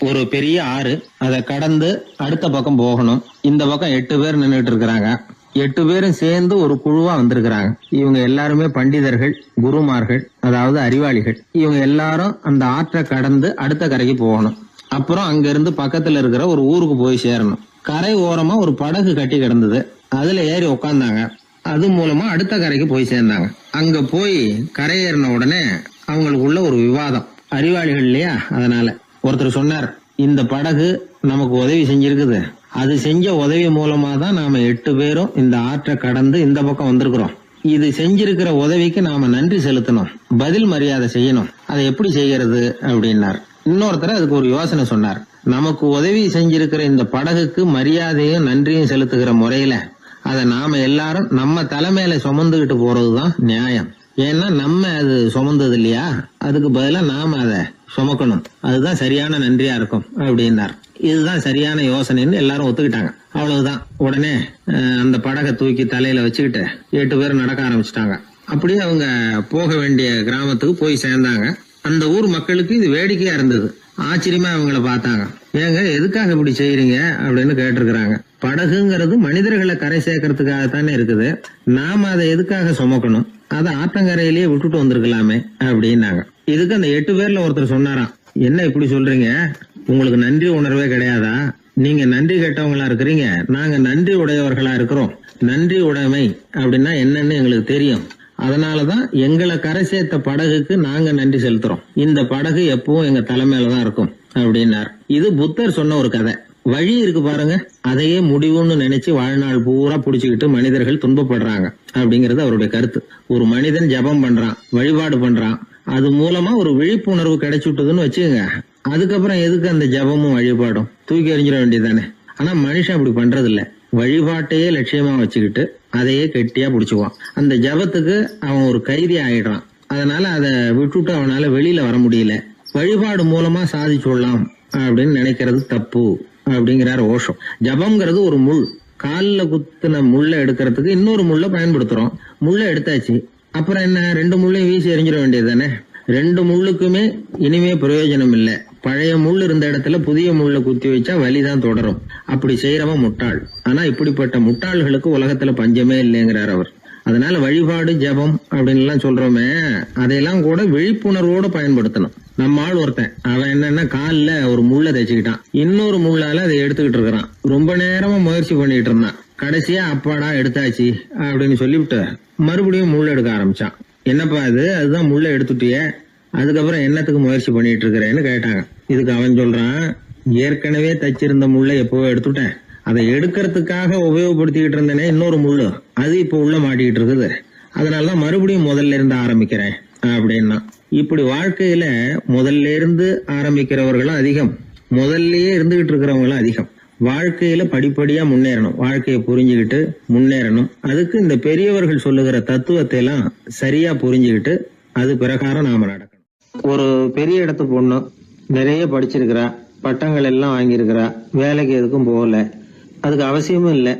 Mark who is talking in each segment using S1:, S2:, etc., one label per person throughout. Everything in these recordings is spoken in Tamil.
S1: ஒரு பெரிய ஆறு, அதை கடந்து அடுத்த பக்கம் போகணும். இந்த பக்கம் 8 பேர் நின்றுட்டு இருக்கிறாங்க. 8 பேரும் சேர்ந்து ஒரு குழுவா வந்திருக்கிறாங்க. இவங்க எல்லாருமே பண்டிதர்கள், குருமார்கள், அதாவது அறிவாளிகள். இவங்க எல்லாரும் அந்த ஆற்றை கடந்து அடுத்த கரைக்கு போகணும். அப்புறம் அங்க இருந்து பக்கத்துல இருக்கிற ஒரு ஊருக்கு போய் சேரணும். கரை ஓரமா ஒரு படகு கட்டி கிடந்தது. அதுல ஏறி உக்காந்தாங்க. அது மூலமா அடுத்த கரைக்கு போய் சேர்ந்தாங்க. அங்க போய் கரையேறின உடனே அவங்களுக்குள்ள ஒரு விவாதம். அறிவாளிகள் இல்லையா, அதனால ஒருத்தர் சொன்னார், இந்த படகு நமக்கு உதவி செஞ்சிருக்குது. அது செஞ்ச உதவி மூலமா தான் நாம 8 பேரும் இந்த ஆற்றை கடந்து இந்த பக்கம் வந்திருக்கிறோம். இது செஞ்சிருக்கிற உதவிக்கு நாம நன்றி செலுத்தணும், பதில் மரியாதை செய்யணும். அதை எப்படி செய்யறது அப்படின்னார். இன்னொருத்தர் அதுக்கு ஒரு யோசனை சொன்னார். நமக்கு உதவி செஞ்சிருக்கிற இந்த படகுக்கு மரியாதையும் நன்றியும் செலுத்துகிற முறையில அதை நாம எல்லாரும் நம்ம தலைமையில சுமந்துகிட்டு போறதுதான் நியாயம். ஏன்னா நம்ம அது சுமந்தது இல்லையா, அதுக்கு பதிலா நாம அதை சுமக்கணும். அதுதான் சரியான நன்றியா இருக்கும் அப்படின்னார். இதுதான் சரியான யோசனைன்னு எல்லாரும் ஒத்துக்கிட்டாங்க. அவ்வளவுதான். உடனே அந்த படகை தூக்கி தலையில வச்சுக்கிட்டு 8 பேர் நடக்க ஆரம்பிச்சிட்டாங்க. அப்படியே அவங்க போக வேண்டிய கிராமத்துக்கு போய் சேர்ந்தாங்க. அந்த ஊர் மக்களுக்கு இது வேடிக்கையா இருந்தது. ஆச்சரியமா அவங்கள பார்த்தாங்க. ஏங்க, எதுக்காக இப்படி செய்யறீங்க அப்படின்னு கேட்டிருக்கிறாங்க. படகுங்கிறது மனிதர்களை கரை சேர்க்கறதுக்காகத்தானே இருக்குது. நாம அதை எதுக்காக சுமக்கணும்? அதை ஆத்தங்கரையிலேயே விட்டுட்டு வந்திருக்கலாமே அப்படின்னாங்க. இதுக்கு அந்த 8 பேர்ல ஒருத்தர் சொன்னாராம், என்ன இப்படி சொல்றீங்க? உங்களுக்கு நன்றி உணர்வே கிடையாதா? நீங்க நன்றி கெட்டவங்களா இருக்கிறீங்க, நாங்க நன்றி உடையவர்களா இருக்கிறோம். நன்றி உடைமை அப்படின்னா என்னன்னு எங்களுக்கு தெரியும். அதனாலதான் எங்களை கரை சேர்த்த படகுக்கு நாங்க நன்றி செலுத்துறோம். இந்த படகு எப்பவும் எங்க தலைமையிலதான் இருக்கும் அப்படின்னார். இது புத்தர் சொன்ன ஒரு கதை. வழி இருக்கு பாருங்க, அதையே முடிவுன்னு நினைச்சு வாழ்நாள் பூரா புடிச்சுக்கிட்டு மனிதர்கள் துன்பப்படுறாங்க அப்படிங்கறது அவருடைய கருத்து. ஒரு மனிதன் ஜபம் பண்றான், வழிபாடு பண்றான், அது மூலமா ஒரு விழிப்புணர்வு கிடைச்சுட்டுதுன்னு வச்சுக்கோங்க. அதுக்கப்புறம் எதுக்கு அந்த ஜபமும் வழிபாடும்? தூக்கி எறிஞ்சிட வேண்டியதானே. ஆனா மனுஷன் அப்படி பண்றது இல்ல. வழிபாட்டையே லட்சியமா வச்சுக்கிட்டு அதையே கெட்டியா புடிச்சுக்குவான். அந்த ஜபத்துக்கு அவன் ஒரு கைதி ஆயிடுறான். அதனால அதை விட்டுட்டு அவனால வெளியில வர முடியல. வழிபாடு மூலமா சாதிச்சுடலாம் அப்படின்னு நினைக்கிறது தப்பு அப்படிங்கிறார் ஓஷோ. ஜபம்ங்கிறது ஒரு முள். காலில் குத்துன முள்ளை எடுக்கிறதுக்கு இன்னொரு முள்ளை பயன்படுத்துறோம். முள்ளை எடுத்தாச்சு, அப்புறம் என்ன? 2 முள்ளையும் வீசி எறிஞ்சிட வேண்டியது தானே. 2 முள்ளுக்குமே இனிமே பிரயோஜனம் இல்ல. பழைய முள் இருந்த இடத்துல புதிய முள்ளை குத்தி வச்சா வலிதான் தொடரும். அப்படி செய்யறவன் முட்டாள். ஆனா இப்படிப்பட்ட முட்டாள்களுக்கு உலகத்துல பஞ்சமே இல்லைங்கிறார் அவர். அதனால வழிபாடு, ஜபம் அப்படின்னு எல்லாம் சொல்றோமே, அதையெல்லாம் கூட விழிப்புணர்வோட பயன்படுத்தணும். நம்ம ஆள் ஒருத்தன், அவன் என்னன்னா காலில் ஒரு முள்ளை தைச்சுக்கிட்டான். இன்னொரு முள்ளால அதை எடுத்துக்கிட்டு இருக்கிறான். ரொம்ப நேரமா முயற்சி பண்ணிட்டு இருந்தான். கடைசியா அப்பாடா எடுத்தாச்சு அப்படின்னு சொல்லிவிட்டு மறுபடியும் முள் எடுக்க ஆரம்பிச்சான். என்னப்பா இது, அதுதான் முள்ளை எடுத்துட்டிய, அதுக்கப்புறம் என்னத்துக்கு முயற்சி பண்ணிட்டு இருக்கிறேன்னு கேட்டாங்க. இதுக்கு அவன் சொல்றான், ஏற்கனவே தச்சிருந்த முள்ளை எப்பவோ எடுத்துட்டேன். அதை எடுக்கிறதுக்காக உபயோகப்படுத்திக்கிட்டு இருந்தேனே இன்னொரு முள்ளு, அது இப்ப உள்ள மாட்டிக்கிட்டு இருக்குது. அதனாலதான் மறுபடியும் முதல்ல இருந்து ஆரம்பிக்கிறேன் அப்படின்னா. இப்படி வாழ்க்கையில முதல்ல இருந்து ஆரம்பிக்கிறவர்களும் அதிகம், முதல்லயே இருந்துகிட்டு இருக்கிறவங்களும் அதிகம். வாழ்க்கையில படிப்படியா முன்னேறணும், வாழ்க்கையை புரிஞ்சுக்கிட்டு முன்னேறணும். அதுக்கு இந்த பெரியவர்கள் சொல்லுகிற தத்துவத்தை எல்லாம் சரியா புரிஞ்சுக்கிட்டு அது பிரகாரம் நாம நடக்கணும். ஒரு பெரிய இடத்து பொண்ணு நிறைய படிச்சிருக்கிறா, பட்டங்கள் எல்லாம் வாங்கியிருக்கிறா, வேலைக்கு எதுக்கும் போகல, அதுக்கு அவசியமும் இல்லை.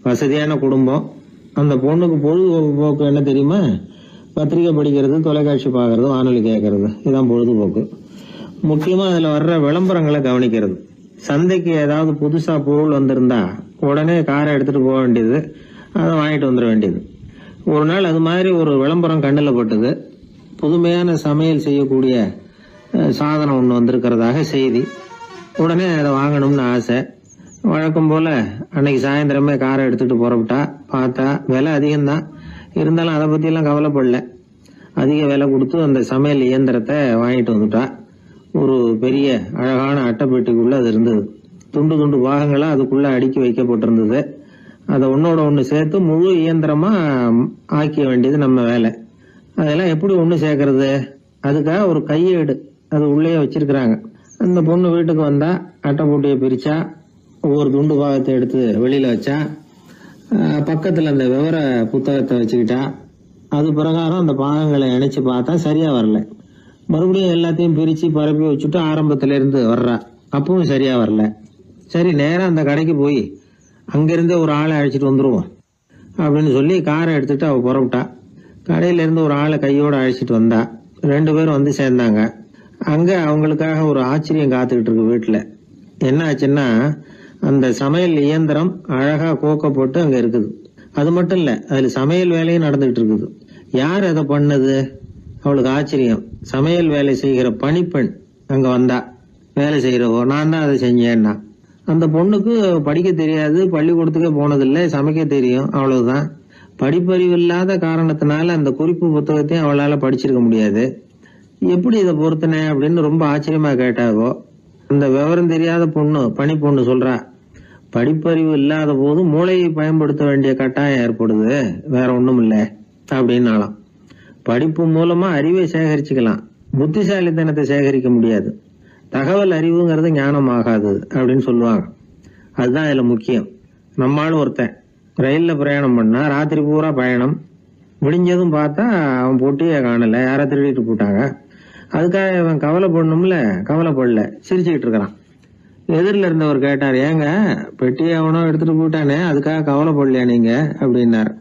S1: வசதியான குடும்பம். அந்த பொண்ணுக்கு பொழுதுபோக்கு என்ன தெரியுமா? பத்திரிகை படிக்கிறது, தொலைக்காட்சி பார்க்கறது, வானொலி கேட்கறது, இதுதான் பொழுதுபோக்கு. முக்கியமா அதுல வர்ற விளம்பரங்களை கவனிக்கிறது. சந்தைக்கு ஏதாவது புதுசா பொருள் வந்திருந்தா உடனே காரை எடுத்துட்டு போக வேண்டியது, அதை வாங்கிட்டு வந்துட வேண்டியது. ஒரு நாள் அது மாதிரி ஒரு விளம்பரம் கண்ணில் பட்டது. புதுமையான சமையல் செய்யக்கூடிய சாதனம் ஒன்று வந்திருக்கிறதாக செய்தி. உடனே அதை வாங்கணும்னு ஆசை. வழக்கம் போல அன்னைக்கு சாயந்தரமே காரை எடுத்துட்டு புறப்பட்டா. பார்த்தா விலை அதிகம்தான், இருந்தாலும் அதை பத்தியெல்லாம் கவலைப்படல. அதிக விலை கொடுத்து அந்த சமையல் இயந்திரத்தை வாங்கிட்டு வந்துட்டா. ஒரு பெரிய அழகான அட்டைப்பெட்டிக்குள்ள அது இருந்தது. துண்டு துண்டு பாகங்களா அதுக்குள்ள அடுக்கி வைக்கப்பட்டிருந்தது. அதை ஒன்னோட ஒண்ணு சேர்த்து முழு இயந்திரமா ஆக்கிய வேண்டியது நம்ம வேலை. அதெல்லாம் எப்படி ஒண்ணு சேர்க்கறது? அதுக்காக ஒரு கையேடு அது உள்ளே வச்சிருக்கிறாங்க. அந்த பொண்ணு வீட்டுக்கு வந்தா அட்டைப்பூட்டியை பிரிச்சா, ஒவ்வொரு துண்டு பாகத்தை எடுத்து வெளியில வச்சா, பக்கத்துல அந்த விவர புத்தகத்தை வச்சுக்கிட்டா. அது பிரகாரம் அந்த பாகங்களை இணைச்சு பார்த்தா சரியா வரல. மறுபடியும் எல்லாத்தையும் பிரிச்சு பரப்பி வச்சுட்டு ஆரம்பத்துல இருந்து வர்றா. அப்பவும் சரியா வரல. சரி, நேரம் அந்த கடைக்கு போய் அங்கிருந்தே ஒரு ஆளை அழைச்சிட்டு வந்துருவோம் அப்படின்னு சொல்லி காரை எடுத்துட்டு அவ புறப்பட்டா. கடையில இருந்து ஒரு ஆளை கையோட அழைச்சிட்டு வந்தா. 2 பேரும் வந்து சேர்ந்தாங்க. அங்க அவங்களுக்காக ஒரு ஆச்சரியம் காத்துக்கிட்டு இருக்கு வீட்டுல. என்ன ஆச்சுன்னா, அந்த சமையல் இயந்திரம் அழகா கோக்க போட்டு அங்க இருக்குது. அது மட்டும் இல்ல, அதுல சமையல் வேலையும் நடந்துகிட்டு இருக்குது. யார் அதை பண்ணது? அவளுக்கு ஆச்சரியம். சமையல் வேலை செய்கிற பணிப்பெண் அங்க வந்தா. வேலை செய்யறவோ, நான் தான் அதை செஞ்சேன்னா. அந்த பொண்ணுக்கு படிக்க தெரியாது, பள்ளிக்கூடத்துக்கே போனதில்லை, சமைக்க தெரியும், அவ்வளவுதான். படிப்பறிவு இல்லாத காரணத்தினால அந்த குறிப்பு புத்தகத்தையும் அவளால படிச்சிருக்க முடியாது. எப்படி இதை பொறுத்தனே அப்படின்னு ரொம்ப ஆச்சரியமா கேட்டாவோ. அந்த விவரம் தெரியாத பொண்ணு, பணி பொண்ணு சொல்றா, படிப்பறிவு இல்லாத போது மூளையை பயன்படுத்த வேண்டிய கட்டாயம் ஏற்படுது, வேற ஒண்ணும் இல்லை அப்படின்னாலாம். படிப்பு மூலமா அறிவை சேகரிச்சுக்கலாம், புத்திசாலித்தனத்தை சேகரிக்க முடியாது. தகவல் அறிவுங்கிறது ஞானம் ஆகாது அப்படின்னு சொல்லுவாங்க. அதுதான் இதுல முக்கியம். நம்மளும் ஒருத்தன் ரயில்ல பிரயாணம் பண்ணா, ராத்திரி பூரா பயணம், விடிஞ்சதும் பார்த்தா அவன் பொட்டியே காணல, யாரை திருடிட்டு போட்டாங்க. அதுக்காக அவன் கவலைப்படணும்ல, கவலைப்படல, சிரிச்சுக்கிட்டு இருக்கிறான். எதிரில் இருந்தவர் கேட்டார், ஏங்க பெட்டியை அவனோ எடுத்துட்டு போட்டானே, அதுக்காக கவலைப்படலையா நீங்க அப்படின்னார்.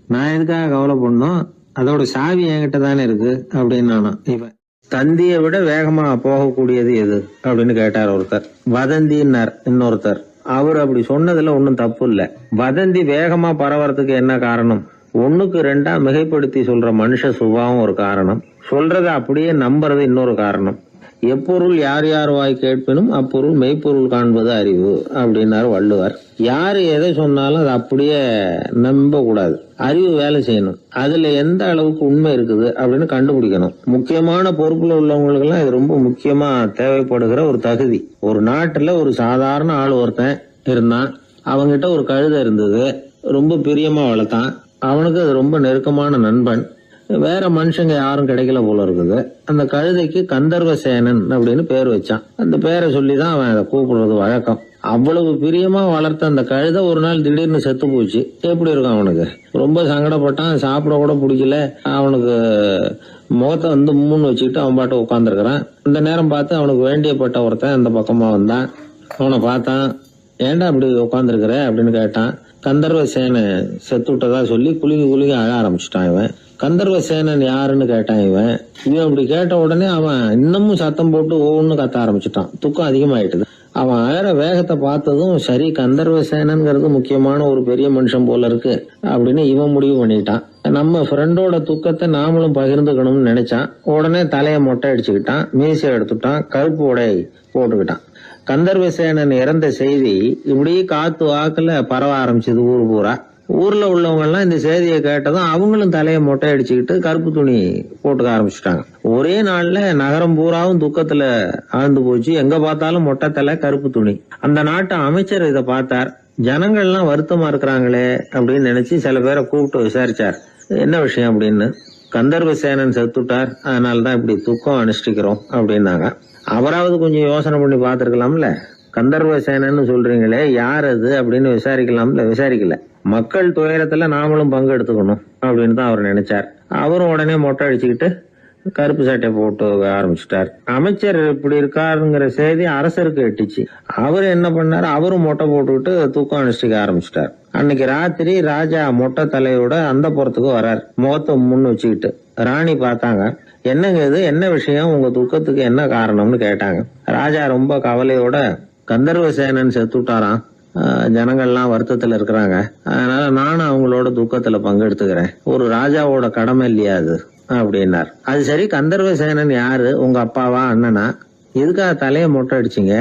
S1: நான் எதுக்காக கவலைப்படணும், அதோட சாவி என்கிட்ட தானே இருக்கு அப்படின்னு நானும். இவன் தந்தியை விட வேகமா போகக்கூடியது எது அப்படின்னு கேட்டார் ஒருத்தர். வதந்தின்னார் இன்னொருத்தர். அவர் அப்படி சொன்னதுல ஒன்னும் தப்பு இல்ல. வதந்தி வேகமா பரவறதுக்கு என்ன காரணம்? 1க்கு 2 மிகைப்படுத்தி சொல்ற மனுஷ சுபாவம் ஒரு காரணம், சொல்றத அப்படியே நம்புறது இன்னொரு காரணம். எப்பொருள் யார் யார் வாய் கேட்பினும் அப்பொருள் மெய்ப்பொருள் காண்பது அறிவு அப்படின்னாரு வள்ளுவர். யாரு எதை சொன்னாலும் அதை அப்படியே நம்ப கூடாது, அறிவு வேலை செய்யணும். அதுல எந்த அளவுக்கு உண்மை இருக்குது அப்படின்னு கண்டுபிடிக்கணும். முக்கியமான பொறுப்புல உள்ளவங்களுக்கு எல்லாம் இது ரொம்ப முக்கியமா தேவைப்படுகிற ஒரு தகுதி. ஒரு நாட்டுல ஒரு சாதாரண ஆள் ஒருத்தன் இருந்தான். அவங்கிட்ட ஒரு கழுதை இருந்தது, ரொம்ப பிரியமா வளர்த்தான். அவனுக்கு அது ரொம்ப நெருக்கமான நண்பன். வேற மனுஷங்க யாரும் கிடைக்கல போல இருக்குது. அந்த கழுதைக்கு கந்தர்வ சேனன் அப்படின்னு பேர் வச்சான். அந்த பேரை சொல்லிதான் அவன் அதை கூப்பிடுறது வழக்கம். அவ்வளவு பிரியமா வளர்த்த அந்த கழுதை ஒரு நாள் திடீர்னு செத்து போச்சு. எப்படி இருக்கும் அவனுக்கு? ரொம்ப சங்கடப்பட்டான், சாப்பிட கூட பிடிக்கல. அவனுக்கு முகத்தை மூணு வச்சுக்கிட்டு அவன் பாட்டு உட்காந்துருக்கிறான். இந்த நேரம் பார்த்து அவனுக்கு வேண்டியப்பட்ட ஒருத்தன் அந்த பக்கமா வந்தான். அவனை பார்த்தான். ஏன்டா அப்படி உட்காந்துருக்கிற அப்படின்னு கேட்டான். கந்தர்வ சேனை செத்து விட்டதா சொல்லி குலுங்கி அழ ஆரம்பிச்சுட்டான் இவன். கந்தர்வ சேனன் யாருன்னு கேட்டான் இவன். அப்படி கேட்ட உடனே அவன் இன்னமும் சத்தம் போட்டு ஒவ்வொன்னு கத்த ஆரம்பிச்சுட்டான். துக்கம் அதிகமாயிட்டுது. அவன் அழற வேகத்தை பார்த்ததும், சரி கந்தர்வ சேனன்கிறது முக்கியமான ஒரு பெரிய மனுஷன் போல இருக்கு அப்படின்னு இவன் முடிவு பண்ணிட்டான். நம்ம ஃப்ரெண்டோட துக்கத்தை நாமளும் பகிர்ந்துக்கணும்னு நினைச்சான். உடனே தலையை மொட்டை அடிச்சுக்கிட்டான், மீசை எடுத்துட்டான், கருப்பு உடை போட்டுக்கிட்டான். கந்தர்வசேனன் இறந்த செய்தி இப்படி காத்து வாக்குல பரவ ஆரம்பிச்சது ஊர் பூரா. ஊர்ல உள்ளவங்க எல்லாம் இந்த செய்தியை கேட்டதும் அவங்களும் தலையை மொட்டை அடிச்சுக்கிட்டு கருப்பு துணி போட்டுக்க ஆரம்பிச்சுட்டாங்க. ஒரே நாள்ல நகரம் பூராவும் துக்கத்துல ஆழ்ந்து போச்சு. எங்க பார்த்தாலும் மொட்டை தலை, கருப்பு துணி. அந்த நாட்டு அமைச்சர் இதை பார்த்தார். ஜனங்கள்லாம் வருத்தமா இருக்கிறாங்களே அப்படின்னு நினைச்சு சில பேரை கூப்பிட்டு விசாரிச்சார், என்ன விஷயம் அப்படின்னு. கந்தர்வசேனன் செத்துட்டார், அதனாலதான் இப்படி துக்கம் அனுஷ்டிக்கிறோம் அப்படின்னாங்க. அவராவது கொஞ்சம் யோசனை பண்ணி பார்த்திருக்கலாம்ல. கந்தர்வசேனன்னு சொல்றீங்களே, யார் அது அப்படின்னு விசாரிக்கலாம்ல. விசாரிக்கல. மக்கள் துயரத்துல நாமளும் பங்கு எடுத்துக்கணும் அப்படின்னு தான் அவர் நினைச்சார். அவரும் உடனே மொட்டை அடிச்சுக்கிட்டு கருப்பு சட்டை போட்டு ஆரம்பிச்சுட்டார். அமைச்சர் இப்படி இருக்காருங்கிற செய்தி அரசருக்கு எட்டுச்சு. அவர் என்ன பண்ணாரு, அவரும் மொட்டை போட்டுக்கிட்டு தூக்கம் அனுஷ்டிக்க ஆரம்பிச்சுட்டார். அன்னைக்கு ராத்திரி ராஜா மொட்டை தலையோட அந்த புறத்துக்கு வர்றார், முகத்தை முன்னு வச்சுக்கிட்டு. ராணி பார்த்தாங்க. என்னங்க இது, என்ன விஷயம், உங்க துக்கத்துக்கு என்ன காரணம்னு கேட்டாங்க. ராஜா ரொம்ப கவலையோட, கந்தர்வசேனன் செத்துட்டாராம், ஜனங்கள்லாம் வருத்தத்துல இருக்கிறாங்க, அதனால நானும் அவங்களோட துக்கத்துல பங்கெடுத்துக்கிறேன், ஒரு ராஜாவோட கடமை இல்லையா அது அப்படின்னார். அது சரி, கந்தர்வசேனன் யாரு, உங்க அப்பாவா அண்ணனா, எதுக்காக தலையை மொட்டை அடிச்சிங்க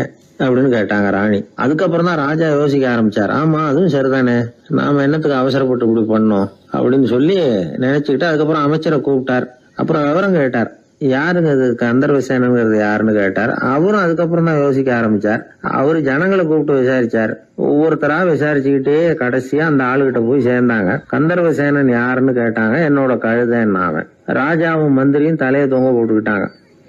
S1: அப்படின்னு கேட்டாங்க ராணி. அதுக்கப்புறம் தான் ராஜா யோசிக்க ஆரம்பிச்சார். ஆமா, அதுவும் சரிதானே, நாம என்னத்துக்கு அவசரப்பட்டு இப்படி பண்ணோம் அப்படின்னு சொல்லி நினைச்சுக்கிட்டு அதுக்கப்புறம் அமைச்சரை கூப்பிட்டார். அப்புறம் விவரம் கேட்டார், யாருங்க இது கந்தர்வசேனங்கிறது யாருன்னு கேட்டார். அவரும் அதுக்கப்புறம் தான் யோசிக்க ஆரம்பிச்சார். அவரு ஜனங்களை கூப்பிட்டு விசாரிச்சார். ஒவ்வொருத்தரா விசாரிச்சுக்கிட்டே கடைசியா அந்த ஆளுகிட்ட போய் சேர்ந்தாங்க. கந்தர்வசேனன் யாருன்னு கேட்டாங்க. என்னோட கழுதைன்னாங்க. ராஜாவும் மந்திரியும் தலையை தொங்க போட்டுக்கிட்டாங்க.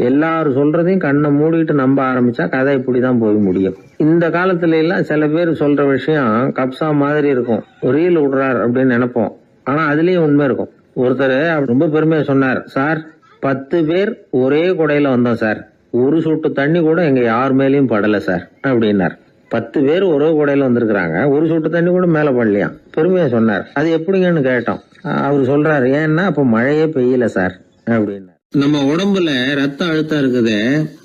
S1: எல்லாரும் சொல்றதையும் கண்ணை மூடிட்டு நம்ப ஆரம்பிச்சா கதை இப்படிதான் போய் முடியும். இந்த காலத்துல எல்லாம் சில பேர் சொல்ற விஷயம் கப்சா மாதிரி இருக்கும், ரீல் விடுறார் அப்படின்னு நினைப்போம். ஆனா அதுலயும் உண்மை இருக்கும். ஒருத்தர் ரொம்ப பெருமையா சொன்னார், சார் 10 பேர் ஒரே குடையில வந்தோம் சார், ஒரு சொட்டு தண்ணி கூட எங்க யார் மேலயும் படல சார் அப்படின்னார். 10 பேர் ஒரே குடையில வந்திருக்கிறாங்க, ஒரு சொட்டு தண்ணி கூட மேல படலையாம். பெருமையா சொன்னார். அது எப்படிங்கன்னு கேட்டோம். அவரு சொல்றாரு, ஏன்னா அப்ப மழையே பெய்யல சார் அப்படின்னார். நம்ம உடம்புல ரத்த அழுத்தம் இருக்குதே,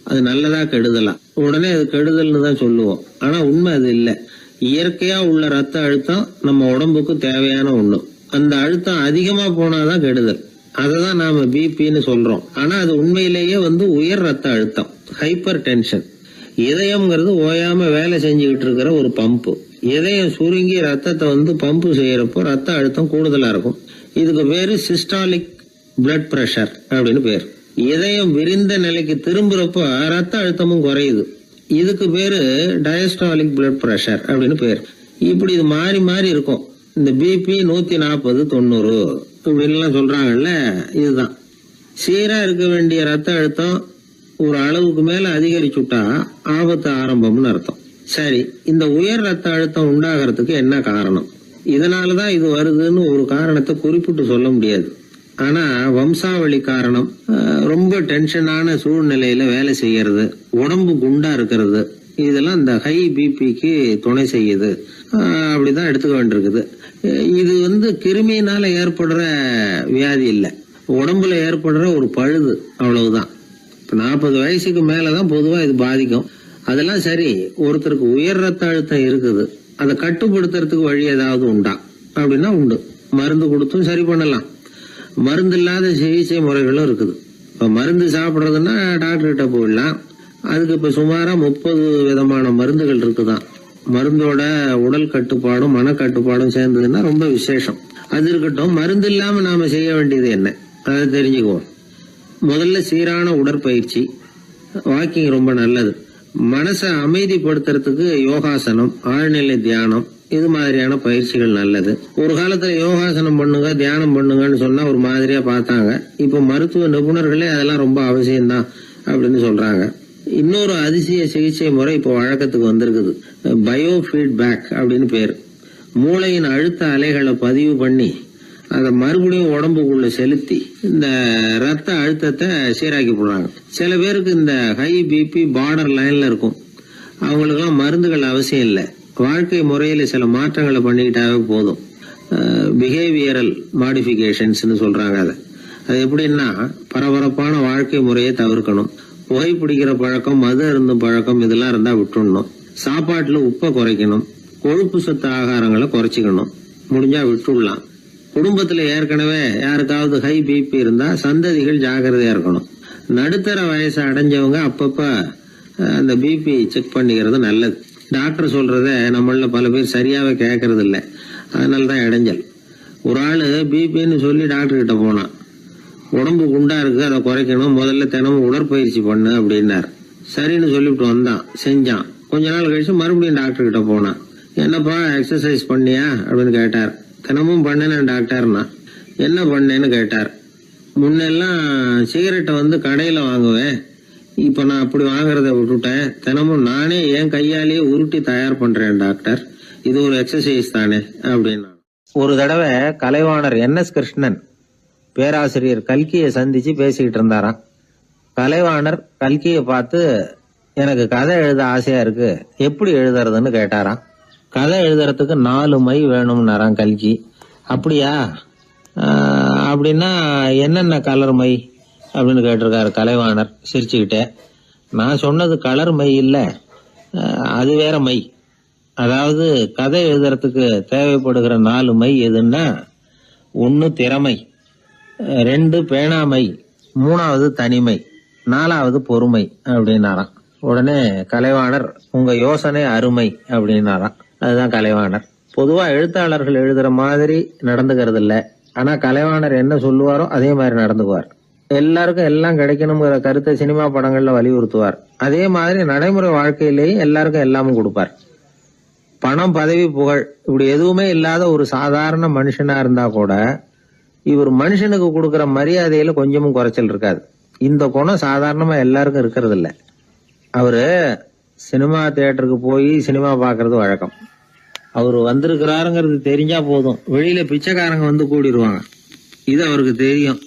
S1: அது நல்லதா கெடுதலாம். உடனே அது கெடுதல்னு தான் சொல்லுவோம். ஆனா உண்மை அது இல்ல. இயற்கையா உள்ள ரத்த அழுத்தம் நம்ம உடம்புக்கு தேவையான ஒண்ணு. அந்த அழுத்தம் அதிகமா போனாதான் கெடுதல். அததான் நாம பிபின்னு சொல்றோம். ஆனா அது உண்மையிலேயே உயர் ரத்த அழுத்தம், ஹைப்பர் டென்ஷன். இதயம்ங்கிறது ஓயாம வேலை செஞ்சுக்கிட்டு இருக்கிற ஒரு பம்பு. இதயம் சுருங்கி ரத்தத்தை பம்பு செய்யறப்போ ரத்த அழுத்தம் கூடுதலா இருக்கும். இதுக்கு பேரு சிஸ்டாலிக் பிளட் பிரஷர் அப்படின்னு பேர். இதயம் விரிந்த நிலைக்கு திரும்புறப்ப ரத்த அழுத்தமும் குறையுது. இதுக்கு பேரு டயஸ்டாலிக் பிளட் பிரஷர் அப்படின்னு பேர். இப்படி இது மாறி மாறி இருக்கும். இந்த பிபி 140 90 இப்படின்லாம் சொல்றாங்கல்ல, இதுதான். சீரா இருக்க வேண்டிய ரத்த அழுத்தம் ஒரு அளவுக்கு மேல அதிகரிச்சுட்டா ஆபத்து ஆரம்பம்னு அர்த்தம். சரி, இந்த உயர் ரத்த அழுத்தம் உண்டாகிறதுக்கு என்ன காரணம்? இதனாலதான் இது வருதுன்னு ஒரு காரணத்தை குறிப்பிட்டு சொல்ல முடியாது. ஆனா வம்சாவளி காரணம், ரொம்ப டென்ஷனான சூழ்நிலையில வேலை செய்யறது, உடம்பு குண்டா இருக்கிறது, இதெல்லாம் இந்த ஹை பிபிக்கு துணை செய்யுது. அப்படிதான் எடுத்துக்க வேண்டியிருக்குது. இது கிருமியினால ஏற்படுற வியாதி இல்ல, உடம்புல ஏற்படுற ஒரு பழுது, அவ்வளவுதான். 40 வயசுக்கு மேலதான் பொதுவா இது பாதிக்கும். அதெல்லாம் சரி. ஒருத்தருக்கு உயர் ரத்த அழுத்தம் இருக்குது, அதை கட்டுப்படுத்துறதுக்கு வழி ஏதாவது உண்டா அப்படின்னா உண்டு. மருந்து கொடுத்தும் சரி பண்ணலாம். மருந்து இல்லாத சிகிச்சை முறைகளும் இருக்குது. இப்ப மருந்து சாப்பிடுறதுன்னா டாக்டர் கிட்ட போயிடலாம். அதுக்கு இப்ப சுமாரா 30 விதமான மருந்துகள் இருக்குதான். மருந்தோட உடல் கட்டுப்பாடும் மனக்கட்டுப்பாடும் சேர்ந்ததுன்னா ரொம்ப விசேஷம். அது இருக்கட்டும், மருந்து இல்லாம நாம செய்ய வேண்டியது என்ன, அதை தெரிஞ்சுக்குவோம். முதல்ல சீரான உடற்பயிற்சி, வாக்கிங் ரொம்ப நல்லது. மனசை அமைதிப்படுத்துறதுக்கு யோகாசனம், ஆழ்நிலை தியானம், இது மாதிரியான பயிற்சிகள் நல்லது. ஒரு காலத்துல யோகாசனம் பண்ணுங்க, தியானம் பண்ணுங்கன்னு சொன்னா ஒரு மாதிரியா பார்த்தாங்க. இப்ப மருத்துவ நிபுணர்களே அதெல்லாம் ரொம்ப அவசியம்தான் அப்படின்னு சொல்றாங்க. இன்னொரு அதிசய சிகிச்சை முறை இப்போ வழக்கத்துக்கு வந்திருக்குது. பயோ ஃபீட்பேக் அப்படின்னு பேர். மூளையின் அழுத்த அலைகளை பதிவு பண்ணி அதை மறுபடியும் உடம்புக்குள்ள செலுத்தி இந்த ரத்த அழுத்தத்தை சீராக்கி போடுறாங்க. சில பேருக்கு இந்த ஹை பிபி பார்டர் லைன்ல இருக்கும். அவங்களுக்கெல்லாம் மருந்துகள் அவசியம் இல்லை. வாழ்க்கை முறையில சில மாற்றங்களை பண்ணிக்கிட்டாவே போதும். பிஹேவியரல் மாடிஃபிகேஷன்ஸ் சொல்றாங்க. அது எப்படின்னா, பரபரப்பான வாழ்க்கை முறையை தவிர்க்கணும். புகைப்பிடிக்கிற பழக்கம், மது அருந்தும் பழக்கம், இதெல்லாம் இருந்தா விட்டுடணும். சாப்பாட்டுல உப்பை குறைக்கணும். கொழுப்பு சத்து ஆகாரங்களை குறைச்சிக்கணும். முடிஞ்சா விட்டுடலாம். குடும்பத்துல ஏற்கனவே யாருக்காவது ஹை பிபி இருந்தா சந்ததிகள் ஜாகிரதையா இருக்கணும். நடுத்தர வயசு அடைஞ்சவங்க அப்பப்ப அந்த பிபி செக் பண்ணிக்கிறது நல்லது. டாக்டர் சொல்றத நம்மள பல பேர் சரியாவே கேட்கறது இல்லை. அதனாலதான் இடைஞ்சல். ஒரு ஆளு பிபின்னு சொல்லி டாக்டர் கிட்ட போனான். உடம்பு குண்டா இருக்கு, அதை குறைக்கணும், முதல்ல தினமும் உடற்பயிற்சி பண்ணு அப்படின்னாரு. சரின்னு சொல்லிவிட்டு வந்தான், செஞ்சான். கொஞ்ச நாள் கழிச்சு மறுபடியும் டாக்டர் கிட்ட போனான். என்னப்பா எக்ஸசைஸ் பண்ணியா அப்படின்னு கேட்டார். தினமும் பண்ணேன் டாக்டர்னா. என்ன பண்ணேன்னு கேட்டார். முன்னெல்லாம் சிகரெட்டை கடையில வாங்குவேன், இப்ப நான் அப்படி வாங்குறத விட்டுட்டேன். தினமும் நானே என் கையாலேயே உருட்டி தயார் பண்றேன் டாக்டர். இது ஒரு எக்ஸசைஸ் தானே அப்படின்னா. ஒரு தடவை கலைவாணர் NS கிருஷ்ணன் பேராசிரியர் கல்கியை சந்திச்சு பேசிக்கிட்டு இருந்தாராம். கலைவாணர் கல்கியை பார்த்து, எனக்கு கதை எழுத ஆசையா இருக்கு, எப்படி எழுதுறதுன்னு கேட்டாராம். கதை எழுதுறதுக்கு 4 மை வேணும்னாராம் கல்கி. அப்படியா, அப்படின்னா என்னென்ன கலர் மை அப்படின்னு கேட்டிருக்காரு கலைவாணர் சிரிச்சுக்கிட்டே. நான் சொன்னது கலர் மை இல்ல, அது வேற மை. அதாவது கதை எழுதுறதுக்கு தேவைப்படுகிற 4 மை எதுன்னா, 1 திறமை, 2 பேணாமை, 3வது தனிமை, 4வது பொறுமை அப்படின்னாராம். உடனே கலைவாணர், உங்க யோசனை அருமை அப்படின்னாராம். அதுதான் கலைவாணர். பொதுவா எழுத்தாளர்கள் எழுதுற மாதிரி நடந்துக்கிறது இல்ல. ஆனா கலைவாணர் என்ன சொல்லுவாரோ அதே மாதிரி நடந்துக்குவார். எல்லாருக்கும் எல்லாம் கிடைக்கணுங்கிற கருத்தை சினிமா படங்கள்ல வலியுறுத்துவார். அதே மாதிரி நடைமுறை வாழ்க்கையிலேயே எல்லாருக்கும் எல்லாமும் கொடுப்பார். பணம், பதவி, புகழ் இப்படி எதுவுமே இல்லாத ஒரு சாதாரண மனுஷனா இருந்தா கூட இவர் மனுஷனுக்கு கொடுக்கற மரியாதையில கொஞ்சமும் குறைச்சல் இருக்காது. இந்த குணம் சாதாரணமா எல்லாருக்கும் இருக்கிறது இல்ல. அவரு சினிமா தியேட்டருக்கு போய் சினிமா பாக்குறது வழக்கம். அவரு வந்திருக்கிறாருங்கிறது தெரிஞ்சா போதும், வெளியில பிச்சைக்காரங்க கூடிடுவாங்க. இது அவருக்கு தெரியும்.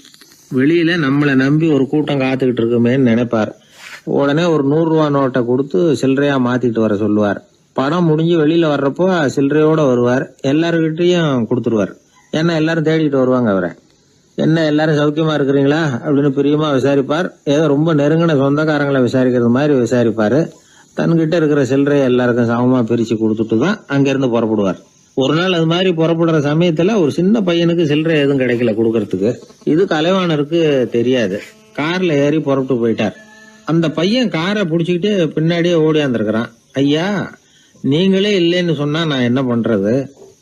S1: வெளியில நம்மளை நம்பி ஒரு கூட்டம் காத்துக்கிட்டு இருக்குமேன்னு நினைப்பார். உடனே ஒரு 100 ரூபா நோட்டை கொடுத்து சில்லறையா மாத்திட்டு வர சொல்லுவார். படம் முடிஞ்சு வெளியில வர்றப்போ சில்லறையோட வருவார். எல்லாருக்கிட்டையும் கொடுத்துருவார். ஏன்னா எல்லாரும் தேடிட்டு வருவாங்க அவரை. என்ன எல்லாரும் சௌக்கியமா இருக்கிறீங்களா அப்படின்னு பிரியமா விசாரிப்பார். ஏதோ ரொம்ப நெருங்கின சொந்தக்காரங்களை விசாரிக்கிறது மாதிரி விசாரிப்பாரு. தன்கிட்ட இருக்கிற சில்லறையை எல்லாருக்கும் சமமா பிரிச்சு கொடுத்துட்டு தான் அங்கிருந்து புறப்படுவார். ஒரு நாள் அது மாதிரி புறப்படுற சமயத்துல ஒரு சின்ன பையனுக்கு சில்லறை எதுவும் கிடைக்கல கொடுக்கறதுக்கு. இது கலைவாணருக்கு தெரியாது. கார்ல ஏறி புறப்பட்டு போயிட்டார். அந்த பையன் காரை புடிச்சுக்கிட்டு பின்னாடியே ஓடியாந்துருக்கிறான். ஐயா, நீங்களே இல்லைன்னு சொன்னா நான் என்ன பண்றது?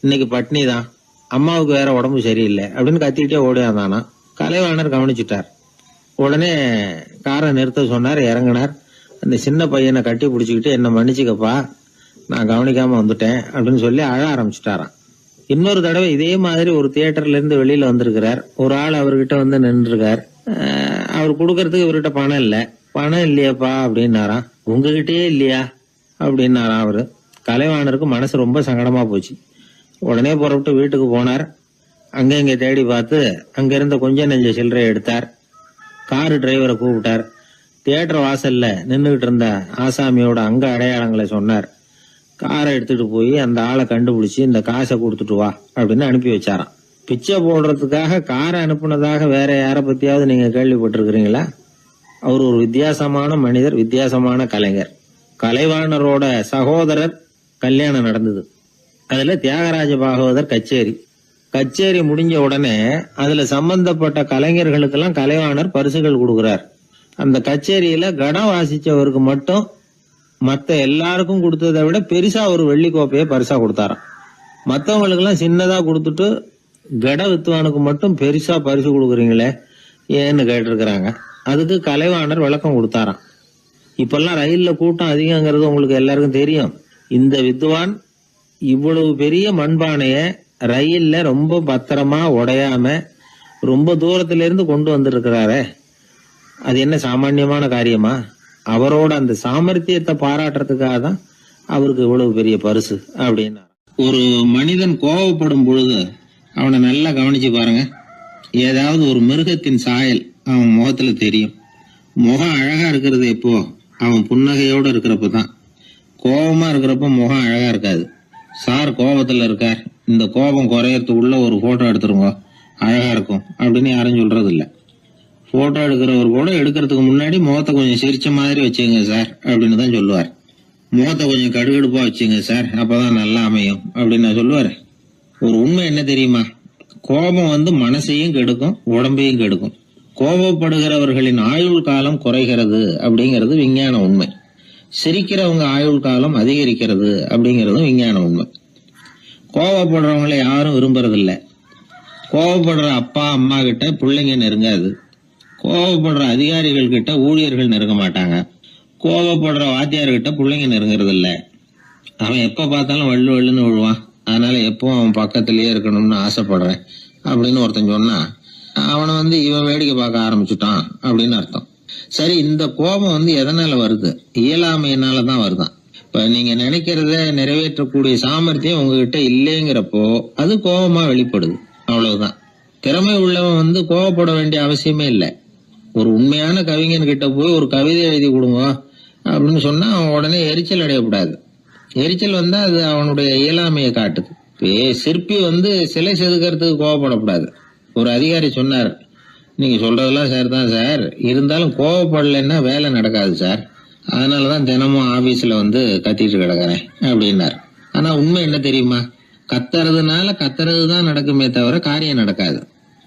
S1: இன்னைக்கு பட்னி தான், அம்மாவுக்கு வேற உடம்பு சரியில்லை அப்படின்னு கத்திக்கிட்டே ஓடியாந்தானா. கலைவாணர் கவனிச்சுட்டார். உடனே காரை நிறுத்த சொன்னார். இறங்கினார். அந்த சின்ன பையனை கட்டி பிடிச்சிக்கிட்டு என்ன மன்னிச்சுக்கப்பா, நான் கவனிக்காம வந்துட்டேன் அப்படின்னு சொல்லி அழ ஆரம்பிச்சுட்டாராம். இன்னொரு தடவை இதே மாதிரி ஒரு தியேட்டர்ல இருந்து வெளியில வந்திருக்கிறார். ஒரு ஆள் அவர்கிட்ட வந்து நின்றுருக்கார். அவர் கொடுக்கறதுக்கு இவர்கிட்ட பணம் இல்ல. பணம் இல்லையாப்பா அப்படின்னாராம். உங்ககிட்டயே இல்லையா அப்படின்னாராம் அவரு. கலைவாணருக்கு மனசு ரொம்ப சங்கடமா போச்சு. உடனே புறப்பட்டு வீட்டுக்கு போனார். அங்க இங்க தேடி பார்த்து அங்க இருந்த கொஞ்ச நெஞ்ச சில்லறையை எடுத்தார். காரு டிரைவரை கூப்பிட்டார். தியேட்டர் வாசல்ல நின்றுகிட்டு இருந்த ஆசாமியோட அங்க அடையாளங்களை சொன்னார். காரை எடுத்துட்டு போய் அந்த ஆளை கண்டுபிடிச்சு இந்த காசை கொடுத்துட்டு வா அப்படின்னு அனுப்பி வச்சாராம். பிச்சை போடுறதுக்காக காரை அனுப்புனதாக வேற யார பத்தியாவது நீங்க கேள்விப்பட்டிருக்கிறீங்களா? அவர் ஒரு வித்தியாசமான மனிதர், வித்தியாசமான கலைஞர். கலைவாணரோட சகோதரர் கல்யாணம் நடந்தது. அதுல தியாகராஜ பாகவதர் கச்சேரி முடிஞ்ச உடனே அதுல சம்பந்தப்பட்ட கலைஞர்களுக்கெல்லாம் கலைவாணர் பரிசுகள் கொடுக்கிறார். அந்த கச்சேரியில கடம் வாசிச்சவருக்கு மட்டும் மத்த எல்லாருக்கும் கொடுத்ததை விட பெருசா ஒரு வெள்ளி கோப்பையை பரிசா கொடுத்தாராம். மத்தவங்களுக்கு எல்லாம் சின்னதா கொடுத்துட்டு கட வித்துவானுக்கு மட்டும் பெருசா பரிசு கொடுக்குறீங்களே ஏன்னு கேட்டிருக்கிறாங்க. அதுக்கு கலைவாணர் விளக்கம் கொடுத்தாராம். இப்பெல்லாம் ரயில்ல கூட்டம் அதிகங்கிறது உங்களுக்கு எல்லாருக்கும் தெரியும். இந்த வித்வான் இவ்வளவு பெரிய மண்பானைய ரயில்ல ரொம்ப பத்திரமா உடையாம ரொம்ப தூரத்துல இருந்து கொண்டு வந்திருக்கிறாரே, அது என்ன சாமான்யமான காரியமா? அவரோட அந்த சாமர்த்தியத்தை பாராட்டுறதுக்காக தான் அவருக்கு இவ்வளவு பெரிய பரிசு அப்படின்னா. ஒரு மனிதன் கோபப்படும் பொழுது அவனை நல்லா கவனிச்சு பாருங்க. ஏதாவது ஒரு மிருகத்தின் சாயல் அவன் முகத்துல தெரியும். முகம் அழகா இருக்கிறது எப்போ? அவன் புன்னகையோட இருக்கிறப்பதான். கோபமா இருக்கிறப்ப முகம் அழகா இருக்காது. சார் கோபத்துல இருக்கார், இந்த கோபம் குறையறதுக்குள்ள ஒரு போட்டோ எடுத்துருங்க, அழகா இருக்கும் அப்படின்னு யாரும் சொல்றது இல்ல. போட்டோ எடுக்கிறவர் கூட எடுக்கிறதுக்கு முன்னாடி முகத்தை கொஞ்சம் சிரிச்ச மாதிரி வச்சுங்க சார் அப்படின்னு தான் சொல்லுவார். முகத்தை கொஞ்சம் கடுகடுப்பா வச்சுங்க சார், அப்பதான் நல்லா அமையும் அப்படின்னு சொல்லுவாரு. ஒரு உண்மை என்ன தெரியுமா? கோபம் மனசையும் கெடுக்கும், உடம்பையும் கெடுக்கும். கோபப்படுகிறவர்களின் ஆயுள் காலம் குறைகிறது அப்படிங்கிறது விஞ்ஞான உண்மை. சிரிக்கிறவங்க ஆயுள் காலம் அதிகரிக்கிறது அப்படிங்கறதும் விஞ்ஞான உண்மை. கோபப்படுறவங்களை யாரும் விரும்புறதில்ல. கோபப்படுற அப்பா அம்மா கிட்ட பிள்ளைங்க நெருங்காது. கோபப்படுற அதிகாரிகள் கிட்ட ஊழியர்கள் நெருங்க மாட்டாங்க. கோபப்படுற வாத்தியார்கிட்ட பிள்ளைங்க நெருங்குறது இல்ல. அவன் எப்ப பார்த்தாலும் வள்ளு வள்ளுன்னு விழுவான். அதனால எப்பவும் அவன் பக்கத்திலேயே இருக்கணும்னு ஆசைப்படுறேன் அப்படின்னு ஒருத்தன் சொன்னா அவனை இவன் வேடிக்கை பார்க்க ஆரம்பிச்சுட்டான் அப்படின்னு அர்த்தம். சரி, இந்த கோபம் எதனால வருது? இயலாமையினாலதான் வருதான். இப்ப நீங்க நினைக்கிறத நிறைவேற்றக்கூடிய சாமர்த்தியம் உங்ககிட்ட இல்லைங்கிறப்போ அது கோபமா வெளிப்படுது, அவ்வளவுதான். திறமை உள்ளவன் கோபப்பட வேண்டிய அவசியமே இல்லை. ஒரு உண்மையான கவிஞன் கிட்ட போய் ஒரு கவிதை எழுதி கொடுங்க அப்படின்னு சொன்னா அவன் உடனே எரிச்சல் அடையக்கூடாது. எரிச்சல் வந்தா அது அவனுடைய இயலாமையை காட்டுது. சிற்பி சிலை செதுக்கிறதுக்கு கோபப்படக்கூடாது. ஒரு அதிகாரி சொன்னார், நீங்க சொல்றதெல்லாம் சார் தான் சார், இருந்தாலும் கோவப்படலைன்னா வேலை நடக்காது சார், அதனாலதான் தினமும் ஆபீஸ்ல கத்திட்டு கிடக்குறேன் அப்படின்னார். ஆனா உண்மை என்ன தெரியுமா? கத்துறதுனால கத்துறதுதான் நடக்குமே தவிர காரியம் நடக்காது.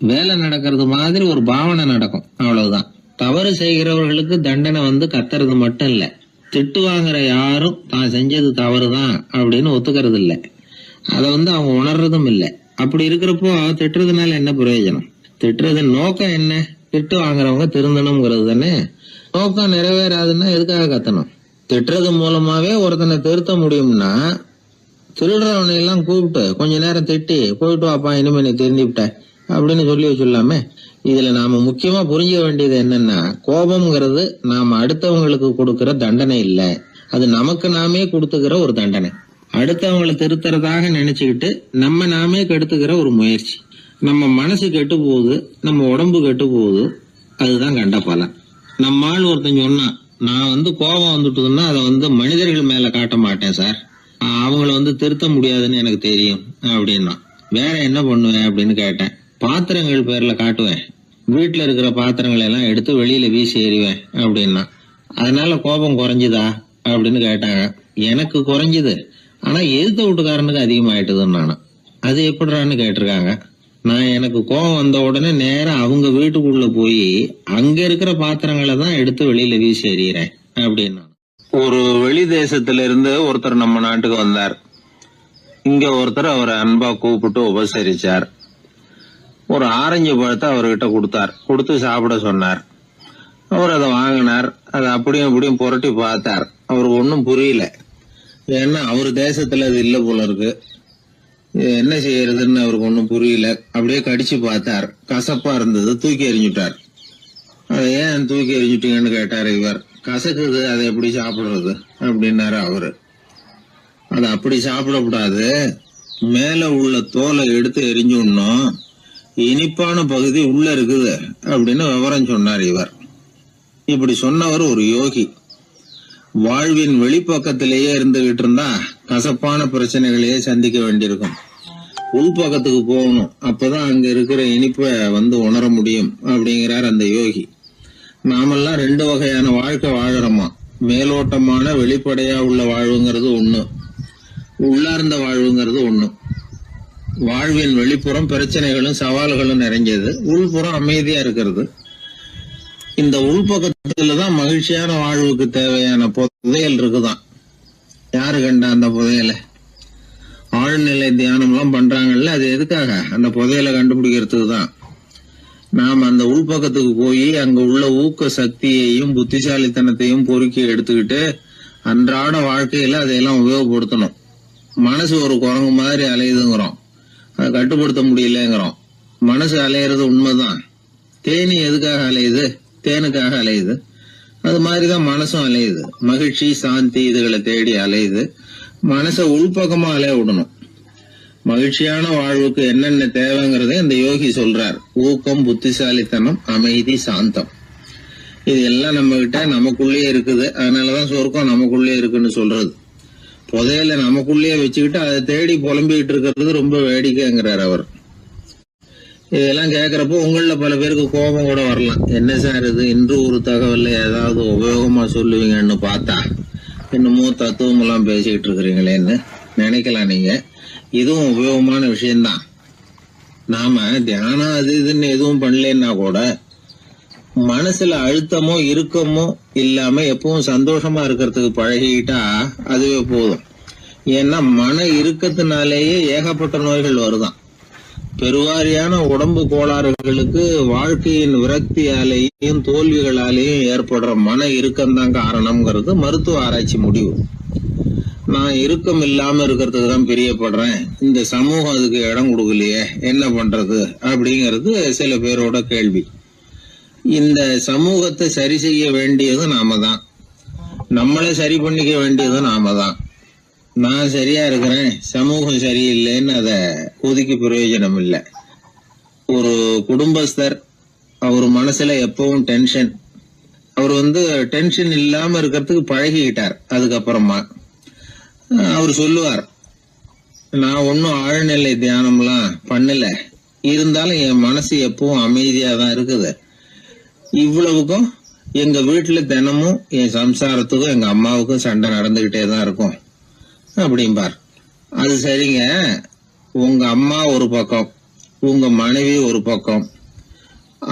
S1: வேலை நடக்கிறது மாதிரி ஒரு பாவனை நடக்கும், அவ்வளவுதான். தவறு செய்கிறவர்களுக்கு தண்டனை கத்துறது மட்டும் இல்ல, திட்டு வாங்குற யாரும் தான் செஞ்சது தவறுதான் அப்படின்னு ஒத்துக்கிறது இல்ல. அத அவங்க உணர்றதும் இல்ல. அப்படி இருக்கிறப்போ திட்டுறதுனால என்ன பிரயோஜனம்? திட்டுறது நோக்கம் என்ன? திட்டு வாங்குறவங்க திருந்தணுங்கிறது தானே. நோக்கம் நிறைவேறாதுன்னா எதுக்காக கத்தணும்? திட்டுறது மூலமாவே ஒருத்தனை திருத்த முடியும்னா திருடுறவனை எல்லாம் கூப்பிட்டு கொஞ்ச நேரம் திட்டி போயிட்டு வாப்பா, இனிமே நீ திருந்திவிட்ட அப்படின்னு சொல்லி வச்சுடலாமே. இதுல நாம முக்கியமா புரிஞ்ச வேண்டியது என்னன்னா, கோபம்ங்கிறது நாம அடுத்தவங்களுக்கு கொடுக்கிற தண்டனை இல்ல, அது நமக்கு நாமே கொடுத்துக்கிற ஒரு தண்டனை. அடுத்தவங்களை திருத்துறதாக நினைச்சுக்கிட்டு நம்ம நாமே கெடுத்துக்கிற ஒரு முயற்சி. நம்ம மனசு கெட்டு போகுது, நம்ம உடம்பு கெட்டு போகுது, அதுதான் கண்ட பலன். நம்ம ஆள் ஒருத்தன் சொன்னா, நான் கோபம் வந்துட்டுதுன்னா அதை மனிதர்கள் மேல காட்ட மாட்டேன் சார், அவங்கள திருத்த முடியாதுன்னு எனக்கு தெரியும் அப்படின்னா. வேற என்ன பண்ணுவேன் அப்படின்னு கேட்டேன். பாத்திரங்கள் பேர்ல காட்டுவேன், வீட்டுல இருக்கிற பாத்திரங்களை எல்லாம் எடுத்து வெளியில வீசி எறிவேன் அப்படின்னா. அதனால கோபம் குறைஞ்சுதா அப்படின்னு கேட்டாங்க. எனக்கு குறைஞ்சுது, ஆனா எதிர்த்த வீட்டுக்காரனுக்கு அதிகமாயிட்டுதுன்னு நானும். அது எப்படிறான்னு கேட்டிருக்காங்க. நான் எனக்கு கோபம் வந்த உடனே நேரம் அவங்க வீட்டுக்குள்ள போய் அங்க இருக்கிற பாத்திரங்களை தான் எடுத்து வெளியில வீசி எறிகிறேன் அப்படின்னா. ஒரு வெளி தேசத்துல இருந்து ஒருத்தர் நம்ம நாட்டுக்கு வந்தார். இங்க ஒருத்தர் அவரை அன்பா கூப்பிட்டு உபசரிச்சார். ஒரு ஆரஞ்சு பழத்தை அவர்கிட்ட கொடுத்தார். கொடுத்து சாப்பிட சொன்னார். அவர் அதை வாங்கினார். அதை அப்படியும் இப்படியும் புரட்டி பார்த்தார். அவருக்கு ஒன்னும் புரியல. ஏன்னா அவர் தேசத்துல அது இல்ல போல இருக்கு. என்ன செய்யறதுன்னு அவருக்கு ஒன்னும் புரியல. அப்படியே கடிச்சு பார்த்தார். கசப்பா இருந்தது. தூக்கி எறிஞ்சுட்டார். அதை ஏன் தூக்கி எறிஞ்சுட்டீங்கன்னு கேட்டாரு இவர். கசக்குது, அதை எப்படி சாப்பிடுறது அப்படின்னாரு அவரு. அது அப்படி சாப்பிடக்கூடாது, மேல உள்ள தோலை எடுத்து எரிஞ்சுடணும், இனிப்பான பகுதி உள்ள இருக்குது அப்படின்னு விவரம் சொன்னார் இவர். இப்படி சொன்னவர் ஒரு யோகி. வாழ்வின் வெளிப்பக்கத்திலேயே இருந்துகிட்டு இருந்தா கசப்பான பிரச்சனைகளையே சந்திக்க வேண்டியிருக்கும். உள்பக்கத்துக்கு போகணும், அப்பதான் அங்க இருக்கிற இனிப்பை உணர முடியும் அப்படிங்கிறார் அந்த யோகி. நாமெல்லாம் 2 வகையான வாழ்க்கை வாழறோமா. மேலோட்டமான வெளிப்படையா உள்ள வாழ்வுங்கிறது ஒண்ணு, உள்ளார்ந்த வாழ்வுங்கிறது ஒண்ணு. வாழ்வின் வெளிப்புறம் பிரச்சனைகளும் சவால்களும் நிறைஞ்சது, உள்புறம் அமைதியா இருக்கிறது. இந்த உள்பக்கத்துலதான் மகிழ்ச்சியான வாழ்வுக்கு தேவையான புதையல் இருக்குதான். யாரு கண்டா அந்த புதையலை? ஆழ்நிலை தியானம் எல்லாம் பண்றாங்கல்ல, அது எதுக்காக? அந்த புதையலை கண்டுபிடிக்கிறதுக்கு தான். நாம் அந்த உள்பக்கத்துக்கு போய் அங்க உள்ள ஊக்க சக்தியையும் புத்திசாலித்தனத்தையும் பொறுக்கி எடுத்துக்கிட்டு அன்றாட வாழ்க்கையில அதையெல்லாம் உபயோகப்படுத்தணும். மனசு ஒரு குரங்கு மாதிரி அலையுதுங்கிறோம், அதை கட்டுப்படுத்த முடியலங்கிறோம். மனசு அலையிறது உண்மைதான். தேனி எதுக்காக அலையுது? தேனுக்காக அலையுது. அது மாதிரிதான் மனசும் அலையுது. மகிழ்ச்சி, சாந்தி இதுகளை தேடி அலையுது. மனசை உள்பக்கமா அலைய விடணும். மகிழ்ச்சியான வாழ்வுக்கு என்னென்ன தேவைங்கிறத இந்த யோகி சொல்றார். ஊக்கம், புத்திசாலித்தனம், அமைதி, சாந்தம். இது எல்லாம் நம்ம கிட்ட நமக்குள்ளேயே இருக்குது. அதனாலதான் சொர்க்கம் நமக்குள்ளே இருக்குன்னு சொல்றது. புதையல நமக்குள்ளேயே வச்சுக்கிட்டு அதை தேடி புலம்பிக்கிட்டு இருக்கிறது ரொம்ப வேடிக்கைங்கிறார் அவர். இதெல்லாம் கேட்கறப்போ உங்கள பல பேருக்கு கோபம் கூட வரலாம். என்ன சார் இது, இன்று ஒரு தகவல்ல ஏதாவது உபயோகமா சொல்லுவீங்கன்னு பார்த்தா இன்னமும் தத்துவம் எல்லாம் பேசிக்கிட்டு இருக்கிறீங்களேன்னு நினைக்கலாம் நீங்க. இதுவும் உபயோகமான விஷயம்தான். நாம தியானம் அது இதுன்னு எதுவும் பண்ணலன்னா கூட மனசுல அழுத்தமோ இறுக்கமோ இல்லாம எப்பவும் சந்தோஷமா இருக்கிறதுக்கு பழகிக்கிட்டா அதுவே போதும். ஏன்னா மன இறுக்கத்தினாலேயே ஏகப்பட்ட நோய்கள் வருதான். பெருவாரியான உடம்பு கோளாறுகளுக்கு வாழ்க்கையின் விரக்தியாலேயும் தோல்விகளாலேயும் ஏற்படுற மன இறுக்கம்தான் காரணம்ங்கிறது மருத்துவ ஆராய்ச்சி முடிவு. நான் இறுக்கம் இல்லாம இருக்கிறதுக்கு தான் பிரியப்படுறேன், இந்த சமூகம் அதுக்கு இடம் கொடுக்கலையே, என்ன பண்றது அப்படிங்கிறது சில பேரோட கேள்வி. இந்த சமூகத்தை சரி செய்ய வேண்டியது நாம தான், நம்மளை சரி பண்ணிக்க வேண்டியது நாம தான். நான் சரியா இருக்கிறேன், சமூகம் சரியில்லைன்னு அதை ஒதுக்கி பிரயோஜனம் இல்லை. ஒரு குடும்பஸ்தர், அவர் மனசுல எப்பவும் டென்ஷன். அவர் டென்ஷன் இல்லாம இருக்கிறதுக்கு பழகிக்கிட்டார். அதுக்கப்புறமா அவர் சொல்லுவார், நான் ஒன்னும் ஆழ்நிலை தியானம்லாம் பண்ணல, இருந்தாலும் என் மனசு எப்பவும் அமைதியா தான் இருக்குது. இவ்வளவுக்கும் எங்க வீட்டுல தினமும் என் சம்சாரத்துக்கும் எங்க அம்மாவுக்கும் சண்டை நடந்துகிட்டே தான் இருக்கும் அப்படிம்பார். அது சரிங்க, உங்க அம்மா ஒரு பக்கம், உங்க மனைவி ஒரு பக்கம்,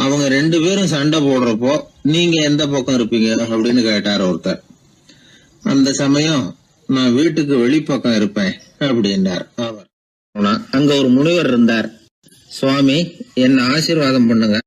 S1: அவங்க 2 பேரும் சண்டை போடுறப்போ நீங்க எந்த பக்கம் இருப்பீங்க அப்படின்னு கேட்டார் ஒருத்தர். அந்த சமயம் நான் வீட்டுக்கு வெளிப்பக்கம் இருப்பேன் அப்படின்னார் அவர். அங்க ஒரு முனிவர் இருந்தார். சுவாமி, என்ன ஆசீர்வாதம் பண்ணுங்க,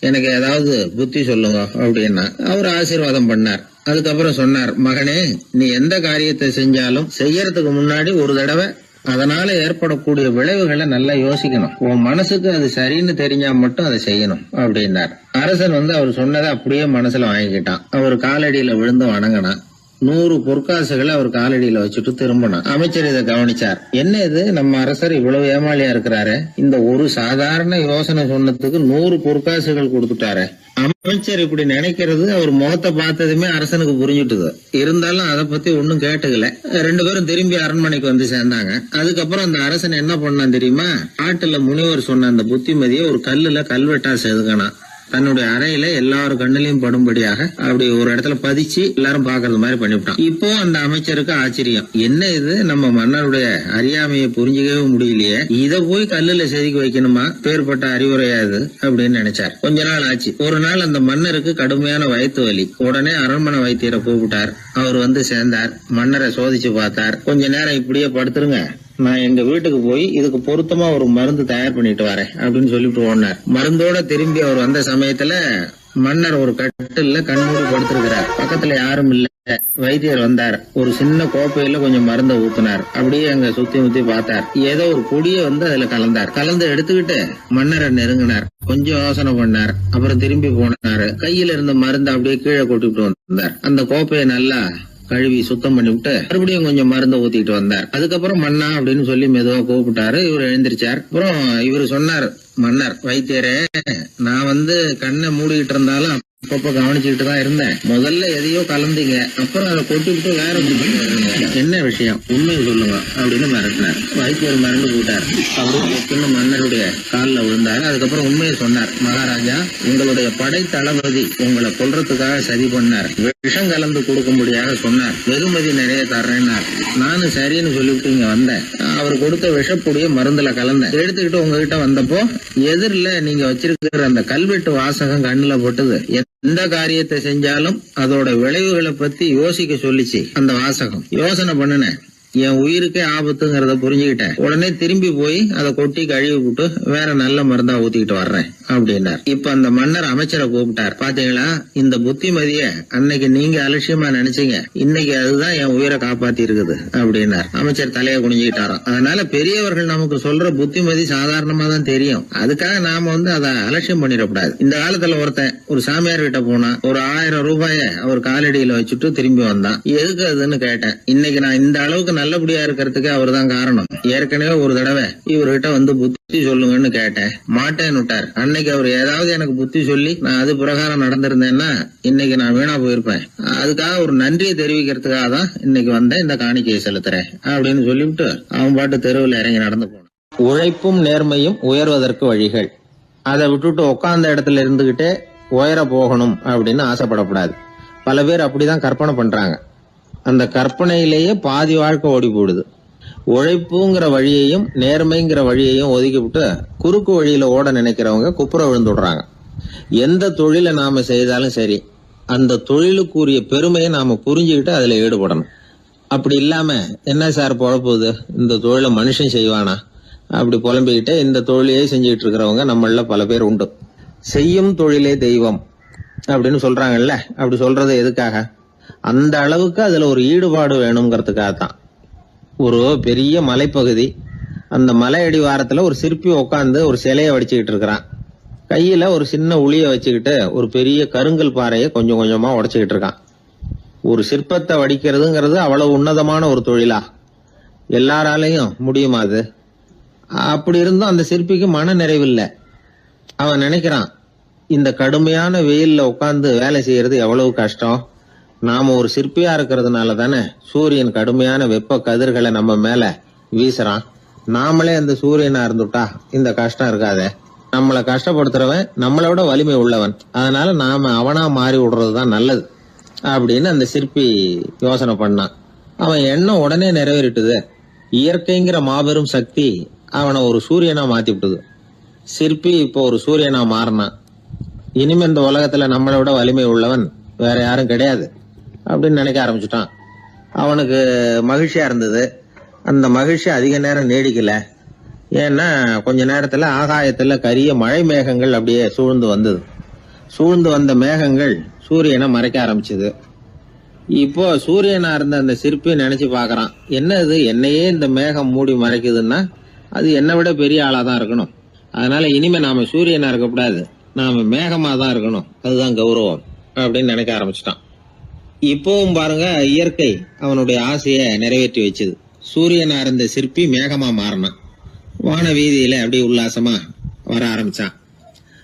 S1: எனக்கு ஏதாவது புத்தி சொல்லுங்க அப்படின்னா அவர் ஆசீர்வாதம் பண்ணார். அதுக்கப்புறம் சொன்னார், மகனே, நீ எந்த காரியத்தை செஞ்சாலும் செய்யறதுக்கு முன்னாடி ஒரு தடவை அதனால ஏற்படக்கூடிய விளைவுகளை நல்லா யோசிக்கணும். உன் மனசுக்கு அது சரின்னு தெரிஞ்சா மட்டும் அதை செய்யணும் அப்படின்னார். அரசன் அவர் சொன்னதை அப்படியே மனசுல வாங்கிக்கிட்டான். அவர் காலடியில விழுந்து வணங்கினான். 100 பொற்காசுகளை அவர் காலடியில வச்சுட்டு திரும்பணும். அமைச்சர் இதை கவனிச்சார். என்ன இது, நம்ம அரசர் இவ்வளவு ஏமாளியா இருக்கிறாரு, இந்த ஒரு சாதாரண யோசனை சொன்னதுக்கு 100 பொற்காசுகள் கொடுத்துட்டாரு. அமைச்சர் இப்படி நினைக்கிறது அவர் முகத்தை பார்த்ததுமே அரசனுக்கு புரிஞ்சுட்டுது. இருந்தாலும் அதை பத்தி ஒன்னும் கேட்டுக்கல. 2 பேரும் திரும்பி அரண்மனைக்கு வந்து சேர்ந்தாங்க. அதுக்கப்புறம் அந்த அரசன் என்ன பண்ணான் தெரியுமா? காட்டுல முனிவர் சொன்ன அந்த புத்திமதியை ஒரு கல்லுல கல்வெட்டா செதுக்கணும். தன்னுடைய அறையில எல்லாரும் கண்ணிலையும் படும்படியாக அப்படி ஒரு இடத்துல பதிச்சு எல்லாரும் பாக்குறது மாதிரி பண்ணிவிட்டான். இப்போ அந்த அமைச்சருக்கு ஆச்சரியம், என்ன இது, நம்ம மன்னருடைய அறியாமையை புரிஞ்சுக்கவே முடியலையே, இத போய் கல்லுல செதுக்கி வைக்கணுமா, பேர்பட்ட அறிவுரையாது அப்படின்னு நினைச்சார். கொஞ்ச நாள் ஆச்சு. ஒரு நாள் அந்த மன்னருக்கு கடுமையான வயிற்று வலி. உடனே அரண்மனை வைத்தியரை கூப்பிட்டார். அவர் வந்து சேர்ந்தார். மன்னரை சோதிச்சு பார்த்தார். கொஞ்ச நேரம் இப்படியே படுத்துருங்க, நான் எங்க வீட்டுக்கு போய் இதுக்கு பொருத்தமா ஒரு மருந்து தயார் பண்ணிட்டு வரேன் அப்படின்னு சொல்லிட்டு ஓடினார். மருந்தோட திரும்பி அவர் வந்த சமயத்துல மன்னர் ஒரு கட்டில்ல கண்மூடி படுத்திருக்கிறார். பக்கத்துல யாரும் இல்ல. வைத்தியர் வந்தார். ஒரு சின்ன கோப்பையில கொஞ்சம் மருந்தை ஊத்தினார். அப்படியே அங்க சுத்தி முத்தி பார்த்தார். ஏதோ ஒரு பொடிய வந்து அதுல கலந்தார். கலந்து எடுத்துக்கிட்டு மன்னரை நெருங்கினார். கொஞ்சம் யோசனை பண்ணார். அப்புறம் திரும்பி போனாரு. கையில இருந்த மருந்து அப்படியே கீழே கொட்டிட்டு வந்தார். அந்த கோப்பையை நல்லா கழுவி சுத்தம் பண்ணி விட்டு மறுபடியும் கொஞ்சம் மருந்தை ஊத்திட்டு வந்தார். அதுக்கப்புறம் மன்னா அப்படின்னு சொல்லி மெதுவா கூப்பிட்டாரு. இவர் எழுந்திருச்சார். அப்புறம் இவரு சொன்னார், மன்னர் வைத்தியரே, நான் வந்து கண்ணை மூடிக்கிட்டு இருந்தாலும் அப்பப்ப கவனிச்சுக்கிட்டு தான் இருந்தேன். முதல்ல எதையோ கலந்தீங்க, அப்புறம் அதை கொட்டிவிட்டு வேற என்ன விஷயம், உண்மையை சொல்லுங்க அப்படின்னு மிரட்டினார். வைத்தியர் மறந்து போட்டார். அப்படின்னு மன்னருடைய காலில் விழுந்தார். அதுக்கப்புறம் உண்மையை சொன்னார். மகாராஜா, உங்களுடைய படை தளபதி உங்களை கொல்றதுக்காக சதி பண்ணார். விஷம் கலந்து கொடுக்கும்படியாக சொன்னார். வெகுமதி நிறைய தர்றேன்னார். நானும் சரின்னு சொல்லிவிட்டு இங்க வந்தேன். அவர் கொடுத்த விஷப்புடிய மருந்துல கலந்தேன். எடுத்துக்கிட்டு உங்ககிட்ட வந்தப்போ எதிரில நீங்க வச்சிருக்கிற அந்த கல்வெட்டு வாசகம் கண்ணுல போட்டது. எந்த காரியத்தை செஞ்சாலும் அதோட விளைவுகளை பத்தி யோசிக்க சொல்லிச்சு அந்த வாசகம். யோசனை பண்ணுனேன், என் உயிருக்கே ஆபத்துங்கிறத புரிஞ்சுக்கிட்டேன். உடனே திரும்பி போய் அதை கொட்டி கழுவி விட்டு வேற நல்ல மருந்தா ஊத்திக்கிட்டு வர்றேன் அப்படின்னார். இப்ப அந்த மன்னர் அமைச்சரை கூப்பிட்டார். பாத்தீங்களா, இந்த புத்திமதிய அன்னைக்கு நீங்க அலட்சியமா நினைச்சீங்க, இன்னைக்கு அதுதான் என் உயிரை காப்பாத்தி இருக்குது அப்படின்னார். அமைச்சர் தலையை குனிஞ்சுக்கிட்டாராம். அதனால பெரியவர்கள் நமக்கு சொல்ற புத்திமதி சாதாரணமா தான் தெரியும். அதுக்காக நாம வந்து அதை அலட்சியம் பண்ணிடக்கூடாது. இந்த காலத்துல ஒருத்தன் ஒரு சாமியார் கிட்ட போனா ஒரு 1000 ரூபாய அவர் காலடியில வச்சுட்டு திரும்பி வந்தான். எதுக்கு அதுன்னு கேட்டேன். இன்னைக்கு நான் இந்த அளவுக்கு நல்லபடியா இருக்கிறதுக்கு அவர் தான் காரணம். ஏற்கனவே ஒரு தடவை இவர்கிட்ட வந்து புத்தி சொல்லுங்கன்னு கேட்டேன், மாட்டேன்னு விட்டார். அன்னைக்கு அவர் ஏதாவது எனக்கு புத்தி சொல்லி நான் அது பிரகாரம் நடந்திருந்தேன்னா இன்னைக்கு நான் வீணா போயிருப்பேன். அதுக்காக ஒரு நன்றியை தெரிவிக்கிறதுக்காக தான் இன்னைக்கு வந்தேன், இந்த காணிக்கையை செலுத்துறேன் அப்படின்னு சொல்லிவிட்டு அவன் பாட்டு தெருவில் இறங்கி நடந்து போனான். உழைப்பும் நேர்மையும் உயர்வதற்கு வழிகள். அதை விட்டுட்டு உட்கார்ந்த இடத்துல இருந்துகிட்டே உயர போகணும் அப்படின்னு ஆசைப்படக்கூடாது. பல பேர் அப்படிதான் கற்பனை பண்றாங்க. அந்த கற்பனையிலேயே பாதி வாழ்க்கை ஓடி போடுது. உழைப்புங்கிற வழியையும் நேர்மைங்கிற வழியையும் ஒதுக்கிவிட்டு குறுக்கு வழியில ஓட நினைக்கிறவங்க குப்புற விழுந்துடுறாங்க. எந்த தொழிலை நாம செய்தாலும் சரி, அந்த தொழிலுக்குரிய பெருமையை நாம புரிஞ்சுக்கிட்டு அதுல ஈடுபடணும். அப்படி இல்லாம என்ன சார் பொழப்புது, இந்த தொழிலை மனுஷன் செய்வானா அப்படி புலம்பிக்கிட்டே இந்த தொழிலையே செஞ்சுக்கிட்டு இருக்கிறவங்க நம்மள பல பேர் உண்டு. செய்யும் தொழிலே தெய்வம் அப்படின்னு சொல்றாங்கல்ல, அப்படி சொல்றது எதுக்காக? அந்த அளவுக்கு அதுல ஒரு ஈடுபாடு வேணுங்கிறதுக்காகத்தான். ஒரு பெரிய மலைப்பகுதி, அந்த மலை அடிவாரத்துல ஒரு சிற்பி உட்காந்து ஒரு சிலையை வடிச்சுக்கிட்டு இருக்கிறான். கையில ஒரு சின்ன உளிய வச்சுக்கிட்டு ஒரு பெரிய கருங்கல் பாறையை கொஞ்சம் கொஞ்சமா உடைச்சுக்கிட்டு இருக்கான். ஒரு சிற்பத்தை வடிக்கிறதுங்கிறது அவ்வளவு உன்னதமான ஒரு தொழிலா? எல்லாராலையும் முடியுமா அது? அப்படி இருந்தும் அந்த சிற்பிக்கு மன நிறைவில்லை. அவன் நினைக்கிறான், இந்த கடுமையான வெயில்ல உட்கார்ந்து வேலை செய்யறது எவ்வளவு கஷ்டம். நாம ஒரு சிற்பியா இருக்கிறதுனால தானே சூரியன் கடுமையான வெப்ப கதிர்களை நம்ம மேல வீசுறான். நாமளே அந்த சூரியனா இருந்துட்டா இந்த கஷ்டம் இருக்காதே. நம்மளை கஷ்டப்படுத்துறவன் நம்மளை விட வலிமை உள்ளவன். அதனால நாம அவனா மாறி விடுறதுதான் நல்லது அப்படின்னு அந்த சிற்பி யோசனை பண்ணான். அவன் எண்ணம் உடனே நிறைவேறிட்டுது. இயற்கைங்கிற மாபெரும் சக்தி அவனை ஒரு சூரியனா மாத்தி விட்டுது. சிற்பி இப்போ ஒரு சூரியனா மாறினான். இனிமே இந்த உலகத்துல நம்மளை விட வலிமை உள்ளவன் வேற யாரும் கிடையாது அப்படின்னு நினைக்க ஆரம்பிச்சுட்டான். அவனுக்கு மகிழ்ச்சியா இருந்தது. அந்த மகிழ்ச்சி அதிக நேரம் நீடிக்கல. ஏன்னா கொஞ்ச நேரத்துல ஆகாயத்துல கரிய மழை மேகங்கள் அப்படியே சூழ்ந்து வந்தது. சூழ்ந்து வந்த மேகங்கள் சூரியனை மறைக்க ஆரம்பிச்சது. இப்போ சூரியனா இருந்த அந்த சிற்பி நினைச்சு பாக்குறான், என்ன இது, என்னையே இந்த மேகம் மூடி மறைக்குதுன்னா அது என்னை விட பெரிய ஆளா தான் இருக்கணும். அதனால இனிமே நாம சூரியனா இருக்கக்கூடாது, நாம மேகமா தான் இருக்கணும், அதுதான் கௌரவம் அப்படின்னு நினைக்க ஆரம்பிச்சிட்டான். இப்பவும் பாருங்க, இயற்கை அவனுடைய ஆசையை நிறைவேற்றி வச்சது. சூரியனா இருந்த சிற்பி மேகமா மாறினான். வான வீதியில அப்படியே உல்லாசமா வர ஆரம்பிச்சான்.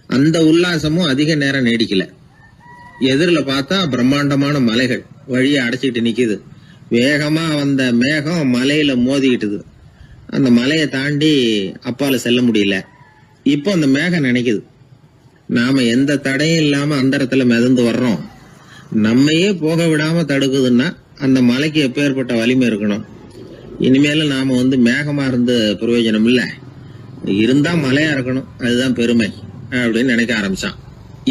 S1: அந்த உல்லாசமும் அதிக நேரம் நீடிக்கல. எதிரில் பார்த்தா பிரம்மாண்டமான மலைகள் வழியை அடைச்சிட்டு நிக்குது. வேகமா வந்த மேகம் மலையில மோதிக்கிட்டுது. அந்த மலையை தாண்டி அப்பால செல்ல முடியல. இப்போ அந்த மேகம் நினைக்குது, நாம எந்த தடையும் இல்லாம அந்தரத்துல மிதந்து வர்றோம். நம்மையே போக விடாம தடுக்குதுன்னா அந்த மலைக்கு எப்பேற்பட்ட வலிமை இருக்கணும். இனிமேல நாம மேகமா இருந்து பிரயோஜனம் இல்ல, இருந்தா மலையா இருக்கணும், அதுதான் பெருமை அப்படின்னு நினைக்க ஆரம்பிச்சான்.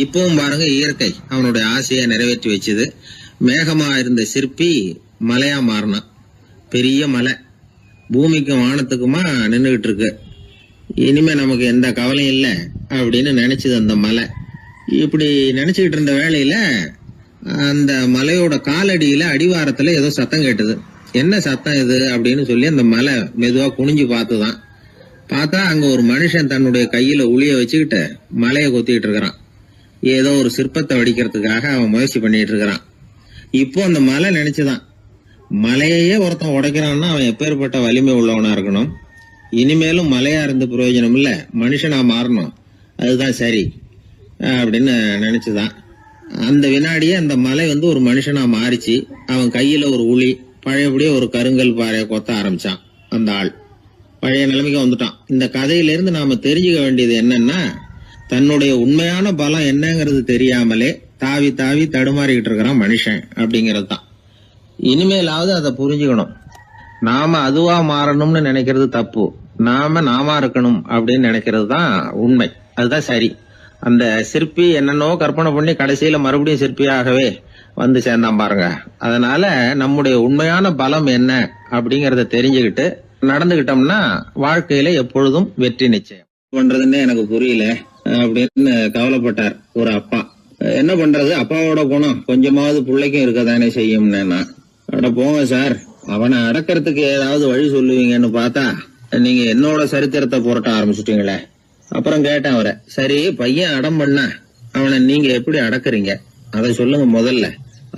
S1: இப்பவும் பாருங்க, இயற்கை அவனுடைய ஆசையை நிறைவேற்றி வச்சது. மேகமா இருந்த சிற்பி மலையா மாறினான். பெரிய மலை பூமிக்கும் வானத்துக்குமா நின்றுகிட்டு இருக்கு. இனிமே நமக்கு எந்த கவலையும் இல்லை அப்படின்னு நினைச்சது அந்த மலை. இப்படி நினைச்சுக்கிட்டு இருந்த வேளையில அந்த மலையோட காலடியில அடிவாரத்துல ஏதோ சத்தம் கேட்டது. என்ன சத்தம் இது அப்படின்னு சொல்லி அந்த மலை மெதுவா குனிஞ்சு பார்த்துதான். பார்த்தா அங்க ஒரு மனுஷன் தன்னுடைய கையில உளிய வச்சுக்கிட்டு மலையை கொத்திக்கிட்டு இருக்கிறான். ஏதோ ஒரு சிற்பத்தை வடிக்கிறதுக்காக அவன் முயற்சி பண்ணிட்டு இருக்கிறான். இப்போ அந்த மலை நினைச்சுதான், மலையே ஒருத்தன் உடைக்கிறான்னா அவன் எப்பேற்பட்ட வலிமை உள்ளவனா இருக்கணும். இனிமேலும் மலையா இருந்து பிரயோஜனம் இல்ல, மனுஷனா மாறணும், அதுதான் சரி அப்படின்னு நினைச்சுதான். அந்த வினாடியே அந்த மலை ஒரு மனுஷனா மாறிச்சு. அவன் கையில ஒரு உளி, பழையபடியே ஒரு கருங்கல் பாறையை கொத்த ஆரம்பிச்சான். அந்த ஆள் பழைய நிலைமைக்கு வந்துட்டான். இந்த கதையிலிருந்து நாம தெரிஞ்சுக்க வேண்டியது என்னன்னா, தன்னுடைய உண்மையான பலம் என்னங்கிறது தெரியாமலே தாவி தாவி தடுமாறிக்கிட்டு இருக்கிறான் மனுஷன் அப்படிங்கிறது தான். இனிமேலாவது அதை புரிஞ்சுக்கணும். நாம அதுவா மாறணும்னு நினைக்கிறது தப்பு, நாம இருக்கணும் அப்படின்னு நினைக்கிறது தான் உண்மை, அதுதான் சரி. அந்த சிற்பி என்னென்னோ கற்பனை பண்ணி கடைசியில மறுபடியும் சிற்பியாகவே வந்து சேர்ந்தான் பாருங்க. அதனால நம்முடைய உண்மையான பலம் என்ன அப்படிங்கறத தெரிஞ்சுக்கிட்டு நடந்துகிட்டோம்னா வாழ்க்கையில எப்பொழுதும் வெற்றி நிச்சயம். பண்றதுன்னு எனக்கு புரியல அப்படின்னு கவலைப்பட்டார் ஒரு அப்பா. என்ன பண்றது, அப்பாவோட குணம் கொஞ்சமாவது பிள்ளைக்கும் இருக்கதானே செய்யும்னா, அட போங்க சார், அவனை அடக்கிறதுக்கு ஏதாவது வழி சொல்லுவீங்கன்னு பார்த்தா நீங்க என்னோட சரித்திரத்தை புரட்ட ஆரம்பிச்சுட்டீங்களே. அப்புறம் கேட்டேன் அவரை, சரி பையன் அடம் பண்ண அவனை நீங்க எப்படி அடக்குறீங்க அதை சொல்லுங்க முதல்ல,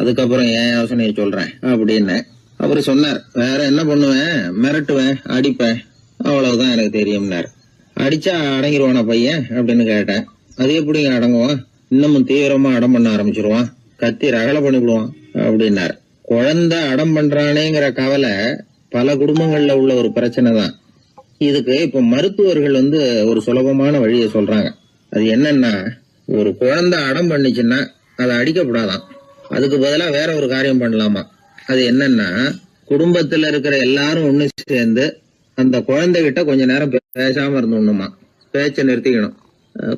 S1: அதுக்கப்புறம் என் யோசனையை சொல்றேன் அப்படின்னு. அவரு சொன்னார், வேற என்ன பண்ணுவேன், மிரட்டுவேன், அடிப்பேன், அவ்வளவுதான் எனக்கு தெரியும்னார். அடிச்சா அடங்கிடுவானா பையன் அப்படின்னு கேட்டேன். அது எப்படிங்க அடங்குவான், இன்னமும் தீவிரமா அடம் பண்ண ஆரம்பிச்சிருவான், கத்தி ரகலை பண்ணிவிடுவான் அப்படின்னார். குழந்தை அடம் பண்றானேங்கிற கவலை பல குடும்பங்கள்ல உள்ள ஒரு பிரச்சனை தான். இதுக்கு இப்ப மருத்துவர்கள் ஒரு சுலபமான வழியை சொல்றாங்க. அது என்னன்னா, ஒரு குழந்தை அடம் பண்ணிச்சுன்னா அதை அடிக்கப்படாதான், அதுக்கு பதிலா வேற ஒரு காரியம் பண்ணலாமா. அது என்னன்னா, குடும்பத்துல இருக்கிற எல்லாரும் ஒண்ணு சேர்ந்து அந்த குழந்தைகிட்ட கொஞ்ச நேரம் பேசாம இருந்தோம்னுமா, பேச்சை நிறுத்திக்கணும்.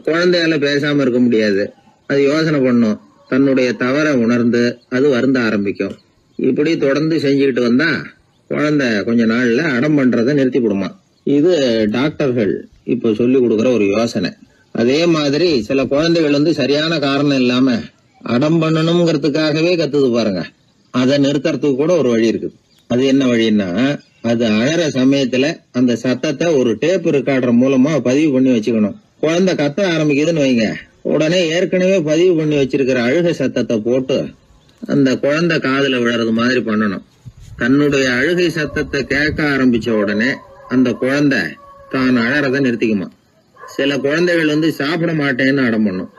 S1: குழந்தையால பேசாம இருக்க முடியாது, அது யோசனை பண்ணும், தன்னுடைய தவறை உணர்ந்து அது வருந்த ஆரம்பிக்கும். இப்படி தொடர்ந்து செஞ்சுக்கிட்டு வந்தா குழந்தை கொஞ்ச நாள்ல அடம் பண்றதை நிறுத்தி விடுமா. இது டாக்டர்கள் இப்ப சொல்லி கொடுக்கற ஒரு யோசனை. அதே மாதிரி சில குழந்தைகள் சரியான காரணம் இல்லாம அடம் பண்ணணுங்கிறதுக்காகவே கத்துது பாருங்க, அதை நிறுத்துறதுக்கு கூட ஒரு வழி இருக்குது. அது என்ன வழின்னா, அது அழற சமயத்துல அந்த சத்தத்தை ஒரு டேப் ரெக்கார்டர் மூலமா பதிவு பண்ணி வச்சுக்கணும். குழந்தை கத்த ஆரம்பிக்குதுன்னு வைங்க, உடனே ஏற்கனவே பதிவு பண்ணி வச்சிருக்கிற அழுகை சத்தத்தை போட்டு அந்த குழந்தை காதுல விழறது மாதிரி பண்ணணும். தன்னுடைய அழுகை சத்தத்தை கேட்க ஆரம்பிச்ச உடனே அந்த குழந்தை தான் அழறத நிறுத்திக்குமா. சில குழந்தைகள் சாப்பிட மாட்டேன்னு அடம் பண்ணும்.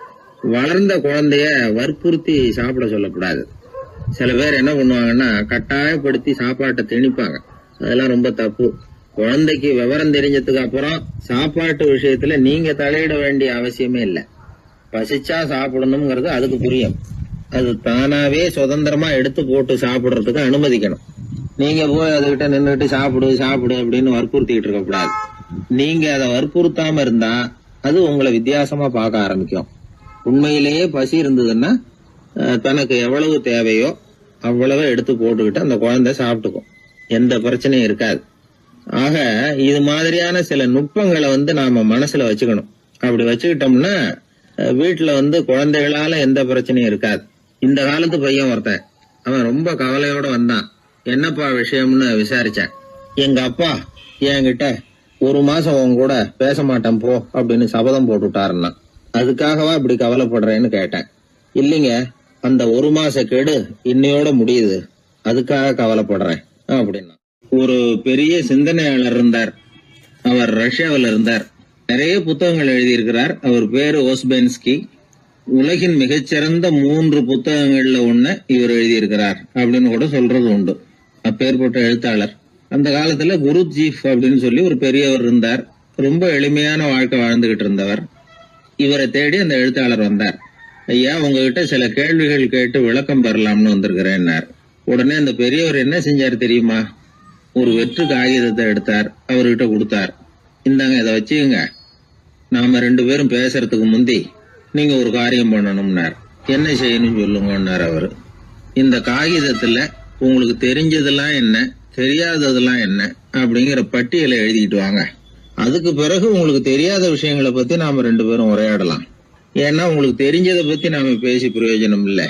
S1: வளர்ந்த குழந்தைய வற்புறுத்தி சாப்பிட சொல்லக்கூடாது. சில பேர் என்ன பண்ணுவாங்கன்னா, கட்டாயப்படுத்தி சாப்பாட்டை திணிப்பாங்க. அதெல்லாம் ரொம்ப தப்பு. குழந்தைக்கு விவரம் தெரிஞ்சதுக்கு அப்புறம் சாப்பாட்டு விஷயத்துல நீங்க தலையிட வேண்டிய அவசியமே இல்லை. பசிச்சா சாப்பிடணுங்கிறது அதுக்கு புரியும். அது தானாவே சுதந்திரமா எடுத்து போட்டு சாப்பிடுறதுக்கு அனுமதிக்கணும். நீங்க போய் அதுகிட்ட நின்றுட்டு சாப்பிடு சாப்பிடு அப்படின்னு வற்புறுத்திக்கிட்டு இருக்க கூடாது. நீங்க அதை வற்புறுத்தாம இருந்தா அது உங்களை வித்தியாசமா பார்க்க ஆரம்பிக்கும். உண்மையிலேயே பசி இருந்ததுன்னா தனக்கு எவ்வளவு தேவையோ அவ்வளவு எடுத்து போட்டுக்கிட்டு அந்த குழந்தை சாப்பிட்டுக்கும், எந்த பிரச்சனையும் இருக்காது. ஆக இது மாதிரியான சில நுட்பங்களை நாம மனசுல வச்சுக்கணும். அப்படி வச்சுக்கிட்டோம்னா வீட்டுல குழந்தைகளால எந்த பிரச்சனையும் இருக்காது. இந்த காலத்து பையன் ஒருத்தன், அவன் ரொம்ப கவலையோட வந்தான். என்னப்பா விஷயம்னு விசாரிச்சேன். எங்க அப்பா என்கிட்ட 1 மாசம் உன் கூட பேச மாட்டேன் போ அப்படின்னு சபதம் போட்டுட்டாருன்னா, அதுக்காகவா இப்படி கவலைப்படுறேன்னு கேட்டேன். இல்லைங்க, அந்த 1 மாச கெடு இன்னையோட முடியுது, அதுக்காக கவலைப்படுறேன் அப்படின்னா. ஒரு பெரிய சிந்தனையாளர் இருந்தார். அவர் ரஷ்யாவில் இருந்தார். நிறைய புத்தகங்கள் எழுதியிருக்கிறார். அவர் பேரு ஓஸ்பென்ஸ்கி. உலகின் மிகச்சிறந்த 3 புத்தகங்கள்ல ஒண்ணு இவர் எழுதியிருக்கிறார் அப்படின்னு கூட சொல்றது உண்டு. அப்பேற்பட்ட எழுத்தாளர். அந்த காலத்துல குருஜீஃப் அப்படின்னு சொல்லி ஒரு பெரியவர் இருந்தார். ரொம்ப எளிமையான வாழ்க்கை வாழ்ந்துகிட்டு இருந்தவர். இவரை தேடி அந்த எழுத்தாளர் வந்தார். ஐயா, உங்ககிட்ட சில கேள்விகள் கேட்டு விளக்கம் பெறலாம்னு வந்திருக்கிறேன்னார். உடனே அந்த பெரியவர் என்ன செஞ்சார் தெரியுமா? ஒரு வெற்று காகிதத்தை எடுத்தார், அவர்கிட்ட கொடுத்தார். இந்தாங்க, இதை வச்சுக்கோங்க. நாம 2 பேரும் பேசுறதுக்கு முந்தி நீங்க ஒரு காரியம் பண்ணணும்னார். என்ன செய்யணும் சொல்லுங்கன்னார் அவரு. இந்த காகிதத்துல உங்களுக்கு தெரிஞ்சதெல்லாம் என்ன, தெரியாததெல்லாம் என்ன அப்படிங்கிற பட்டியலை எழுதிட்டு வாங்க. அதுக்கு பிறகு உங்களுக்கு தெரியாத விஷயங்களை பத்தி நாம 2 பேரும் உரையாடலாம். ஏன்னா உங்களுக்கு தெரிஞ்சதை பத்தி நாம பேசி பிரயோஜனம் இல்லை,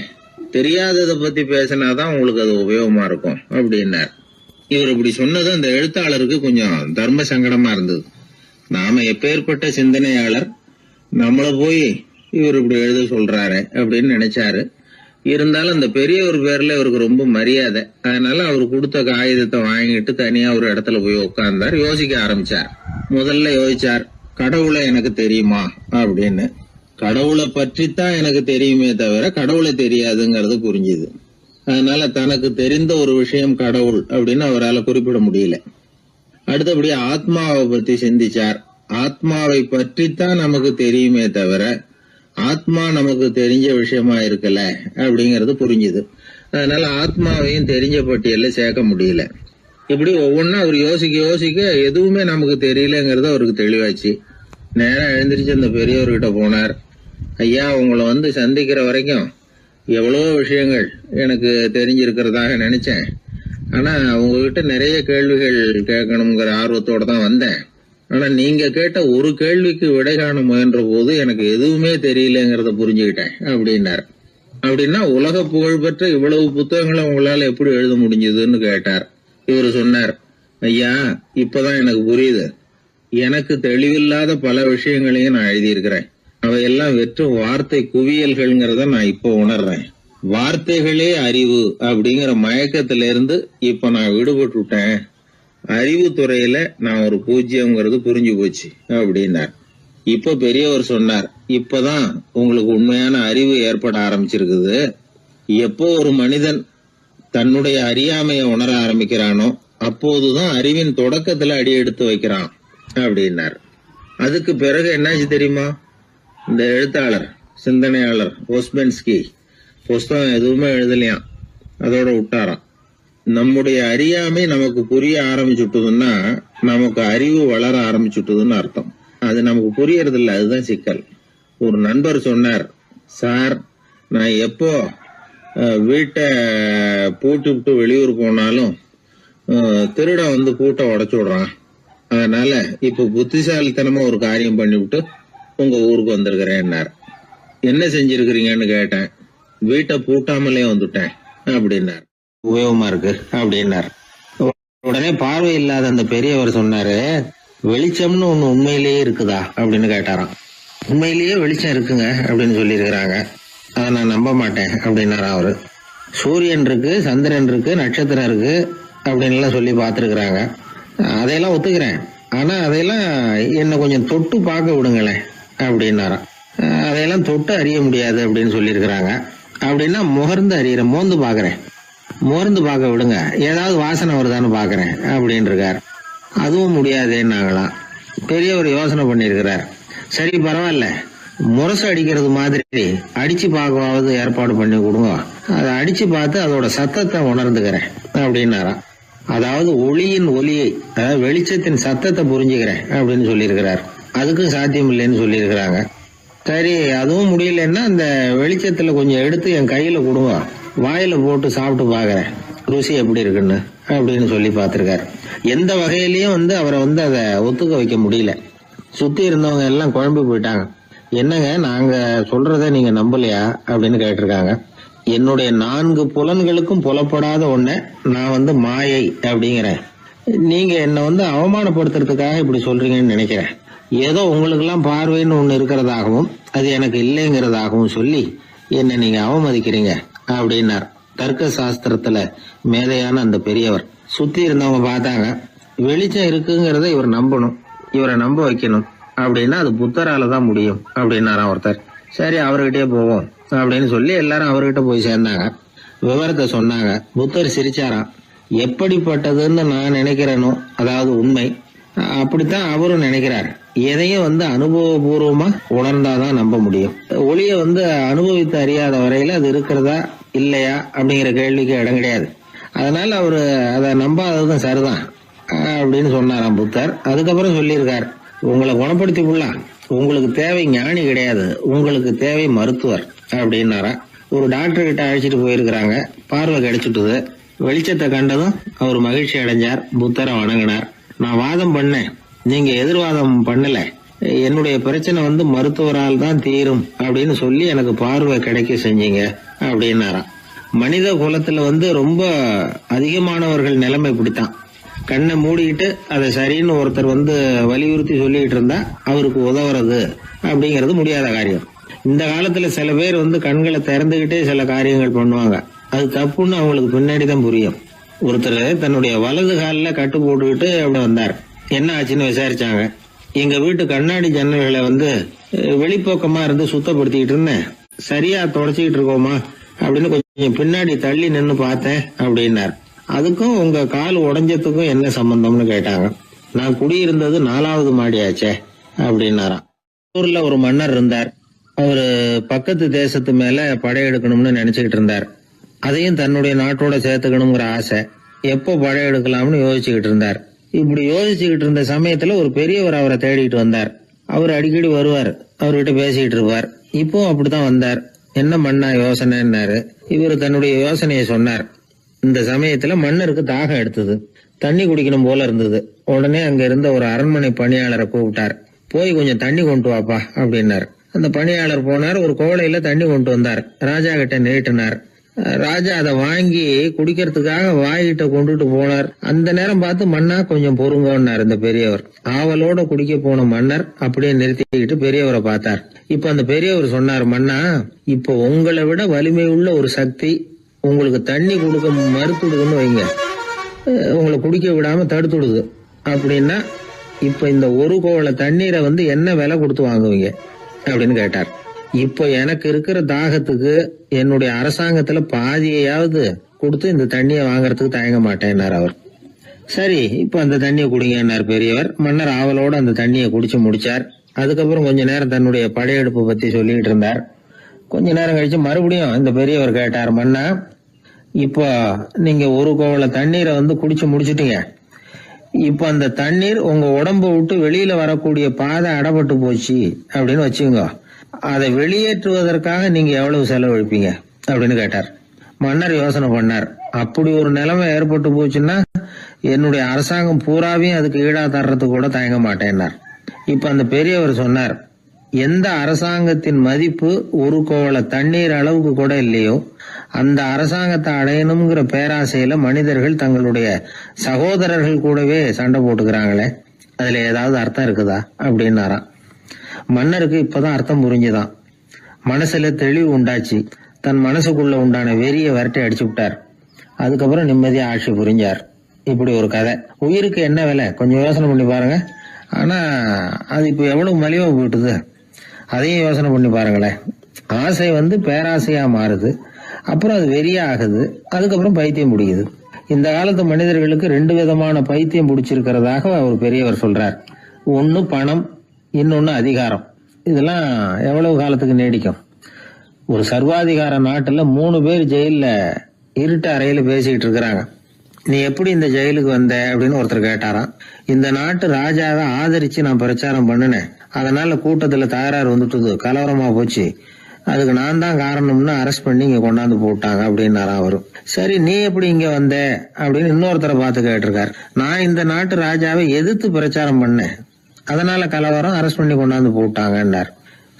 S1: தெரியாததை பத்தி பேசினாதான் உங்களுக்கு அது உபயோகமா இருக்கும் அப்படின்னார். இவர் இப்படி சொன்னது அந்த எழுத்தாளருக்கு கொஞ்சம் தர்ம சங்கடமா இருந்தது. நாம எப்பேற்பட்ட சிந்தனையாளர், நம்மள போய் இவர் இப்படி எழுத சொல்றாரு அப்படின்னு நினைச்சாரு. இருந்தாலும் அந்த பெரியவர் பேர்ல இவருக்கு ரொம்ப மரியாதை. அதனால அவர் கொடுத்த காகிதத்தை வாங்கிட்டு தனியா ஒரு இடத்துல போய் உட்கார்ந்தார். யோசிக்க ஆரம்பிச்சார். முதல்ல யோசிச்சார், கடவுளை எனக்கு தெரியுமா அப்படின்னு. கடவுளை பற்றித்தான் எனக்கு தெரியுமே தவிர கடவுளை தெரியாதுங்கிறது புரிஞ்சுது. அதனால தனக்கு தெரிந்த ஒரு விஷயம் கடவுள் அப்படின்னு அவரால் குறிப்பிட முடியல. அடுத்தபடி ஆத்மாவை பத்தி சிந்திச்சார். ஆத்மாவை பற்றித்தான் நமக்கு தெரியுமே தவிர ஆத்மா நமக்கு தெரிஞ்ச விஷயமா இருக்கல அப்படிங்கறது புரிஞ்சுது. அதனால ஆத்மாவையும் தெரிஞ்ச பட்டியல்ல சேர்க்க முடியல. இப்படி ஒவ்வொன்னா அவர் யோசிக்க யோசிக்க எதுவுமே நமக்கு தெரியலங்கிறது அவருக்கு தெளிவாச்சு. நேரம் எழுந்திரிச்சு அந்த பெரியவர்கிட்ட போனார். ஐயா, உங்களை சந்திக்கிற வரைக்கும் எவ்வளவோ விஷயங்கள் எனக்கு தெரிஞ்சிருக்கிறதாக நினைச்சேன். ஆனா உங்ககிட்ட நிறைய கேள்விகள் கேட்கணுங்கிற ஆர்வத்தோட தான் வந்தேன். ஆனா நீங்க கேட்ட ஒரு கேள்விக்கு விடை காண முயன்ற போது எனக்கு எதுவுமே தெரியலங்கிறத புரிஞ்சுக்கிட்டேன் அப்படின்னார். அப்படின்னா உலக புகழ்பெற்ற இவ்வளவு புத்தகங்களை உங்களால எப்படி எழுத முடிஞ்சதுன்னு கேட்டார். இவர் சொன்னார், ஐயா, இப்பதான் எனக்கு புரியுது. எனக்கு தெளிவில்லாத பல விஷயங்களையும் நான் எழுதியிருக்கிறேன். அவையெல்லாம் வெற்றும் வார்த்தை குவியல்கள்ங்கிறத நான் இப்ப உணர்றேன். வார்த்தைகளே அறிவு அப்படிங்கிற மயக்கத்திலிருந்து இப்ப நான் விடுபட்டுட்டேன். அறிவு துறையில நான் ஒரு பூஜ்யம்ங்கிறது புரிஞ்சு போச்சு அப்படின்னார். இப்ப பெரியவர் சொன்னார், இப்பதான் உங்களுக்கு உண்மையான அறிவு ஏற்பட ஆரம்பிச்சிருக்குது. எப்போ ஒரு மனிதன் தன்னுடைய அறியாமையை உணர ஆரம்பிக்கிறானோ அப்போதுதான் அறிவின் தொடக்கத்துல அடி எடுத்து வைக்கிறான் அப்படின்னார். அதுக்கு பிறகு என்னாச்சு தெரியுமா? இந்த எழுத்தாளர், சிந்தனையாளர் ஓஸ்பென்ஸ்கி புஸ்தகம் எதுவுமே எழுதலையாம், அதோட விட்டாராம். நம்முடைய அறியாமை நமக்கு புரிய ஆரம்பிச்சுட்டதுன்னா நமக்கு அறிவு வளர ஆரம்பிச்சுட்டதுன்னு அர்த்தம். அது நமக்கு புரியறது இல்லை, அதுதான் சிக்கல். ஒரு நண்பர் சொன்னார், சார், நான் எப்போ வீட்டை பூட்டி விட்டு வெளியூர் போனாலும் திருடன் பூட்டை உடைச்சு விடுறான். அதனால இப்ப புத்திசாலித்தனமா ஒரு காரியம் பண்ணிவிட்டு உங்க ஊருக்கு வந்திருக்கிறேன்னார். என்ன செஞ்சிருக்கிறீங்கன்னு கேட்டேன். வீட்டை பூட்டாமலே வந்துட்டேன் அப்படின்னார். உபயோகமா இருக்கு அப்படின்னார். உடனே பார்வை இல்லாத அந்த பெரியவர் சொன்னாரு, வெளிச்சம்னு ஒண்ணு உண்மையிலேயே இருக்குதா அப்படின்னு கேட்டாராம். உண்மையிலேயே வெளிச்சம் இருக்குங்க அப்படின்னு சொல்லியிருக்கிறாங்க, அதை நான் நம்ப மாட்டேன் அப்படின்னாரா அவரு. சூரியன் இருக்கு, சந்திரன் இருக்கு, நட்சத்திரம் இருக்கு அப்படின்னு எல்லாம் சொல்லி பார்த்துருக்குறாங்க, அதையெல்லாம் ஒத்துக்கிறேன். ஆனா அதையெல்லாம் என்ன கொஞ்சம் தொட்டு பார்க்க விடுங்களேன் அப்படின்னாராம். அதையெல்லாம் தொட்டு அறிய முடியாது அப்படின்னு சொல்லியிருக்கிறாங்க. அப்படின்னா முகர்ந்து அறியறேன், மோந்து பாக்குறேன். மோர்ந்து பார்க்க விடுங்க, ஏதாவது வாசனை வருதான்னு பாக்குறேன் அப்படின்னு இருக்காரு. அதுவும் முடியாதேன்னாங்களாம். பெரியவர் யோசனை பண்ணிருக்கிறார். சரி, பரவாயில்ல, முரசு அடிக்கிறது மாதிரி அடிச்சு பார்க்கவாவது ஏற்பாடு பண்ணி கொடுங்க, அதை அடிச்சு பார்த்து அதோட சத்தத்தை உணர்ந்துக்கிறேன் அப்படின்னாராம். அதாவது ஒளியின் ஒலியை, அதாவது வெளிச்சத்தின் சத்தத்தை புரிஞ்சுக்கிறேன் அப்படின்னு சொல்லியிருக்கிறார். அதுக்கும் சாத்தியம் இல்லைன்னு சொல்லியிருக்கிறாங்க. சரி, அதுவும் முடியலன்னா அந்த வெளிச்சத்துல கொஞ்சம் எடுத்து என் கையில கொடுங்க, வாயில போட்டு சாப்பிட்டு பாக்குறேன் ருசி எப்படி இருக்குன்னு அப்படின்னு சொல்லி பார்த்திருக்காரு. எந்த வகையிலயும் அவரை அதை ஒத்துக்க வைக்க முடியல. சுத்தி இருந்தவங்க எல்லாம் குழம்பி போயிட்டாங்க. என்னங்க, நாங்க சொல்றத நீங்க நம்பலையா அப்படின்னு கேட்டிருக்காங்க. என்னுடைய 4 புலன்களுக்கும் புலப்படாத ஒண்ண நான் மாயை அப்படிங்கிறேன். நீங்க என்ன அவமானப்படுத்துறதுக்காக இப்படி சொல்றீங்கன்னு நினைக்கிறேன். ஏதோ உங்களுக்கு எல்லாம் பார்வைன்னு ஒண்ணு இருக்கிறதாகவும் அது எனக்கு இல்லைங்கிறதாகவும் சொல்லி என்ன நீங்க அவமதிக்கிறீங்க அப்படின்னார். தர்க்க சாஸ்திரத்துல மேதையான அந்த பெரியவர். சுத்தி இருந்தவங்க பார்த்தாங்க, வெளிச்சம் இருக்குங்கிறத இவர் நம்பணும், இவரை நம்ப வைக்கணும் அப்படின்னா அது புத்தரால தான் முடியும் அப்படின்னாராம் ஒருத்தர். சரி அவர்கிட்டயே போவோம் அப்படின்னு சொல்லி எல்லாரும் அவர்கிட்ட போய் சேர்ந்தாங்க. விவரத்தை சொன்னாங்க. புத்தர் சிரிச்சாராம். எப்படிப்பட்டதுன்னு நான் நினைக்கிறேனோ, அதாவது உண்மை, அப்படித்தான் அவரும் நினைக்கிறார். எதையும் அனுபவபூர்வமா உணர்ந்தாதான் நம்ப முடியும். ஒளிய அனுபவித்து அறியாத வரையில அது இருக்கிறதா இல்லையா அப்படிங்கிற கேள்விக்கு இடம் கிடையாது. அதனால அவரு அதை நம்பாததும் சரிதான் அப்படின்னு சொன்னாராம் புத்தர். அதுக்கப்புறம் சொல்லியிருக்கார், உங்களை குணப்படுத்தி கொள்ளலாம், உங்களுக்கு தேவை ஞானி கிடையாது, உங்களுக்கு தேவை மருத்துவர் அப்படின்னாரா. ஒரு டாக்டர் கிட்ட அழைச்சிட்டு போயிருக்கிறாங்க. பார்வை கிடைச்சிட்டுது. வெளிச்சத்தை கண்டதும் அவர் மகிழ்ச்சி அடைஞ்சார். புத்தரை வணங்கினார். நான் வாதம் பண்ணேன், நீங்க எதிர்வாதம் பண்ணல, என்னுடைய பிரச்சனை மருத்துவரால் தான் தீரும் அப்படின்னு சொல்லி எனக்கு பார்வை கிடைக்க செஞ்சீங்க அப்படின்னாராம். மனித குலத்துல ரொம்ப அதிகமானவர்கள் நிலைமை இப்படித்தான். கண்ணை மூடிக்கிட்டு அதை சரின்னு ஒருத்தர் வலியுறுத்தி சொல்லிட்டு இருந்தா அவருக்கு உதவுறது அப்படிங்கிறது முடியாத காரியம். இந்த காலத்துல சில பேர் கண்களை திறந்துகிட்டே சில காரியங்கள் பண்ணுவாங்க. அது தப்புன்னு அவங்களுக்கு பின்னாடி தான் புரியும். ஒருத்தர் தன்னுடைய வலது காலில் கட்டு போட்டுக்கிட்டு அப்படி வந்தார். என்ன ஆச்சுன்னு விசாரிச்சாங்க. எங்க வீட்டு கண்ணாடி ஜன்னல்களை வெளிப்பக்கமா இருந்து சுத்தப்படுத்திக்கிட்டு இருந்தேன், சரியா தொடச்சிக்கிட்டு இருக்கோமா அப்படின்னு கொஞ்சம் பின்னாடி தள்ளி நின்னு பார்த்தேன் அப்படின்னார். அதுக்கும் உங்க கால் உடைஞ்சதுக்கும் என்ன சம்பந்தம்னு கேட்டாங்க. நான் குடியிருந்தது 4வது மாடியாச்சே அப்படின்னாராம். ஊர்ல ஒரு மன்னர் இருந்தார். அவரு பக்கத்து தேசத்து மேல படையெடுக்கணும்னு நினைச்சுக்கிட்டு இருந்தார். அதையும் தன்னுடைய நாட்டோட சேர்த்துக்கணுங்கிற ஆசை. எப்போ படையெடுக்கலாம்னு யோசிச்சுக்கிட்டு இருந்தார். இப்படி யோசிச்சுக்கிட்டு இருந்த சமயத்துல ஒரு பெரியவர் அவரை தேடிட்டு வந்தார். அவர் அடிக்கடி வருவார், அவர்கிட்ட பேசிக்கிட்டு இருப்பார். இப்போ அப்படித்தான் வந்தார். என்ன மன்னா யோசனைன்னாரு. இவர் தன்னுடைய யோசனையை சொன்னார். இந்த சமயத்துல மன்னருக்கு தாகம் எடுத்தது, தண்ணி குடிக்கணும் போல இருந்தது. உடனே அங்க இருந்த ஒரு அரண்மனை பணியாளரை கூப்பிட்டார். போய் கொஞ்சம் தண்ணி கொண்டு வாப்பா அப்படின்னார். அந்த பணியாளர் போனார். ஒரு கோலையில தண்ணி கொண்டு வந்தார். ராஜா கிட்ட நீட்டினார். ராஜா அதை வாங்கி குடிக்கிறதுக்காக வாயிட்ட கொண்டுட்டு போனார். அந்த நேரம் பார்த்து, மன்னா கொஞ்சம் பொறுங்கன்னார் இந்த பெரியவர். ஆவலோட குடிக்க போன மன்னர் அப்படியே நிறுத்திக்கிட்டு பெரியவரை பார்த்தார். இப்ப அந்த பெரியவர் சொன்னார், மன்னா இப்ப உங்களை விட வலிமை உள்ள ஒரு சக்தி உங்களுக்கு தண்ணி கொடுக்க மறுத்துடுதுன்னு வைங்க, உங்களை குடிக்க விடாம தடுத்துடுது அப்படின்னா, இப்ப இந்த ஒரு கோவள தண்ணீரை என்ன விலை கொடுத்து வாங்குவீங்க அப்படின்னு கேட்டார். இப்ப எனக்கு இருக்கிற தாகத்துக்கு என்னுடைய அரசாங்கத்துல பாதியையாவது கொடுத்து இந்த தண்ணியை வாங்கறதுக்கு தயங்க மாட்டேன்னார் அவர். சரி இப்ப அந்த தண்ணியை குடிங்கன்னார் பெரியவர். மன்னர் ஆவலோட அந்த தண்ணியை குடிச்சு முடிச்சார். அதுக்கப்புறம் கொஞ்ச நேரம் தன்னுடைய படையெடுப்பு பத்தி சொல்லிட்டு இருந்தார். கொஞ்ச நேரம் கழிச்சு மறுபடியும் இந்த பெரியவர் கேட்டார், மன்னா இப்போ நீங்க ஒரு கோவள தண்ணீரை குடிச்சு முடிச்சுட்டீங்க. இப்ப அந்த தண்ணீர் உங்க உடம்ப விட்டு வெளியில வரக்கூடிய பாதை அடப்பட்டு போச்சு அப்படின்னு வச்சுங்க, அதை வெளியேற்றுவதற்காக நீங்க எவ்வளவு செலவழிப்பீங்க அப்படின்னு கேட்டார். மன்னர் யோசனை பண்ணார். அப்படி ஒரு நிலைமை ஏற்பட்டு போச்சுன்னா என்னுடைய அரசாங்கம் பூராவையும் அதுக்கு ஈடா தர்றதுக்கு கூட தயங்க மாட்டேன்னார். இப்ப அந்த பெரியவர் சொன்னார், எந்த அரசாங்கத்தின் மதிப்பு ஒரு கோவள தண்ணீர் அளவுக்கு கூட இல்லையோ அந்த அரசாங்கத்தை அடையணுங்கிற பேராசையில மனிதர்கள் தங்களுடைய சகோதரர்கள் கூடவே சண்டை போட்டுக்கிறாங்களே, அதுல ஏதாவது அர்த்தம் இருக்குதா அப்படின்னாராம். மன்னருக்கு இப்பதான் அர்த்தம் புரிஞ்சுதான். மனசுல தெளிவு உண்டாச்சு. தன் மனசுக்குள்ள உண்டான வெறிய விரட்டி அடிச்சு விட்டார். அதுக்கப்புறம் நிம்மதியா ஆட்சி புரிஞ்சார். இப்படி ஒரு கதை. உயிருக்கு என்ன விலை கொஞ்சம் யோசனை பண்ணி பாருங்க. ஆனா அது இப்ப எவ்வளவு மலிவா போயிட்டுது, அதையும் யோசனை பண்ணி பாருங்களேன். ஆசை பேராசையா மாறுது, அப்புறம் அது வெறியா ஆகுது, அதுக்கப்புறம் பைத்தியம் பிடிக்குது. இந்த காலத்து மனிதர்களுக்கு 2 விதமான பைத்தியம் பிடிச்சிருக்கிறதாக ஒரு பெரியவர் சொல்றார். ஒன்னு பணம், இன்னொன்னு அதிகாரம். இதெல்லாம் எவ்வளவு காலத்துக்கு நீடிக்கும்? ஒரு சர்வாதிகார நாட்டுல 3 பேர் ஜெயில இருட்டு அறையில பேசிக்கிட்டு இருக்கிறாங்க. நீ எப்படி இந்த ஜெயிலுக்கு வந்த அப்படின்னு ஒருத்தர் கேட்டாராம். இந்த நாட்டு ராஜாவை ஆதரிச்சு நான் பிரச்சாரம் பண்ணினேன், அதனால கூட்டத்துல தகராறு வந்துட்டுது, கலவரமா போச்சு, அதுக்கு நான் தான் காரணம்னு அரெஸ்ட் பண்ணி இங்க கொண்டாந்து போட்டாங்க அப்படின்னாராம் அவரு. சரி நீ எப்படி இங்க வந்த அப்படின்னு இன்னொருத்தரை பார்த்து கேட்டிருக்காரு. நான் இந்த நாட்டு ராஜாவை எதிர்த்து பிரச்சாரம் பண்ணேன், அதனால கலவரம், அரெஸ்ட் பண்ணி கொண்டாந்து போட்டாங்கன்னார்.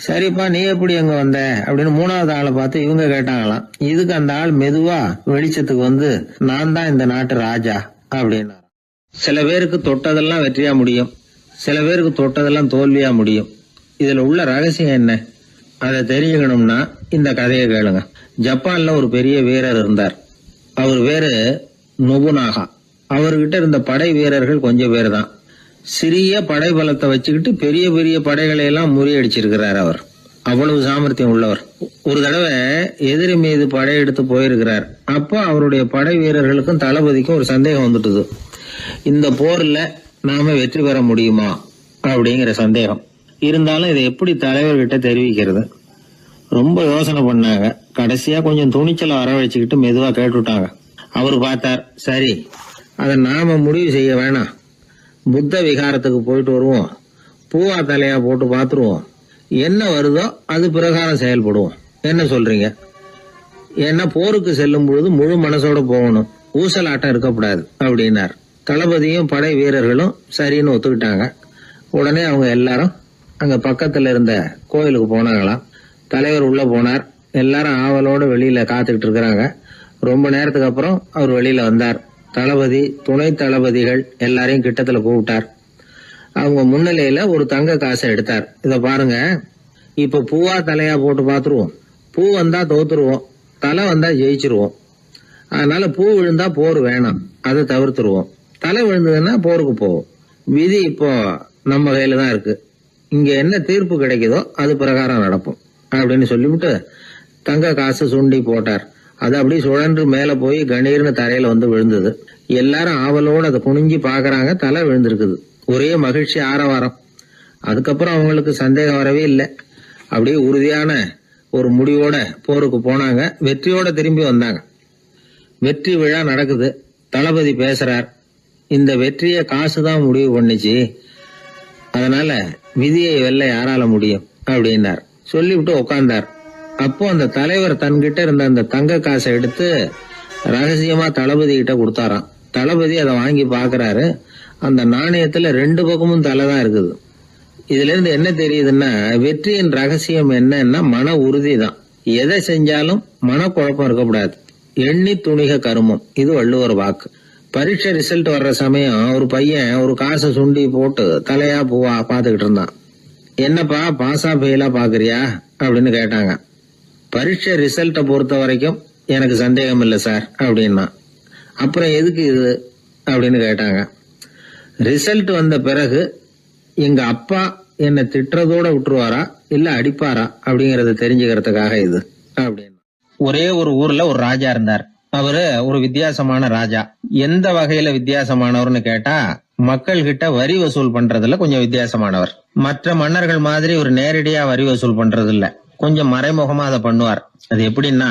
S1: சரிப்பா நீ எப்படி அங்க வந்த அப்படின்னு 3வது ஆளை பார்த்து இவங்க கேட்டாங்களாம். இதுக்கு அந்த ஆள் மெதுவா வெளிச்சத்துக்கு நான் தான் இந்த நாட்டு ராஜா அப்படின்னா. சில பேருக்கு தொட்டதெல்லாம் வெற்றியா முடியும், சில பேருக்கு தொட்டதெல்லாம் தோல்வியா முடியும். இதுல உள்ள ரகசியம் என்ன? அதை தெரிஞ்சுக்கணும்னா இந்த கதையை கேளுங்க. ஜப்பான்ல ஒரு பெரிய வீரர் இருந்தார். அவர் பேரு நொபுனாகா. அவர்கிட்ட இருந்த படை வீரர்கள் கொஞ்சம் பேர் தான். சிறிய படை பலத்தை வச்சுக்கிட்டு பெரிய பெரிய படைகளை எல்லாம் முறியடிச்சிருக்கிறார். அவர் அவ்வளவு சாமர்த்தியம் உள்ளவர். ஒரு தடவை எதிரி மீது படையெடுத்து போயிருக்கிறார். அப்போ அவருடைய படை வீரர்களுக்கும் தளபதிக்கும் ஒரு சந்தேகம் வந்துட்டுது. இந்த போர்ல நாம வெற்றி பெற முடியுமா அப்படிங்கிற சந்தேகம் இருந்தாலும் இதை எப்படி தலைவர்கிட்ட தெரிவிக்கிறது? ரொம்ப யோசனை பண்ணாங்க. கடைசியா கொஞ்சம் துணிச்சலை வரவழைச்சுக்கிட்டு மெதுவா கேட்டுட்டாங்க. அவரு பார்த்தார், சரி அதை நாம முடிவு செய்ய வேணாம். புத்த விகாரத்துக்கு போயிட்டு வருவோம், பூவா தலையா போட்டு பாத்துருவோம், என்ன வருதோ அது பிரகாரம் செயல்படுவோம். என்ன சொல்றீங்க? ஏன்னா போருக்கு செல்லும் பொழுது முழு மனசோட போகணும், ஊசலாட்டம் இருக்கக்கூடாது அப்படின்னார். தளபதியும் படை வீரர்களும் சரின்னு ஒத்துக்கிட்டாங்க. உடனே அவங்க எல்லாரும் அங்க பக்கத்துல இருந்த கோயிலுக்கு போனாங்களாம். தலைவர் உள்ள போனார். எல்லாரும் ஆவலோட வெளியில காத்துக்கிட்டு இருக்கிறாங்க. ரொம்ப நேரத்துக்கு அப்புறம் அவர் வெளியில வந்தார். தளபதி, துணை தளபதிகள் எல்லாரையும் கிட்டத்துல கூப்பிட்டார். அவங்க முன்னிலையில ஒரு தங்க காசை எடுத்தார். இத பாருங்க, இப்ப பூவா தலையா போட்டு பாத்துருவோம். பூ வந்தா தோத்துருவோம், தலை வந்தா ஜெயிச்சிருவோம். அதனால பூ விழுந்தா போர் வேணாம், அதை தவிர்த்துருவோம். தலை விழுந்ததுன்னா போருக்கு போவோம். விதி இப்போ நம்ம கையில தான் இருக்கு. இங்க என்ன தீர்ப்பு கிடைக்குதோ அது பிரகாரம் நடப்போம் அப்படின்னு சொல்லிவிட்டு தங்க காசு சுண்டி போட்டார். அது அப்படியே சுழன்று மேல போய் கணீர்னு தரையில வந்து விழுந்தது. எல்லாரும் ஆவலோடு அதை குனிஞ்சி பாக்குறாங்க. தலை விழுந்திருக்குது. ஒரே மகிழ்ச்சி, ஆரவாரம். அதுக்கப்புறம் அவங்களுக்கு சந்தேகம் வரவே இல்லை. அப்படியே உறுதியான ஒரு முடிவோட போருக்கு போனாங்க. வெற்றியோட திரும்பி வந்தாங்க. வெற்றி விழா நடக்குது. தளபதி பேசுறார். இந்த வெற்றியை காசுதான் முடிவு பண்ணிச்சு, அதனால விதியை வெல்ல யாரால முடியும் அப்படின்னார். சொல்லிவிட்டு உட்கார்ந்தார். அப்போ அந்த தலைவர் தன்கிட்ட இருந்த அந்த தங்க காசை எடுத்து ரகசியமா தளபதி கிட்ட கொடுத்தாராம். தளபதி அதை வாங்கி பாக்குறாரு. அந்த நாணயத்துல 2 பக்கமும் தலை தான் இருக்குது. இதுல இருந்து என்ன தெரியுதுன்னா, வெற்றியின் ரகசியம் என்னன்னா மன உறுதி தான். எதை செஞ்சாலும் மனக்குழப்பம் இருக்கக்கூடாது. எண்ணி துணிக கருமம், இது வள்ளுவர் வாக்கு. பரீட்சை ரிசல்ட் வர்ற சமயம் ஒரு பையன் ஒரு காசை சுண்டி போட்டு தலையா பூவா பாத்துக்கிட்டு இருந்தான். என்னப்பா பாஸா ஃபெயிலா பாக்குறியா அப்படின்னு கேட்டாங்க. பரீட்சை ரிசல்ட்டை பொறுத்த வரைக்கும் எனக்கு சந்தேகம் இல்லை சார் அப்படின்னா. அப்புறம் எதுக்கு இது அப்படின்னு கேட்டாங்க. ரிசல்ட் வந்த பிறகு எங்க அப்பா என்னை திட்டுறதோட விட்டுருவாரா இல்ல அடிப்பாரா அப்படிங்கறத தெரிஞ்சுக்கிறதுக்காக இது அப்படின்னு. ஒரே ஒரு ஊர்ல ஒரு ராஜா இருந்தார். அவரு ஒரு வித்தியாசமான ராஜா. எந்த வகையில வித்தியாசமானவர்னு கேட்டா, மக்கள் கிட்ட வரி வசூல் பண்றதுல கொஞ்சம் வித்தியாசமானவர். மற்ற மன்னர்கள் மாதிரி ஒரு நேரடியா வரி வசூல் பண்றது இல்ல, கொஞ்சம் மறைமுகமா அதை பண்ணுவார். அது எப்படின்னா,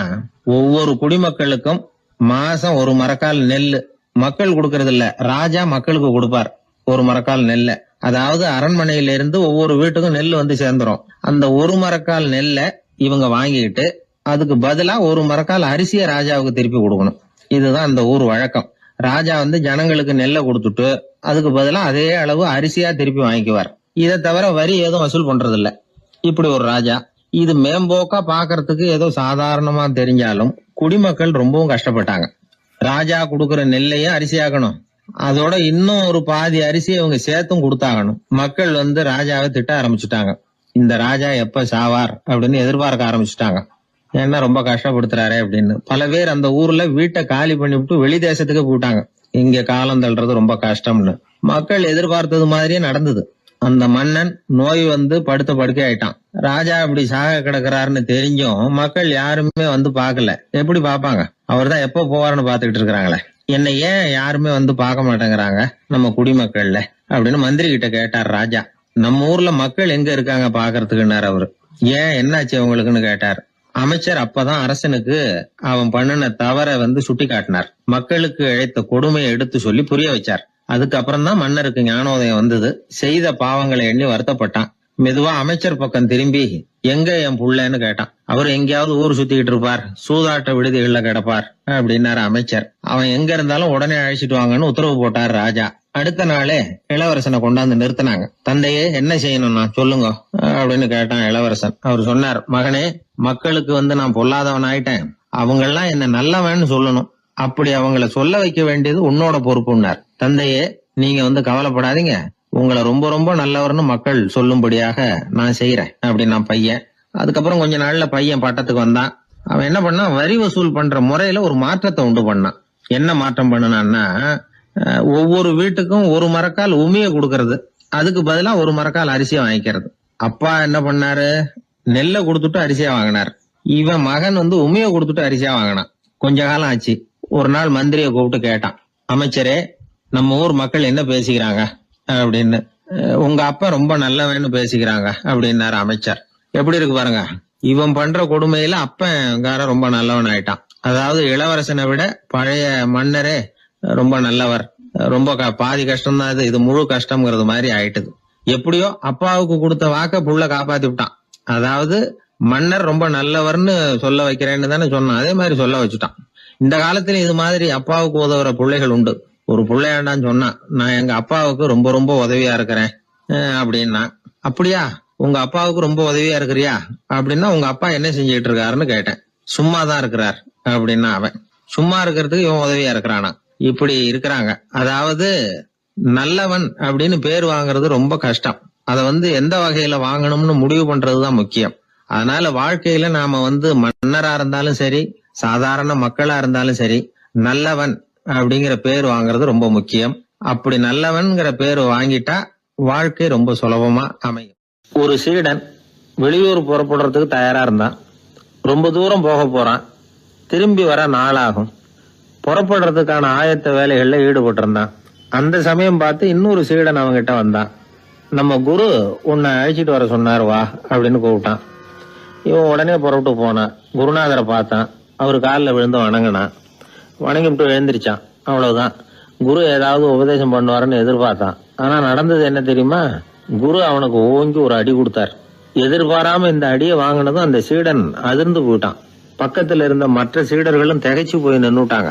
S1: ஒவ்வொரு குடிமக்களுக்கும் மாசம் ஒரு மரக்கால் நெல்லு மக்கள் கொடுக்கறது இல்ல, ராஜா மக்களுக்கு கொடுப்பார். ஒரு மரக்கால் நெல்ல, அதாவது அரண்மனையில இருந்து ஒவ்வொரு வீட்டுக்கும் நெல் வந்து சேர்ந்துரும். அந்த ஒரு மரக்கால் நெல்லை இவங்க வாங்கிட்டு அதுக்கு பதிலா ஒரு மரக்கால் அரிசியை ராஜாவுக்கு திருப்பி கொடுக்கணும். இதுதான் அந்த ஊர் வழக்கம். ராஜா வந்து ஜனங்களுக்கு நெல்லை கொடுத்துட்டு அதுக்கு பதிலா அதே அளவு அரிசியா திருப்பி வாங்கிக்குவார். இதை தவிர வரி ஏதும் வசூல் பண்றது இல்ல. இப்படி ஒரு ராஜா. இது மேம்போக்கா பாக்குறதுக்கு ஏதோ சாதாரணமா தெரிஞ்சாலும் குடிமக்கள் ரொம்பவும் கஷ்டப்பட்டாங்க. ராஜா கொடுக்கற நெல்லையும் அரிசியாக்கணும், அதோட இன்னும் ஒரு பாதி அரிசியை இவங்க சேர்த்தும் கொடுத்தாகணும். மக்கள் வந்து ராஜாவை திட்ட ஆரம்பிச்சுட்டாங்க. இந்த ராஜா எப்ப சாவார் அப்படின்னு எதிர்பார்க்க ஆரம்பிச்சுட்டாங்க. ஏன்னா ரொம்ப கஷ்டப்படுத்துறாரு அப்படின்னு. பல பேர் அந்த ஊர்ல வீட்டை காலி பண்ணிவிட்டு வெளி தேசத்துக்கு போயிட்டாங்க. இங்க காலம் தள்ளுறது ரொம்ப கஷ்டம்னு. மக்கள் எதிர்பார்த்தது மாதிரியே நடந்தது. அந்த மன்னன் நோய் வந்து படுத்த படுக்கை ஆயிட்டான். ராஜா அப்படி சாக கிடக்குறாருன்னு தெரிஞ்சும் மக்கள் யாருமே வந்து பாக்கல. எப்படி பாப்பாங்க? அவர் தான் எப்ப போவாருன்னு பாத்துக்கிட்டு இருக்கிறாங்களே. என்னை ஏன் யாருமே வந்து பார்க்க மாட்டேங்கிறாங்க நம்ம குடிமக்கள்ல அப்படின்னு மந்திரி கிட்ட கேட்டார் ராஜா. நம்ம ஊர்ல மக்கள் எங்க இருக்காங்க பாக்குறதுக்குன்னாரு அவரு. ஏன் என்னாச்சு அவங்களுக்குன்னு கேட்டார். அமைச்சர் அப்பதான் அரசனுக்கு அவன் பண்ணின தவற வந்து சுட்டி காட்டினார். மக்களுக்கு இழைத்த கொடுமையை எடுத்து சொல்லி புரிய வச்சார். அதுக்கப்புறம் தான் மன்னருக்கு ஞானோதயம் வந்தது. செய்த பாவங்களை எண்ணி வருத்தப்பட்டான். மெதுவா அமைச்சர் பக்கம் திரும்பி, எங்க என் புள்ளன்னு கேட்டான். அவர் எங்கேயாவது ஊர் சுத்திக்கிட்டு இருப்பார், சூதாட்ட விடுதிகள்ல கிடப்பார் அப்படின்னாரு அமைச்சர். அவன் எங்க இருந்தாலும் உடனே அழைச்சிட்டு வாங்கன்னு உத்தரவு போட்டார் ராஜா. அடுத்த நாளே இளவரசனை கொண்டாந்து நிறுத்தினாங்க. தந்தையே, என்ன செய்யணும்னா சொல்லுங்க அப்படின்னு கேட்டான் இளவரசன். அவர் சொன்னார், மகனே, மக்களுக்கு வந்து நான் பொல்லாதவன் ஆயிட்டேன், அவங்க எல்லாம் என்ன நல்லவன்னு சொல்லணும். அப்படி அவங்கள சொல்ல வைக்க வேண்டியது உன்னோட பொறுப்புன்னார். தந்தையே, நீங்க வந்து கவலைப்படாதீங்க, உங்களை ரொம்ப ரொம்ப நல்லவர்னு மக்கள் சொல்லும்படியாக நான் செய்யறேன் அப்படின்னா பையன். அதுக்கப்புறம் கொஞ்ச நாள்ல பையன் பட்டத்துக்கு வந்தான். அவன் என்ன பண்ணான், வரி வசூல் பண்ற முறையில ஒரு மாற்றத்தை உண்டு பண்ணான். என்ன மாற்றம் பண்ணனான்னா, ஒவ்வொரு வீட்டுக்கும் ஒரு மரக்கால் உமிய கொடுக்கறது, அதுக்கு பதிலா ஒரு மரக்கால் அரிசியை வாங்கிக்கிறது. அப்பா என்ன பண்ணாரு, நெல்லை கொடுத்துட்டு அரிசியா வாங்கினார். இவன் மகன் உமிய கொடுத்துட்டு அரிசியா வாங்கினான். கொஞ்ச காலம் ஆச்சு. ஒரு நாள் மந்திரியை கூப்பிட்டு கேட்டான், அமைச்சரே, நம்ம ஊர் மக்கள் என்ன பேசிக்கிறாங்க அப்படின்னு. உங்க அப்பா ரொம்ப நல்லவன்னு பேசிக்கிறாங்க அப்படின்னாரு அமைச்சர். எப்படி இருக்கு பாருங்க, இவன் பண்ற கொடுமையில அப்பன்காரன் ரொம்ப நல்லவன் ஆயிட்டான். அதாவது இளவரசனை விட பழைய மன்னரே ரொம்ப நல்லவர், ரொம்ப பாதி கஷ்டம் தான் இது முழு கஷ்டம்ங்கிறது மாதிரி ஆயிட்டுது. எப்படியோ அப்பாவுக்கு கொடுத்த வாக்க புள்ள காப்பாத்தி விட்டான். அதாவது மன்னர் ரொம்ப நல்லவர்னு சொல்ல வைக்கிறேன்னு தானே சொன்னான், அதே மாதிரி சொல்ல வச்சுட்டான். இந்த காலத்துல இது மாதிரி அப்பாவுக்கு உதவுற பிள்ளைகள் உண்டு. ஒரு பிள்ளையாண்டான்னு சொன்னான், நான் எங்க அப்பாவுக்கு ரொம்ப ரொம்ப உதவியா இருக்கிறேன் அப்படின்னா. அப்படியா, உங்க அப்பாவுக்கு ரொம்ப உதவியா இருக்கிறியா அப்படின்னா, உங்க அப்பா என்ன செஞ்சுட்டு இருக்காருன்னு கேட்டேன். சும்மாதான் இருக்கிறார் அப்படின்னா அவன். சும்மா இருக்கிறதுக்கு இவன் உதவியா இருக்கிறானா? இப்படி இருக்கிறாங்க. அதாவது நல்லவன் அப்படின்னு பேர் வாங்குறது ரொம்ப கஷ்டம். அதை எந்த வகையில வாங்கணும்னு முடிவு பண்றதுதான் முக்கியம். அதனால வாழ்க்கையில நாம மன்னரா இருந்தாலும் சரி, சாதாரண மக்களா இருந்தாலும் சரி, நல்லவன் அப்படிங்கிற பேர் வாங்குறது ரொம்ப முக்கியம். அப்படி நல்லவன்கிற பேர் வாங்கிட்டா வாழ்க்கை ரொம்ப சுலபமா அமையும். ஒரு சீடன் வெளியூர் புறப்படுறதுக்கு தயாரா இருந்தான். ரொம்ப தூரம் போக போறான். திரும்பி வர நாளாகும். புறப்படுறதுக்கான ஆயத்த வேலைகள்ல ஈடுபட்டு இருந்தான். அந்த சமயம் பார்த்து இன்னொரு சீடன் அவங்கிட்ட வந்தான். நம்ம குரு உன்னை அழைச்சிட்டு வர சொன்னார், வா அப்படின்னு கூப்பிட்டான். இவன் உடனே புறப்பட்டு போனான். குருநாதரை பார்த்தான். அவரு காலில் விழுந்து வணங்கினான். வணங்கிவிட்டு எழுந்திரிச்சான். அவ்வளவுதான். குரு ஏதாவது உபதேசம் பண்ணுவாருன்னு எதிர்பார்த்தான். ஆனா நடந்தது என்ன தெரியுமா? குரு அவனுக்கு ஓங்கி ஒரு அடி கொடுத்தார். எதிர்பாராம இந்த அடியை வாங்கினதும் அந்த சீடன் அதிர்ந்து போயிட்டான். பக்கத்துல இருந்த மற்ற சீடர்களும் திகைச்சு போய் நின்னுட்டாங்க.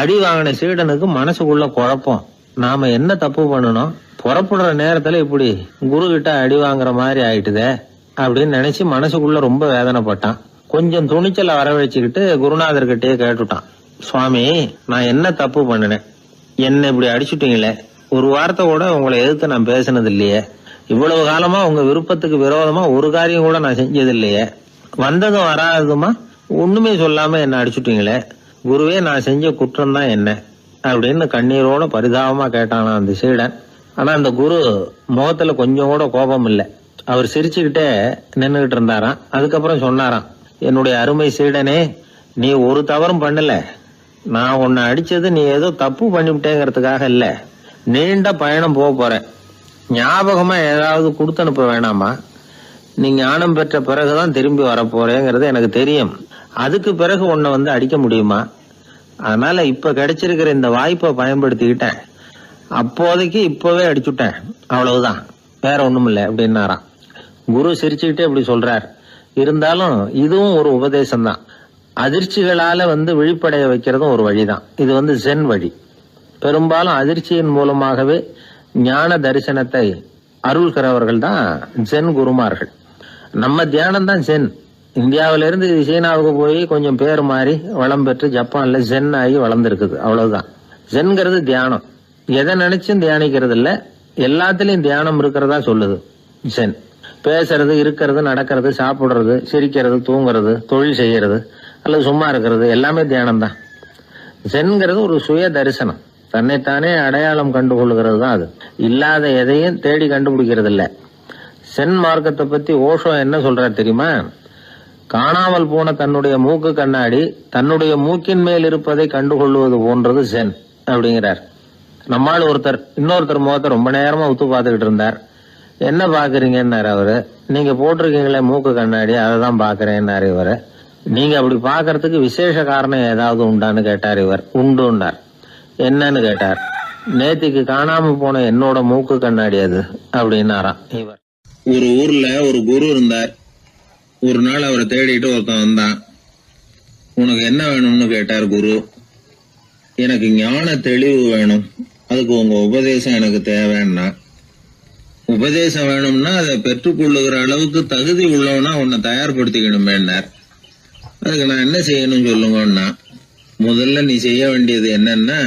S1: அடி வாங்கின சீடனுக்கு மனசுக்குள்ள குழப்பம். நாம என்ன தப்பு பண்ணணும், புறப்படுற நேரத்துல இப்படி குரு கிட்ட அடி வாங்குற மாதிரி ஆயிட்டுதே அப்படின்னு நினைச்சு மனசுக்குள்ள ரொம்ப வேதனைப்பட்டான். கொஞ்சம் துணிச்சலை வரவழைச்சுக்கிட்டு குருநாதர்கிட்டயே கேட்டுட்டான், சுவாமி, நான் என்ன தப்பு பண்ணினேன்? என்ன இப்படி அடிச்சுட்டீங்களே, ஒரு வார்த்தை கூட உங்களை எதிர்த்து நான் பேசினது இல்லையே, இவ்வளவு காலமா உங்க விருப்பத்துக்கு விரோதமா ஒரு காரியம் கூட நான் செஞ்சது இல்லையே, வந்ததும் வராததுமா ஒண்ணுமே சொல்லாம என்ன அடிச்சுட்டீங்களே, குருவே, நான் செஞ்ச குற்றம் தான் என்ன அப்படின்னு கண்ணீரோட பரிதாபமா கேட்டானா அந்த சீடன். ஆனா அந்த குரு முகத்துல கொஞ்சம் கூட கோபம் இல்லை. அவர் சிரிச்சுக்கிட்டே நின்னுகிட்டு இருந்தாராம். அதுக்கப்புறம் சொன்னாராம், என்னுடைய அருமை சீடனே, நீ ஒரு தவறும் பண்ணல. நான் உன்னை அடிச்சது நீ ஏதோ தப்பு பண்ணிவிட்டேங்கிறதுக்காக இல்ல. நீண்ட பயணம் போக போறேன், ஞாபகமா ஏதாவது கொடுத்து அனுப்ப வேணாமா? நீ ஞானம் பெற்ற பிறகுதான் திரும்பி வர போறேங்கிறது எனக்கு தெரியும். அதுக்கு பிறகு உன்னை அடிக்க முடியுமா? அதனால இப்ப கிடைச்சிருக்கிற இந்த வாய்ப்பை பயன்படுத்திக்கிட்டேன். அப்போதைக்கு இப்பவே அடிச்சுட்டேன், அவ்வளவுதான், வேற ஒண்ணும் இல்லை அப்படின்னாராம். குரு சிரிச்சுக்கிட்டே இப்படி சொல்றார். இருந்தாலும் இதுவும் ஒரு உபதேசம் தான். அதிர்ச்சிகளால விழிப்படைய வைக்கிறதும் ஒரு வழிதான். இது ஜென் வழி. பெரும்பாலும் அதிர்ச்சியின் மூலமாகவே ஞான தரிசனத்தை அருள்கிறவர்கள் தான் ஜென் குருமார்கள். நம்ம தியானம் தான் ஜென். இந்தியாவிலிருந்து இது சீனாவுக்கு போய் கொஞ்சம் பேர் மாறி வளம் பெற்று ஜப்பான்ல ஜென் ஆகி வளர்ந்துருக்குது, அவ்வளவுதான். ஜென்கிறது தியானம். எதை நினைச்சும் தியானிக்கிறது இல்ல, எல்லாத்திலையும் தியானம் இருக்கிறதா சொல்லுது ஜென். பேசுறது, இருக்கிறது, நடக்கிறது, சாப்பிடுறது, சிரிக்கிறது, தூங்குறது, தொழில் செய்யறது அல்லது சும்மா இருக்கிறது எல்லாமே தியானம் தான். ஜென்கிறது ஒரு சுய தரிசனம். தன்னைத்தானே அடையாளம் கண்டுகொள்கிறது தான் அது. இல்லாத எதையும் தேடி கண்டுபிடிக்கிறது இல்ல. சென் மார்க்கத்தை பத்தி ஓஷோ என்ன சொல்றாரு தெரியுமா? காணாமல் போன தன்னுடைய மூக்கு கண்ணாடி தன்னுடைய மூக்கின் மேல் இருப்பதை கண்டுகொள்வது போன்றது சென் அப்படிங்கிறார். நம்மால் ஒருத்தர் இன்னொருத்தர் முகத்தை ரொம்ப நேரமா உத்து பார்த்துக்கிட்டு இருந்தார். என்ன பாக்குறீங்கன்னாரு அவரு. நீங்க போட்டிருக்கீங்களே மூக்கு கண்ணாடி, அதை தான் பாக்குறேன்னாரு இவரு. நீங்க அப்படி பாக்குறதுக்கு விசேஷ காரணம் ஏதாவது உண்டான்னு கேட்டார் இவர். உண்டுன்னார். என்னன்னு கேட்டார். நேத்திக்கு காணாம போன என்னோட மூக்கு கண்ணாடி அது அப்படின்னாராம் இவர்.
S2: ஒரு ஊர்ல ஒரு குரு இருந்தார். ஒரு நாள் அவரை தேடிட்டு ஒருத்தன் வந்தான். உனக்கு என்ன வேணும்னு கேட்டார் குரு. எனக்கு ஞான தெளிவு வேணும், அதுக்கு உங்க உபதேசம் எனக்கு தேவைன்னா. உபதேசம் வேணும்னா அதை பெற்றுக்கொள்ளுகிற அளவுக்கு தகுதி உள்ளவனா உன்னை தயார்படுத்திக்கணுமேன்னார். அதுக்கு நான் என்ன செய்யணும் சொல்லுங்கன்னா, முதல்ல நீ செய்ய வேண்டியது என்னன்னா,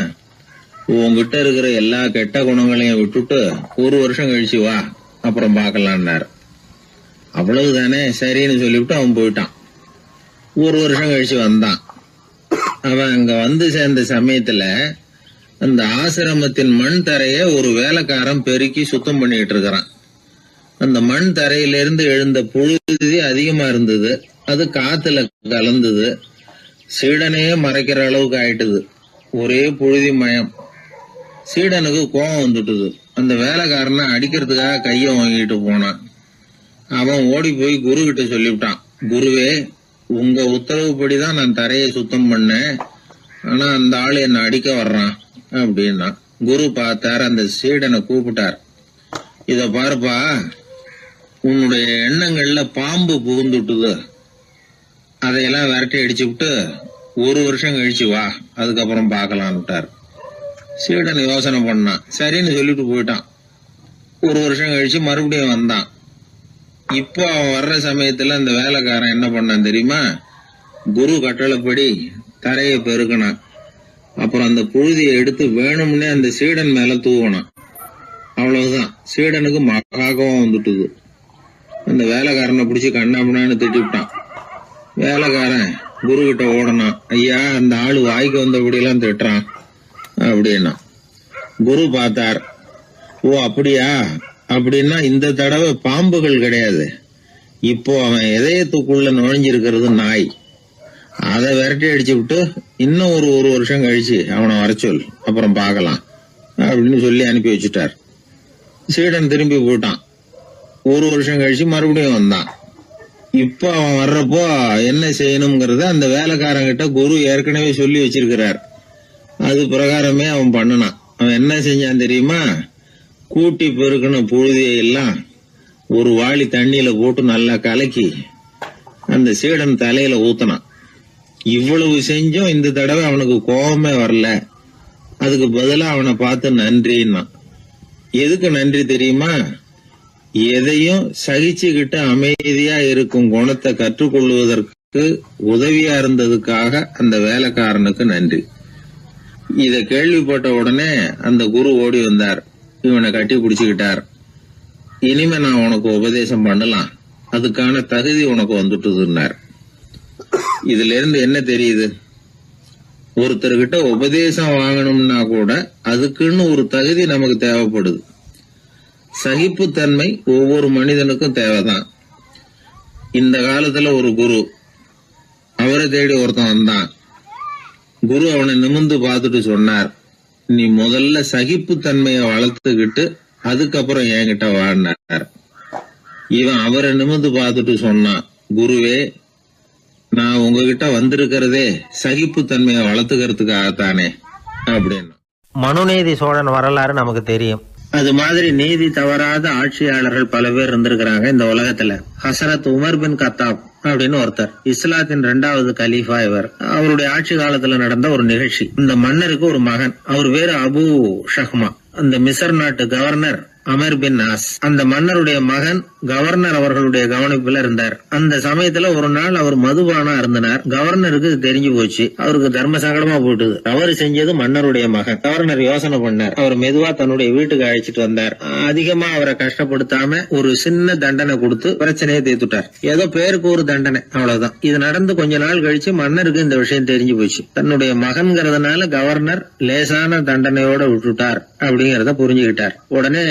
S2: உங்ககிட்ட இருக்கிற எல்லா கெட்ட குணங்களையும் விட்டுட்டு 1 வருஷம் கழிச்சு வா, அப்புறம் பார்க்கலான்னார். அவ்வளவுதானே, சரின்னு சொல்லிவிட்டு அவன் போயிட்டான். ஒரு வருஷம் கழிச்சு வந்தான். அவன் அங்க வந்து சேர்ந்த சமயத்துல அந்த ஆசிரமத்தின் மண் தரைய ஒரு வேலைக்காரன் பெருக்கி சுத்தம் பண்ணிட்டு இருக்கிறான். அந்த மண் தரையிலிருந்து எழுந்த புழுதி அதிகமா இருந்தது. அது காத்துல கலந்தது. சீடனையே மறைக்கிற அளவுக்கு ஆயிட்டுது. ஒரே புழுதி மயம். சீடனுக்கு கோபம் வந்துட்டுது. அந்த வேலைக்காரனை அடிக்கிறதுக்காக கைய வாங்கிட்டு போனான். அவன் ஓடி போய் குரு கிட்ட சொல்லிவிட்டான், குருவே, உங்க உத்தரவுப்படிதான் நான் தரையை சுத்தம் பண்ணேன். ஆனா அந்த ஆளு என்ன அடிக்க வர்றான் அப்படின்னா. குரு பார்த்தார். அந்த சீடனை கூப்பிட்டார். இத பாருப்பா, உன்னுடைய எண்ணங்கள்ல பாம்பு புகுந்துட்டுது. அதையெல்லாம் விரட்டி அடிச்சு விட்டு ஒரு வருஷம் கழிச்சு வா, அதுக்கப்புறம் பார்க்கலான்னுட்டார். சீடன் யோசனை பண்ணான். சரின்னு சொல்லிட்டு போயிட்டான். ஒரு வருஷம் கழிச்சு மறுபடியும் வந்தான். இப்போ அவன் வர்ற சமயத்துல அந்த வேலைக்காரன் என்ன பண்ணான் தெரியுமா? குரு கட்டளைப்படி தரையை பெருக்கினான். அப்புறம் அந்த புழுதியை எடுத்து வேணும்னே அந்த சீடன் மேல தூவனான். அவ்வளவுதான். சீடனுக்கு மகாகம் வந்துட்டுது. அந்த வேலைக்காரனை பிடிச்சி கண்ணாமண்ணான்னு திட்டிவிட்டான். வேலைக்காரன் குரு கிட்ட ஓடனான். ஐயா, அந்த ஆளு வாய்க்கு வந்தபடியெல்லாம் திட்டுறான் அப்படின்னா. குரு பார்த்தார். ஓ அப்படியா? அப்படின்னா இந்த தடவை பாம்புகள் கிடையாது. இப்போ அவன் இதயத்துக்குள்ள நுழைஞ்சிருக்கிறது நாய். அதை விரட்டி அடிச்சு விட்டு இன்னும் ஒரு வருஷம் கழிச்சு அவனை வர சொல், அப்புறம் பார்க்கலாம் அப்படின்னு சொல்லி அனுப்பி வச்சுட்டார். சீடன் திரும்பி போயிட்டான். ஒரு வருஷம் கழிச்சு மறுபடியும் வந்தான். இப்ப அவன் வர்றப்போ என்ன செய்யணுங்கிறத அந்த வேலைக்காரங்கிட்ட குரு ஏற்கனவே சொல்லி வச்சிருக்கிறார். அது பிரகாரமே அவன் பண்ணனான். அவன் என்ன செஞ்சான் தெரியுமா? கூட்டி பெருக்கின புழுதியை எல்லாம் ஒரு வாளி தண்ணியில போட்டு நல்லா கலக்கி அந்த சீடன் தலையில ஊத்தினான். இவ்வளவு செஞ்சும் இந்த தடவை அவனுக்கு கோபமே வரல. அதுக்கு பதிலா அவனை பார்த்து நன்றின்னா. எதுக்கு நன்றி தெரியுமா? எதையும் சகிச்சுக்கிட்டு அமைதியா இருக்கும் குணத்தை கற்றுக்கொள்வதற்கு உதவியா இருந்ததுக்காக அந்த வேலைக்காரனுக்கு நன்றி. இத கேள்விப்பட்ட உடனே அந்த குரு ஓடி வந்தார். இவனை கட்டி பிடிச்சுக்கிட்டார். இனிமே நான் உனக்கு உபதேசம் பண்ணலாம், அதுக்கான தகுதி உனக்கு வந்துட்டுதுன்னார். இதுல இருந்து என்ன தெரியுது? ஒருத்தர்கிட்ட உபதேசம் வாங்கணும்னா கூட அதுக்குன்னு ஒரு தகுதி நமக்கு தேவைப்படுது. சகிப்புத்தன்மை ஒவ்வொரு மனிதனுக்கும் தேவைதான். இந்த காலத்துல ஒரு குரு, அவரை தேடி ஒருத்தன் வந்தான். குரு அவனை நிமிர்ந்து பார்த்துட்டு சொன்னார், நீ முதல்ல சகிப்புத்தன்மையை வளர்த்துக்கிட்டு அதுக்கப்புறம் என்கிட்ட வாழ்னார். இவன் அவரை நிமிர்ந்து பார்த்துட்டு சொன்னான், குருவே, நான் உங்ககிட்ட வந்திருக்கிறதே சகிப்புத்தன்மையை வளர்த்துக்கிறதுக்காகத்தானே அப்படின்னு.
S1: மனுநீதி சோழன் வரலாறு நமக்கு தெரியும். அது மாதிரி நீதி தவறாத ஆட்சியாளர்கள் பல பேர் இருந்திருக்கிறாங்க இந்த உலகத்துல. ஹசரத் உமர் பின் கத்தாப் அப்படின்னு ஒருத்தர், இஸ்லாத்தின் 2வது கலீஃபா இவர். அவருடைய ஆட்சி காலத்துல நடந்த ஒரு நிகழ்ச்சி. இந்த மன்னருக்கு ஒரு மகன், அவர் பேரு அபு ஷஹ்மா. அந்த மிசர் நாட்டு கவர்னர் அமர் பின் நாஸ், அந்த மன்னருடைய மகன் கவர்னர் அவர்களுடைய கவனிப்புல இருந்தார். அந்த சமயத்துல ஒரு நாள் அவர் மதுபானா இருந்தனார். கவர்னருக்கு தெரிஞ்சு போச்சு. அவருக்கு தர்ம சங்கடமா போயிட்டுது. தவறு செஞ்சது மன்னருடைய மகன். கவர்னர் யோசனை பண்ணார். அவர் மெதுவா தன்னுடைய வீட்டுக்கு அழைச்சிட்டு வந்தார். அதிகமா அவரை கஷ்டப்படுத்தாம ஒரு சின்ன தண்டனை கொடுத்து பிரச்சனையை தீர்த்துட்டார். ஏதோ பேருக்கு ஒரு தண்டனை, அவ்வளவுதான். இது நடந்து கொஞ்ச நாள் கழிச்சு மன்னருக்கு இந்த விஷயம் தெரிஞ்சு போச்சு. தன்னுடைய மகன்கிறதுனால கவர்னர் லேசான தண்டனையோட விட்டுட்டார் அப்படிங்கறத புரிஞ்சுக்கிட்டார். உடனே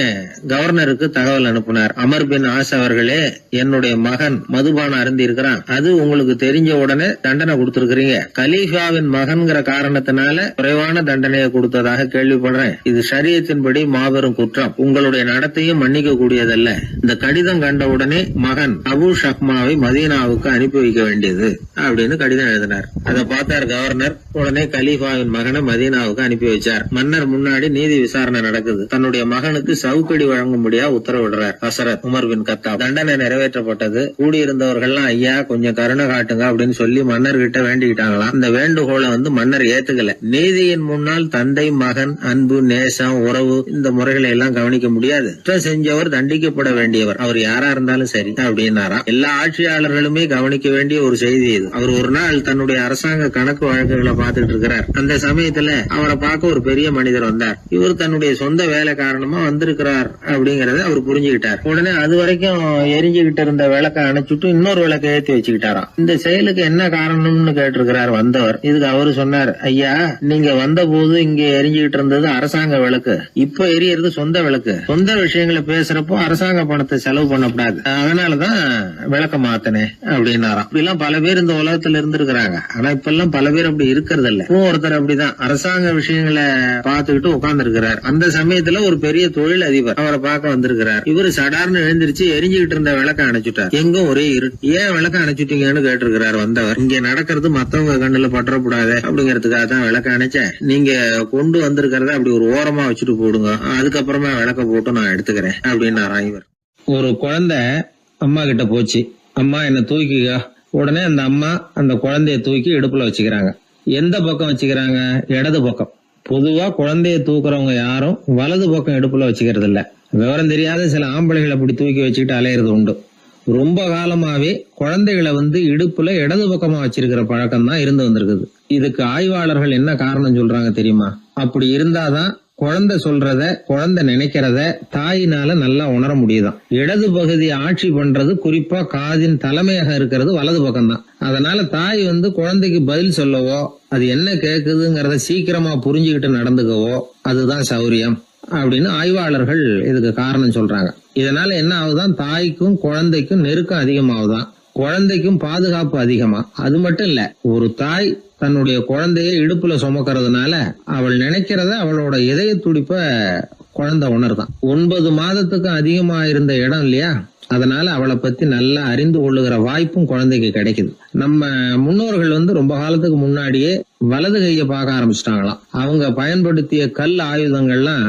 S1: கவர்னருக்கு தகவல் அனுப்பினார். அமர் பின் ஆஸ் அவர்களே, என்னுடைய மகன் மதுபானம் அருந்தி இருக்கிறான். அது உங்களுக்கு தெரிஞ்ச உடனே தண்டனை கொடுத்திருக்கிறீங்க. கலீஃபாவின் மகன்கிற காரணத்தினால குறைவான தண்டனையை கொடுத்ததாக கேள்விப்படுறேன். இது ஷரியத்தின்படி மாபெரும் குற்றம். உங்களுடைய நடத்தையும் மன்னிக்க கூடியதல்ல. இந்த கடிதம் கண்ட உடனே மகன் அபு ஷஹ்மாவை மதீனாவுக்கு அனுப்பி வைக்க வேண்டியது அப்படின்னு கடிதம் எழுதினார். அதை பார்த்தார் கவர்னர். உடனே கலீஃபாவின் மகனை மதீனாவுக்கு அனுப்பி வச்சார். மன்னர் முன்னாடி நீதி விசாரணை நடக்குது. தன்னுடைய மகனுக்கு சவுக்கடி வழங்கும்படியா உத்தரவிடுறார் ஹசரத் உமர் பின் கத்தாப். தண்டனை நிறைவேற்றப்பட்டது. கூடியிருந்தவர்கள் ஐயா கொஞ்சம் கருணை காட்டுங்க அப்படின்னு சொல்லி மன்னர்கிட்ட வேண்டிக்கிட்டாங்களாம். இந்த வேண்டுகோளை மன்னர் ஏத்துக்கல. நீதியின் முன்னால் தந்தை மகன் அன்பு நேசம் உறவு இந்த முறைகளை எல்லாம் கவனிக்க முடியாது. குற்றம் செஞ்சவர் தண்டிக்கப்பட வேண்டியவர், அவர் யாரா இருந்தாலும் சரி அப்படின்னாராம். எல்லா ஆட்சியாளர்களுமே கவனிக்க வேண்டிய ஒரு செய்தி இது. அவர் ஒரு நாள் தன்னுடைய அரசாங்க கணக்கு வழக்குகளை பார்த்துட்டு இருக்கிறார். அந்த சமயத்துல அவரை பார்க்க ஒரு பெரிய மனிதர் வந்தார். இவர் தன்னுடைய சொந்த வேலை காரணமா வந்திருக்கிற சொல்றார் அப்படிங்கறத அவர் புரிஞ்சுக்கிட்டார். உடனே அது வரைக்கும் எரிஞ்சுகிட்டு இருந்த விளக்க அணைச்சுட்டு இன்னொரு விளக்க ஏத்தி வச்சுக்கிட்டாராம். இந்த செயலுக்கு என்ன காரணம்னு கேட்டிருக்கிறார் வந்தவர். இதுக்கு அவரு சொன்னார், ஐயா நீங்க வந்த போது இங்க எரிஞ்சுகிட்டு இருந்தது அரசாங்க விளக்கு, இப்ப எரியறது சொந்த விளக்கு. சொந்த விஷயங்களை பேசுறப்போ அரசாங்க பணத்தை செலவு பண்ணக்கூடாது, அதனாலதான் விளக்க மாத்தினேன் அப்படின்னாராம். இப்படிலாம் பல பேர் இந்த உலகத்துல இருந்திருக்கிறாங்க. ஆனா இப்ப எல்லாம் பல பேர் அப்படி இருக்கிறது இல்ல. ஒருத்தர் அப்படிதான் அரசாங்க விஷயங்களை பார்த்துக்கிட்டு உட்கார்ந்து இருக்கிறார். அந்த சமயத்துல ஒரு பெரிய தொழில் அதிபர் அவரை பார்க்க வந்திருக்கிறார். இவரு சடார்னு எழுந்திருச்சு எரிஞ்சுகிட்டு இருந்த விளக்க அணைச்சுட்டார். எங்கும் ஒரே ஏன் விளக்க அணைச்சுட்டீங்கன்னு கேட்டிருக்கிறார் வந்தவர். இங்க நடக்கிறது மத்தவங்க கண்ணுல பற்றக்கூடாது அப்படிங்கறதுக்காக தான் விளக்க அணைச்சேன். நீங்க கொண்டு வந்திருக்கிறத அப்படி ஒரு ஓரமா வச்சுட்டு போடுங்க, அதுக்கப்புறமா விளக்க போட்டு நான் எடுத்துக்கிறேன் அப்படின்னாராம் இவர். ஒரு குழந்தை அம்மா கிட்ட போச்சு, அம்மா என்ன தூக்கிக்கா. உடனே அந்த அம்மா அந்த குழந்தைய தூக்கி இடுப்புல வச்சுக்கிறாங்க. எந்த பக்கம் வச்சுக்கிறாங்க? இடது பக்கம். பொதுவா குழந்தைய தூக்குறவங்க யாரும் வலது பக்கம் இடுப்புல வச்சுக்கிறது இல்ல. விவரம் தெரியாத சில ஆம்பளைகளை அப்படி தூக்கி வச்சுக்கிட்டு அலையிறது உண்டு. ரொம்ப காலமாவே குழந்தைகளை இடுப்புல இடது பக்கமா வச்சிருக்கிற பழக்கம் தான் இருந்து வந்திருக்குது. இதுக்கு ஆய்வாளர்கள் என்ன காரணம் சொல்றாங்க தெரியுமா? அப்படி இருந்தாதான் குழந்தை சொல்றத, குழந்தை நினைக்கிறத தாயினால நல்லா உணர முடியுதாம். இடது பகுதி ஆட்சி பண்றது குறிப்பா காதின் தலைமையாக இருக்கிறது வலது பக்கம் தான். அதனால தாய் குழந்தைக்கு பதில் சொல்லவோ, அது என்ன கேக்குதுங்கிறத சீக்கிரமா புரிஞ்சுக்கிட்டு நடந்துக்கவோ அதுதான் சௌரியம் அப்படின்னு ஆய்வாளர்கள் இதுக்கு காரணம் சொல்றாங்க. இதனால என்ன ஆகுதான், தாய்க்கும் குழந்தைக்கும் நெருக்கம் அதிகமாகுதான், குழந்தைக்கும் பாதுகாப்பு அதிகமா. அது மட்டும் இல்ல, ஒரு தாய் தன்னுடைய குழந்தைய இடுப்புல சுமக்கிறதுனால அவள் நினைக்கிறத, அவளோட இதய துடிப்ப குழந்தை உணர்தான். 9 மாதத்துக்கு அதிகமா இருந்த இடம் இல்லையா, அதனால அவளை பத்தி நல்லா அறிந்து கொள்ளுகிற வாய்ப்பும் குழந்தைக்கு கிடைக்குது. நம்ம முன்னோர்கள் ரொம்ப காலத்துக்கு முன்னாடியே வலது கையை பார்க்க ஆரம்பிச்சிட்டாங்களாம். அவங்க பயன்படுத்திய கல் ஆயுதங்கள்லாம்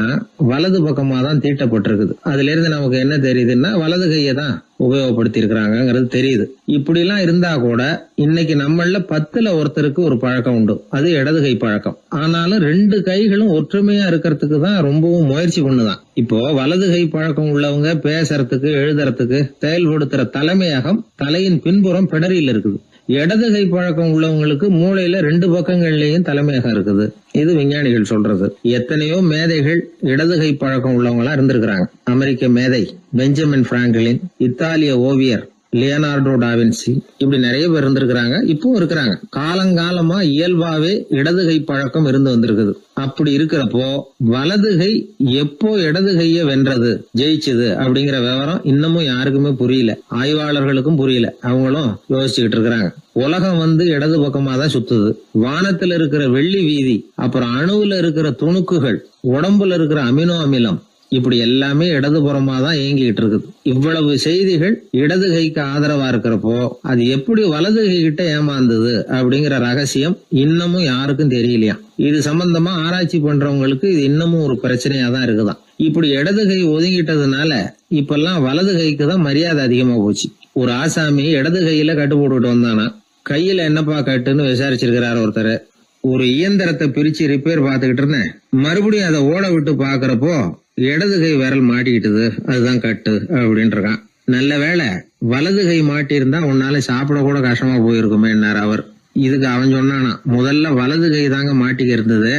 S1: வலது பக்கமா தான் தீட்டப்பட்டிருக்குது. அதுல இருந்து நமக்கு என்ன தெரியுதுன்னா வலது கையை தான் உபயோகப்படுத்தி இருக்கிறாங்கிறது தெரியுது. இப்படி எல்லாம் இருந்தா கூட இன்னைக்கு நம்மள 10ல் ஒருத்தருக்கு ஒரு பழக்கம் உண்டு, அது இடது கை பழக்கம். ஆனாலும் 2 கைகளும் ஒற்றுமையா இருக்கிறதுக்கு தான் ரொம்பவும் முயற்சி பண்ணுதான். இப்போ வலது கை பழக்கம் உள்ளவங்க பேசுறதுக்கு, எழுதுறதுக்கு செயல்படுத்துற தலைமையகம் தலையின் பின்புறம் பிடரியில் இருக்குது. இடது கை பழக்கம் உள்ளவங்களுக்கு மூளையில 2 பக்கங்கள்லயும் தலைமையகம் இருக்குது. இது விஞ்ஞானிகள் சொல்றது. எத்தனையோ மேதைகள் இடது கை பழக்கம் உள்ளவங்களா இருந்திருக்கிறாங்க. அமெரிக்க மேதை பெஞ்சமின் பிராங்கிலின், இத்தாலிய ஓவியர் லியோனார்டோ டாவின்சி, இப்படி நிறைய பேர் இருந்திருக்கிறாங்க, இப்பவும் இருக்கிறாங்க. காலங்காலமா இயல்பாவே இடது கை பழக்கம் இருந்து வந்திருக்குது. அப்படி இருக்கிறப்போ வலது கை எப்போ இடது கைய வென்றது, ஜெயிச்சது அப்படிங்கிற விவரம் இன்னமும் யாருக்குமே புரியல, ஆய்வாளர்களுக்கும் புரியல. அவங்களும் யோசிச்சுக்கிட்டு இருக்கிறாங்க. உலகம் இடது பக்கமா தான் சுத்துது. வானத்துல இருக்கிற வெள்ளி வீதி, அப்புறம் அணுவுல இருக்கிற துணுக்குகள், உடம்புல இருக்கிற அமினோ அமிலம், இப்படி எல்லாமே இடதுபுறமா தான் இயங்கிட்டு இருக்குது. இவ்வளவு செய்திகள் இடது கைக்கு ஆதரவா இருக்கிறப்போ அது எப்படி வலது கை கிட்ட ஏமாந்தது அப்படிங்கிற ரகசியம் இன்னமும் யாருக்கும் தெரியலையா. இது சம்பந்தமா ஆராய்ச்சி பண்றவங்களுக்கு இது இன்னமும் ஒரு பிரச்சனையா தான் இருக்குதான். இப்படி இடது கை ஒதுங்கிட்டதுனால இப்பெல்லாம் வலது கைக்கு தான் மரியாதை அதிகமா போச்சு. ஒரு ஆசாமி இடது கையில கட்டு போட்டுட்டு வந்தானா, கையில என்னப்பா கட்டுன்னு விசாரிச்சிருக்கிறார் ஒருத்தர். ஒரு இயந்திரத்தை பிரிச்சு ரிப்பேர் பார்த்துக்கிட்டு இருந்தேன், மறுபடியும் அதை ஓட விட்டு பாக்குறப்போ இடது கை விரல் மாட்டிக்கிட்டது, அதுதான் கட்டு அப்படின்னு இருக்கான். நல்ல வேளை வலது கை மாட்டியிருந்தா உன்னால சாப்பிட கூட கஷ்டமா போயிருக்குமே என்னார் அவர். இதுக்கு அவன் சொன்னானா, முதல்ல வலது கை தாங்க மாட்டிக்க இருந்தது,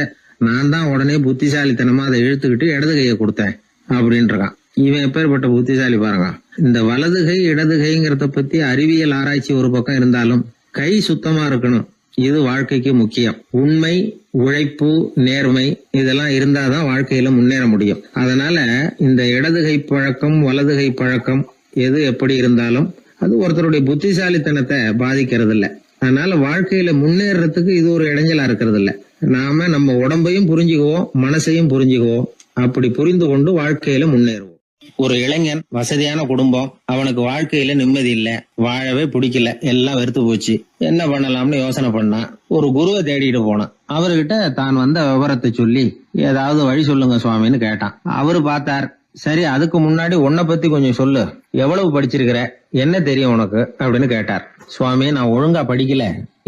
S1: நான் தான் உடனே புத்திசாலித்தனமா அதை இழுத்துக்கிட்டு இடது கையை கொடுத்தேன் அப்படின்னு இருக்கான். இவன் எப்பேற்பட்ட புத்திசாலி பாருங்க. இந்த வலது கை இடது கைங்கிறத பத்தி அறிவியல் ஆராய்ச்சி ஒரு பக்கம் இருந்தாலும் கை சுத்தமா இருக்கணும், இது வாழ்க்கைக்கு முக்கியம். உண்மை, உழைப்பு, நேர்மை இதெல்லாம் இருந்தாதான் வாழ்க்கையில முன்னேற முடியும். அதனால இந்த இடது கை பழக்கம், வலது கை பழக்கம் எது எப்படி இருந்தாலும் அது ஒருத்தருடைய புத்திசாலித்தனத்தை பாதிக்கிறது இல்ல. அதனால வாழ்க்கையில முன்னேறதுக்கு இது ஒரு இடைஞ்சலா இருக்கிறது இல்ல. நாம நம்ம உடம்பையும் புரிஞ்சுக்குவோம், மனசையும் புரிஞ்சுக்குவோம். அப்படி புரிந்து கொண்டு வாழ்க்கையில முன்னேறுவோம். ஒரு இளைஞன், வசதியான குடும்பம், அவனுக்கு வாழ்க்கையில நிம்மதி இல்ல, வாழவே பிடிக்கல, எல்லாம் வெறுத்து போச்சு. என்ன பண்ணலாம்னு யோசனை பண்ணான். ஒரு குருவை தேடிட்டு போனான். அவர்கிட்ட தான் வந்த விவரத்தை சொல்லி ஏதாவது வழி சொல்லுங்க சுவாமின்னு கேட்டான். அவரு பார்த்தார், சரி அதுக்கு முன்னாடி உன்னை பத்தி கொஞ்சம் சொல்லு, எவ்வளவு படிச்சிருக்கிற, என்ன தெரியும் உனக்கு அப்படின்னு கேட்டார். சுவாமி, நான் ஒழுங்கா படிக்கல,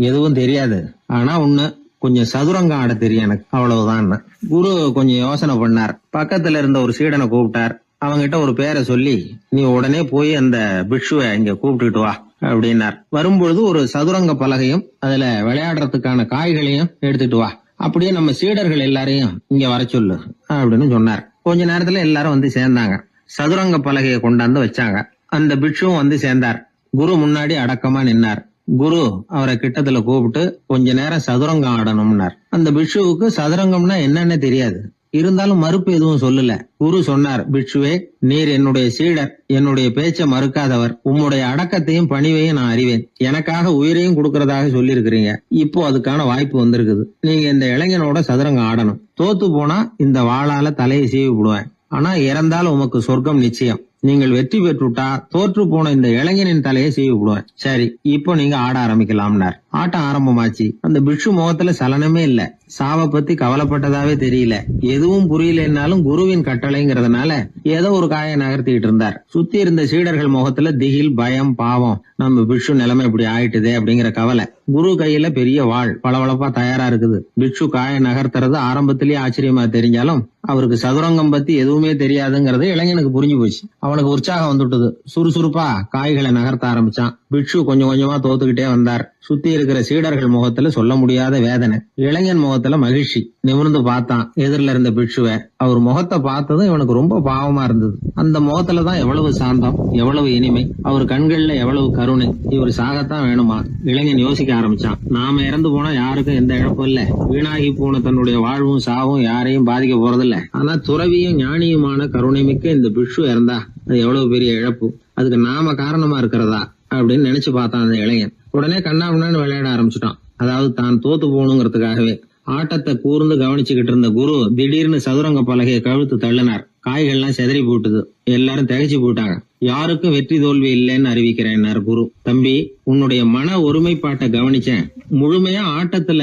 S1: எதுவும் தெரியாது, ஆனா ஒண்ணு, கொஞ்சம் சதுரங்கம் ஆட தெரியும் எனக்கு, அவ்வளவுதான். குரு கொஞ்சம் யோசனை பண்ணார். பக்கத்துல இருந்த ஒரு சீடனை கூப்பிட்டார். அவங்கிட்ட ஒரு பேரை சொல்லி, நீ உடனே போய் அந்த பிக்ஷுவை இங்க கூப்பிட்டுட்டு வா அப்படின்னார். வரும்பொழுது ஒரு சதுரங்க பலகையும் அதுல விளையாடுறதுக்கான காய்களையும் எடுத்துட்டு வா, அப்படியே நம்ம சீடர்கள் எல்லாரையும் இங்க வர சொல்லு அப்படின்னு சொன்னார். கொஞ்ச நேரத்துல எல்லாரும் வந்து சேர்ந்தாங்க. சதுரங்க பலகையை கொண்டாந்து வச்சாங்க. அந்த பிட்சுவும் வந்து சேர்ந்தார். குரு முன்னாடி அடக்கமா நின்னார். குரு அவரை கிட்டத்துல கூப்பிட்டு கொஞ்ச நேரம் சதுரங்கம் ஆடணும்னார். அந்த பிட்சுவுக்கு சதுரங்கம்னா என்னன்னு தெரியாது. இருந்தாலும் மறுப்பு எதுவும் சொல்லல. குரு சொன்னார், பிட்சுவே, நீர் என்னுடைய சீடர், என்னுடைய பேச்சை மறுக்காதவர். உம்முடைய அடக்கத்தையும் பணிவையும் நான் அறிவேன். எனக்காக உயிரையும் கொடுக்கறதாக சொல்லியிருக்கிறீங்க. இப்போ அதுக்கான வாய்ப்பு வந்திருக்குது. நீங்க இந்த இளைஞனோட சதுரங்கம் ஆடணும். தோத்து போனா இந்த வாளால தலையை சீவி விடுவேன். ஆனா இறந்தாலும் உமக்கு சொர்க்கம் நிச்சயம். நீங்கள் வெற்றி பெற்றுட்டா தோற்று போன இந்த இளைஞனின் தலையை சீவி விடுவேன். சரி, இப்போ நீங்க ஆட ஆரம்பிக்கலாம்னார். ஆட்டம் ஆரம்பமாச்சு. அந்த பிட்சு முகத்துல சலனமே இல்ல. சாவை பத்தி கவலைப்பட்டதாவே தெரியல. எதுவும் புரியலன்னாலும் குருவின் கட்டளைங்கிறதுனால ஏதோ ஒரு காயை நகர்த்திட்டு இருந்தார். சுத்தி இருந்த சீடர்கள் முகத்துல திகில், பயம், பாவம், நம்ம பிட்சு நிலைமை இப்படி ஆயிட்டுதே அப்படிங்கிற கவலை. குரு கையில பெரிய வாள் பளபளப்பா தயாரா இருக்குது. பிட்சு காயை நகர்த்துறது ஆரம்பத்திலேயே ஆச்சரியமா தெரிஞ்சாலும் அவருக்கு சதுரங்கம் பத்தி எதுவுமே தெரியாதுங்கிறது இளைஞனுக்கு புரிஞ்சு போச்சு. அவனுக்கு உற்சாகம் வந்துட்டது. சுறுசுறுப்பா காய்களை நகர்த்த ஆரம்பிச்சான். பிட்சு கொஞ்சம் கொஞ்சமா தோத்துக்கிட்டே வந்தார். சுத்தி இருக்கிற சீடர்கள் முகத்துல சொல்ல முடியாத வேதனை. இளைஞன் முகத்துல மகிழ்ச்சி. நிமிர்ந்து பார்த்தான் எதிரில இருந்த பிட்சுவை. அவர் முகத்தை பார்த்ததும் இவனுக்கு ரொம்ப பாவமா இருந்தது. அந்த முகத்துலதான் எவ்வளவு சாந்தம், எவ்வளவு இனிமை, அவர் கண்கள்ல எவ்வளவு கருணை. இவர் சாகத்தான் வேணுமா? இளைஞன் யோசிக்க ஆரம்பிச்சான். நாம இறந்து போனா யாருக்கும் எந்த இழப்பும் இல்ல. வீணாகி போன தன்னுடைய வாழ்வும் சாவும் யாரையும் பாதிக்க போறதில்ல. ஆனா துறவியும் ஞானியுமான கருணை மிக்க இந்த பிட்சு இறந்தா அது எவ்வளவு பெரிய இழப்பு. அதுக்கு நாம காரணமா இருக்கிறதா அப்படின்னு நினைச்சு பார்த்தான் அந்த இளைஞன். உடனே கண்ணாமண்ணான்னு விளையாட ஆரம்பிச்சுட்டான். அதாவது தான் தோத்து போகணுங்கிறதுக்காகவே. ஆட்டத்தை கூர்ந்து கவனிச்சுக்கிட்டு இருந்த குரு திடீர்னு சதுரங்க பலகையை கழுத்து தள்ளினார். காய்கள்லாம் செதறி போட்டுது. எல்லாரும் திகைச்சு போட்டாங்க. யாருக்கும் வெற்றி தோல்வி இல்லைன்னு அறிவிக்கிறேன்னார் குரு. தம்பி, உன்னுடைய மன ஒருமைப்பாட்டை கவனிச்சேன். முழுமையா ஆட்டத்துல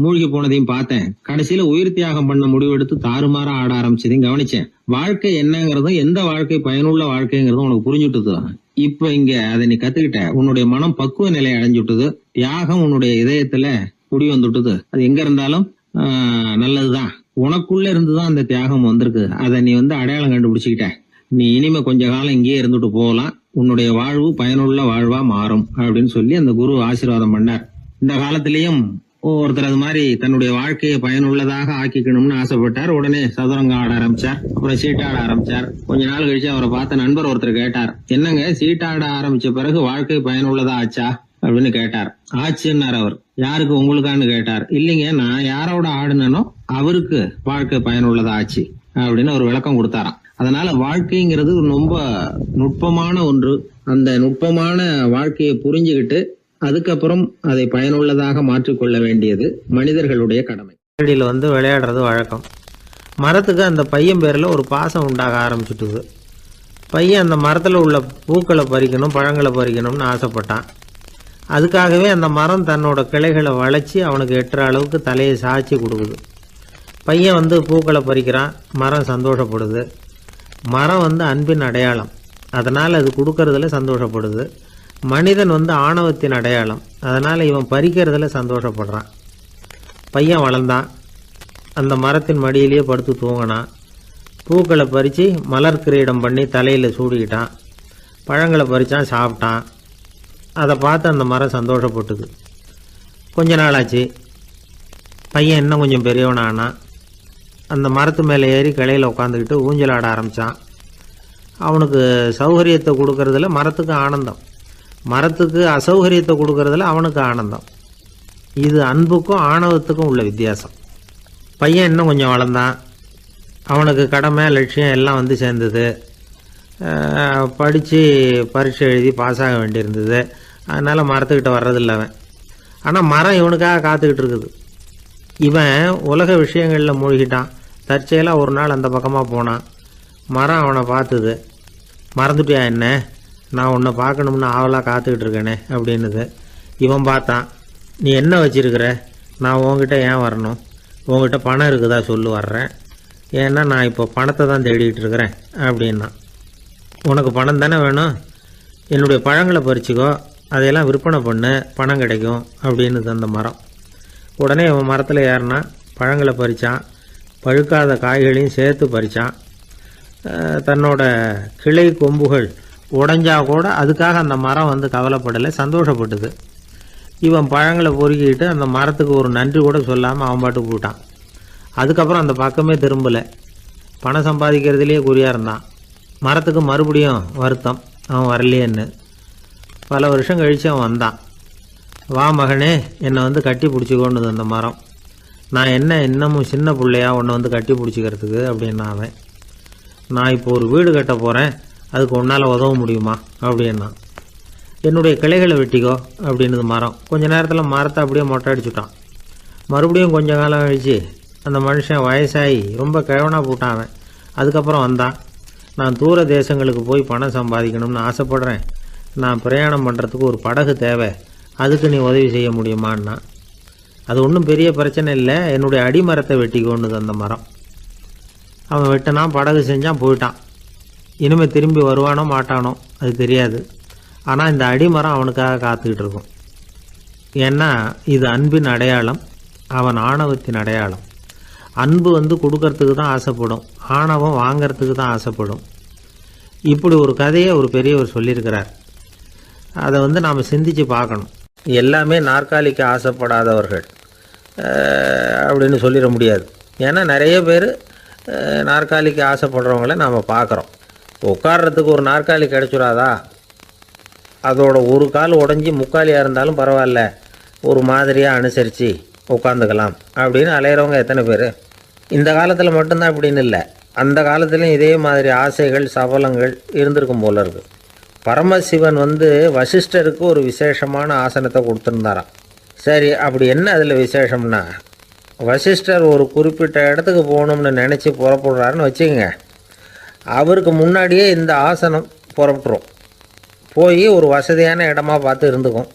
S1: மூழ்கி போனதையும் பார்த்தேன். கடைசியில உயிர் தியாகம் பண்ண முடிவெடுத்து தாறுமாறா ஆட ஆரம்பிச்சதையும் கவனிச்சேன். வாழ்க்கை என்னங்கிறதும் எந்த வாழ்க்கை பயனுள்ள வாழ்க்கைங்கிறதும் உனக்கு புரிஞ்சுட்டுது. இப்ப இங்க அதை நீ கத்துக்கிட்ட. உன்னுடைய மனம் பக்குவ நிலை அடைஞ்சுட்டுது. தியாகம் உன்னுடைய இதயத்துல குடி வந்துட்டுது. அது எங்க இருந்தாலும் நல்லதுதான். உனக்குள்ள இருந்துதான் அந்த தியாகம் வந்திருக்கு. அதை நீ அடையாளம் கண்டுபிடிச்சுக்கிட்ட. நீ இனிமே கொஞ்ச காலம் இங்கேயே இருந்துட்டு போகலாம். உன்னுடைய வாழ்வு பயனுள்ள வாழ்வா மாறும் அப்படின்னு சொல்லி அந்த குரு ஆசீர்வாதம் பண்ணார். இந்த காலத்திலயும் ஒருத்தர் அது மாதிரி தன்னுடைய வாழ்க்கையை பயனுள்ளதாக ஆக்கிக்கணும்னு ஆசைப்பட்டார். உடனே சதுரங்கம் ஆட ஆரம்பிச்சார். அப்புறம் சீட்டாட ஆரம்பிச்சார். கொஞ்ச நாள் கழிச்சு அவரை பார்த்த நண்பர் ஒருத்தர் கேட்டார், என்னங்க சீட்டாட ஆரம்பிச்ச பிறகு வாழ்க்கை பயனுள்ளதா ஆச்சா அப்படின்னு கேட்டார். ஆச்சுன்னார் அவர். யாருக்கு, உங்களுக்கான்னு கேட்டார். இல்லைங்க, நான் யாரோட ஆடுனனோ அவருக்கு வாழ்க்கை பயனுள்ளதா ஆச்சு அப்படின்னு ஒரு விளக்கம் கொடுத்தாராம். அதனால வாழ்க்கைங்கிறது ரொம்ப நுட்பமான ஒன்று. அந்த நுட்பமான வாழ்க்கையை புரிஞ்சுக்கிட்டு அதுக்கப்புறம் அதை பயனுள்ளதாக மாற்றிக்கொள்ள வேண்டியது மனிதர்களுடைய கடமை. விளையாடுறது வழக்கம். மரத்துக்கு அந்த பையன் பேரில் ஒரு பாசம் உண்டாக ஆரம்பிச்சுட்டுது. பையன் அந்த மரத்தில் உள்ள பூக்களை பறிக்கணும், பழங்களை பறிக்கணும்னு ஆசைப்பட்டான். அதுக்காகவே அந்த மரம் தன்னோட கிளைகளை வளைச்சி அவனுக்கு எட்டுற அளவுக்கு தலையை சாய்ச்சி கொடுக்குது. பையன் பூக்களை பறிக்கிறான். மரம் சந்தோஷப்படுது. மரம் அன்பின் அடையாளம். அதனால் அது கொடுக்கறதுல சந்தோஷப்படுது. மனிதன் ஆணவத்தின் அடையாளம். அதனால் இவன் பறிக்கிறதுல சந்தோஷப்படுறான். பையன் வளர்ந்தான். அந்த மரத்தின் மடியிலேயே படுத்து தூங்கினான். பூக்களை பறித்து மலர் கிரீடம் பண்ணி தலையில் சூடிக்கிட்டான். பழங்களை பறித்தான், சாப்பிட்டான். அதை பார்த்து அந்த மரம் சந்தோஷப்பட்டுது. கொஞ்ச நாளாச்சு. பையன் இன்னும் கொஞ்சம் பெரியவனானான். அந்த மரத்து மேலே ஏறி கிளையில் உட்காந்துக்கிட்டு ஊஞ்சல் ஆட ஆரம்பித்தான். அவனுக்கு சௌகரியத்தை கொடுக்கறதுல மரத்துக்கு ஆனந்தம், மரத்துக்கு அசௌகரியத்தை கொடுக்கறதுல அவனுக்கு ஆனந்தம். இது அன்புக்கும் ஆணவத்துக்கும் உள்ள வித்தியாசம். பையன் இன்னும் கொஞ்சம் வளர்ந்தான். அவனுக்கு கடமை, லட்சியம் எல்லாம் சேர்ந்தது. படித்து பரீட்சை எழுதி பாஸ் ஆக வேண்டியிருந்தது. அதனால் மரத்துக்கிட்ட வர்றதில்லை அவன். ஆனால் மரம் இவனுக்காக காத்துக்கிட்டு இருக்குது. இவன் உலக விஷயங்களில் மூழ்கிட்டான். தற்செயலாக ஒரு நாள் அந்த பக்கமாக போனான். மரம் அவனை பார்த்துது. மறந்துட்டியா என்ன, நான் உன்னை பார்க்கணும்னு ஆவலாக காத்துக்கிட்டு இருக்கேனே அப்படின்னுது. இவன் பார்த்தான். நீ என்ன வச்சிருக்கிற, நான் உங்ககிட்ட ஏன் வரணும், உங்ககிட்ட பணம் இருக்குதா சொல்லு, வர்றேன். ஏன்னா நான் இப்போ பணத்தை தான் தேடிக்கிட்டு இருக்கிறேன் அப்படின்னா. உனக்கு பணம் தானே வேணும், என்னுடைய பழங்களை பறிச்சுக்கோ, அதையெல்லாம் விற்பனை பண்ணு, பணம் கிடைக்கும் அப்படின்னு அந்த மரம். உடனே அவன் மரத்தில் ஏறினா, பழங்களை பறித்தான். பழுக்காத காய்களையும் சேர்த்து பறித்தான். தன்னோட கிளை கொம்புகள் உடஞ்சா கூட அதுக்காக அந்த மரம் கவலைப்படலை, சந்தோஷப்பட்டுது. இவன் பழங்களை பொறுக்கிட்டு அந்த மரத்துக்கு ஒரு நன்றி கூட சொல்லாமல் அவன் பாட்டுக்கு போட்டான். அதுக்கப்புறம் அந்த பக்கமே திரும்பலை. பணம் சம்பாதிக்கிறதுலேயே குறியாக இருந்தான். மரத்துக்கு மறுபடியும் வருத்தம், அவன் வரலையேன்னு. பல வருஷம் கழித்து அவன் வந்தான். வா மகனே, என்னை வந்து கட்டி பிடிச்சிக்கொண்டுது அந்த மரம். நான் என்ன இன்னமும் சின்ன பிள்ளையா உன்னை வந்து கட்டி பிடிச்சிக்கிறதுக்கு அப்படின்னா அவன். நான் இப்போ ஒரு வீடு கட்ட போகிறேன், அதுக்கு உன்னால் உதவ முடியுமா அப்படின்னா. என்னுடைய கிளைகளை வெட்டிக்கோ அப்படின்னுது மரம். கொஞ்ச நேரத்தில் மரத்தை அப்படியே மொட்டை அடிச்சுட்டான். மறுபடியும் கொஞ்ச காலம் கழிச்சு அந்த மனுஷன் வயசாகி ரொம்ப கிழவனாக போட்டான் அவன். அதுக்கப்புறம் வந்தான். நான் தூர தேசங்களுக்கு போய் பணம் சம்பாதிக்கணும்னு ஆசைப்படுறேன். நான் பிரயாணம் பண்ணுறதுக்கு ஒரு படகு தேவை, அதுக்கு நீ உதவி செய்ய முடியுமான்னா. அது ஒன்றும் பெரிய பிரச்சனை இல்லை, என்னுடைய அடிமரத்தை வெட்டிக்கோன்னுது அந்த மரம். அவன் வெட்டினான், படகு செஞ்சான், போயிட்டான். இனிமேல் திரும்பி வருவானோ மாட்டானோ அது தெரியாது. ஆனால் இந்த அடிமரம் அவனுக்காக காத்துக்கிட்டு இருக்கும். ஏன்னா இது அன்பின் அடையாளம், அவன் ஆணவத்தின் அடையாளம். அன்பு வந்து கொடுக்கறதுக்கு தான் ஆசைப்படும், ஆணவம் வாங்கிறதுக்கு தான் ஆசைப்படும். இப்படி ஒரு கதையை ஒரு பெரியவர் சொல்லியிருக்கிறார். அதை வந்து நாம் சிந்தித்து பார்க்கணும். எல்லாமே நாற்காலிக்கு ஆசைப்படாதவர்கள் அப்படின்னு சொல்லிட முடியாது. ஏன்னா நிறைய பேர் நாற்காலிக்கு ஆசைப்படுறவங்கள நாம் பார்க்குறோம். உட்கார்றதுக்கு ஒரு நாற்காலி கிடச்சிடாதா, அதோட ஒரு கால் உடஞ்சி முக்காலியாக இருந்தாலும் பரவாயில்ல, ஒரு மாதிரியாக அனுசரித்து உட்காந்துக்கலாம் அப்படின்னு அலையிறவங்க எத்தனை பேர்? இந்த காலத்தில் மட்டும்தான் அப்படின்னு இல்லை, அந்த காலத்துலேயும் இதே மாதிரி ஆசைகள் சபலங்கள் இருந்திருக்கும் போல இருக்குது. பரமசிவன் வந்து வசிஷ்டருக்கு ஒரு விசேஷமான ஆசனத்தை கொடுத்துருந்தாராம். சரி, அப்படி என்ன அதில் விசேஷம்னா, வசிஷ்டர் ஒரு குறிப்பிட்ட இடத்துக்கு போகணும்னு நினச்சி புறப்படுறாருன்னு வச்சுக்கோங்க. அவருக்கு முன்னாடியே இந்த ஆசனம் புறப்பட்டுரும். போய் ஒரு வசதியான இடமா பார்த்து இருந்துக்கும்.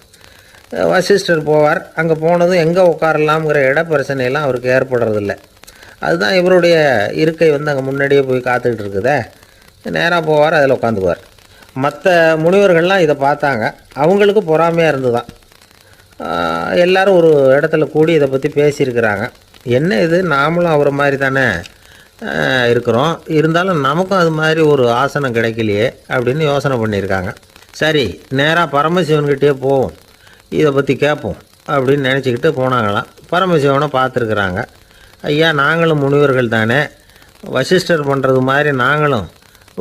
S1: வசிஷ்டர் போவார். அங்கே போனதும் எங்கே உட்காரலாம்ங்கிற இட பிரச்சனையெல்லாம் அவருக்கு ஏற்படுறதில்ல. அதுதான் இவருடைய இருக்கை வந்து அங்கே முன்னாடியே போய் காத்துக்கிட்டு இருக்குதே. நேராக போவார், அதில் உட்காந்துக்குவார். மற்ற முனிவர்கள்லாம் இதை பார்த்தாங்க. அவங்களுக்கு பொறாமையாக இருந்து தான் எல்லோரும் ஒரு இடத்துல கூடி இதை பற்றி பேசியிருக்கிறாங்க. என்ன இது, நாமளும் அவரை மாதிரி தானே இருக்கிறோம், இருந்தாலும் நமக்கும் அது மாதிரி ஒரு ஆசனம் கிடைக்கலையே அப்படின்னு யோசனை பண்ணியிருக்காங்க. சரி, நேராக பரமசிவன்கிட்டே போவோம், இதை பற்றி கேட்போம் அப்படின்னு நினச்சிக்கிட்டு போனாங்களாம். பரமசிவனை பார்த்துருக்குறாங்க. ஐயா, நாங்களும் முனிவர்கள் தானே, வசிஷ்டர் பண்ணுறது மாதிரி நாங்களும்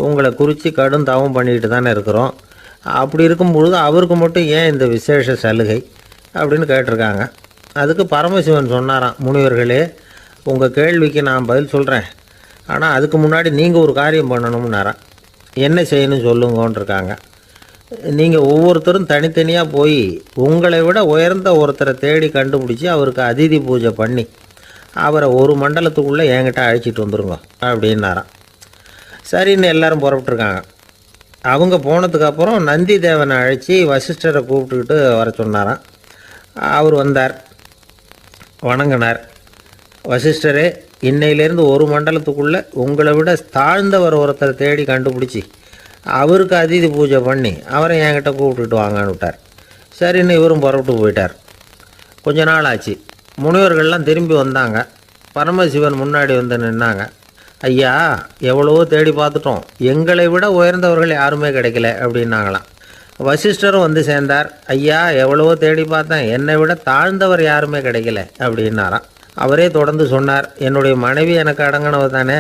S1: உங்களை குறித்து கடும் தவம் பண்ணிக்கிட்டு தானே இருக்கிறோம். அப்படி இருக்கும்பொழுது அவருக்கு மட்டும் ஏன் இந்த விசேஷ சலுகை அப்படின்னு கேட்டிருக்காங்க. அதுக்கு பரமசிவன் சொன்னாராம், முனிவர்களே, உங்கள் கேள்விக்கு நான் பதில் சொல்கிறேன், ஆனால் அதுக்கு முன்னாடி நீங்கள் ஒரு காரியம் பண்ணணும்னாராம். என்ன செய்யணும் சொல்லுங்கன்றிருக்காங்க. நீங்கள் ஒவ்வொருத்தரும் தனித்தனியாக போய் உங்களை விட உயர்ந்த ஒருத்தரை தேடி கண்டுபிடிச்சி அவருக்கு அதிதி பூஜை பண்ணி அவரை ஒரு மண்டலத்துக்குள்ளே என்கிட்ட அழைச்சிட்டு வந்துருங்க அப்படின்னாராம். சரின்னு எல்லாரும் புறப்பட்டுருக்காங்க. அவங்க போனதுக்கப்புறம் நந்தி தேவனை அழைச்சி வசிஷ்டரை கூப்பிட்டுக்கிட்டு வர சொன்னாராம். அவர் வந்தார், வணங்கினார். வசிஷ்டரே, இன்னையிலேருந்து ஒரு மண்டலத்துக்குள்ளே உங்களை விட தாழ்ந்தவர் ஒருத்தரை தேடி கண்டுபிடிச்சி அவருக்கு அதிதி பூஜை பண்ணி அவரை என்கிட்ட கூப்பிட்டுட்டு வாங்கன்னு விட்டார். சரின்னு இவரும் புறப்பட்டு போயிட்டார். கொஞ்ச நாள் ஆச்சு. முனிவர்கள்லாம் திரும்பி வந்தாங்க. பரமசிவன் முன்னாடி வந்து நின்னாங்க. ஐயா, எவ்வளவோ தேடி பார்த்துட்டோம், எங்களை விட உயர்ந்தவர்கள் யாருமே கிடைக்கல அப்படின்னாங்களாம். வசிஷ்டரும் வந்து சேர்ந்தார். ஐயா, எவ்வளவோ தேடி பார்த்தேன், என்னை விட தாழ்ந்தவர் யாருமே கிடைக்கல அப்படின்னாராம். அவரே தொடர்ந்து சொன்னார், என்னுடைய மனைவி எனக்கு அடங்கினவ தானே,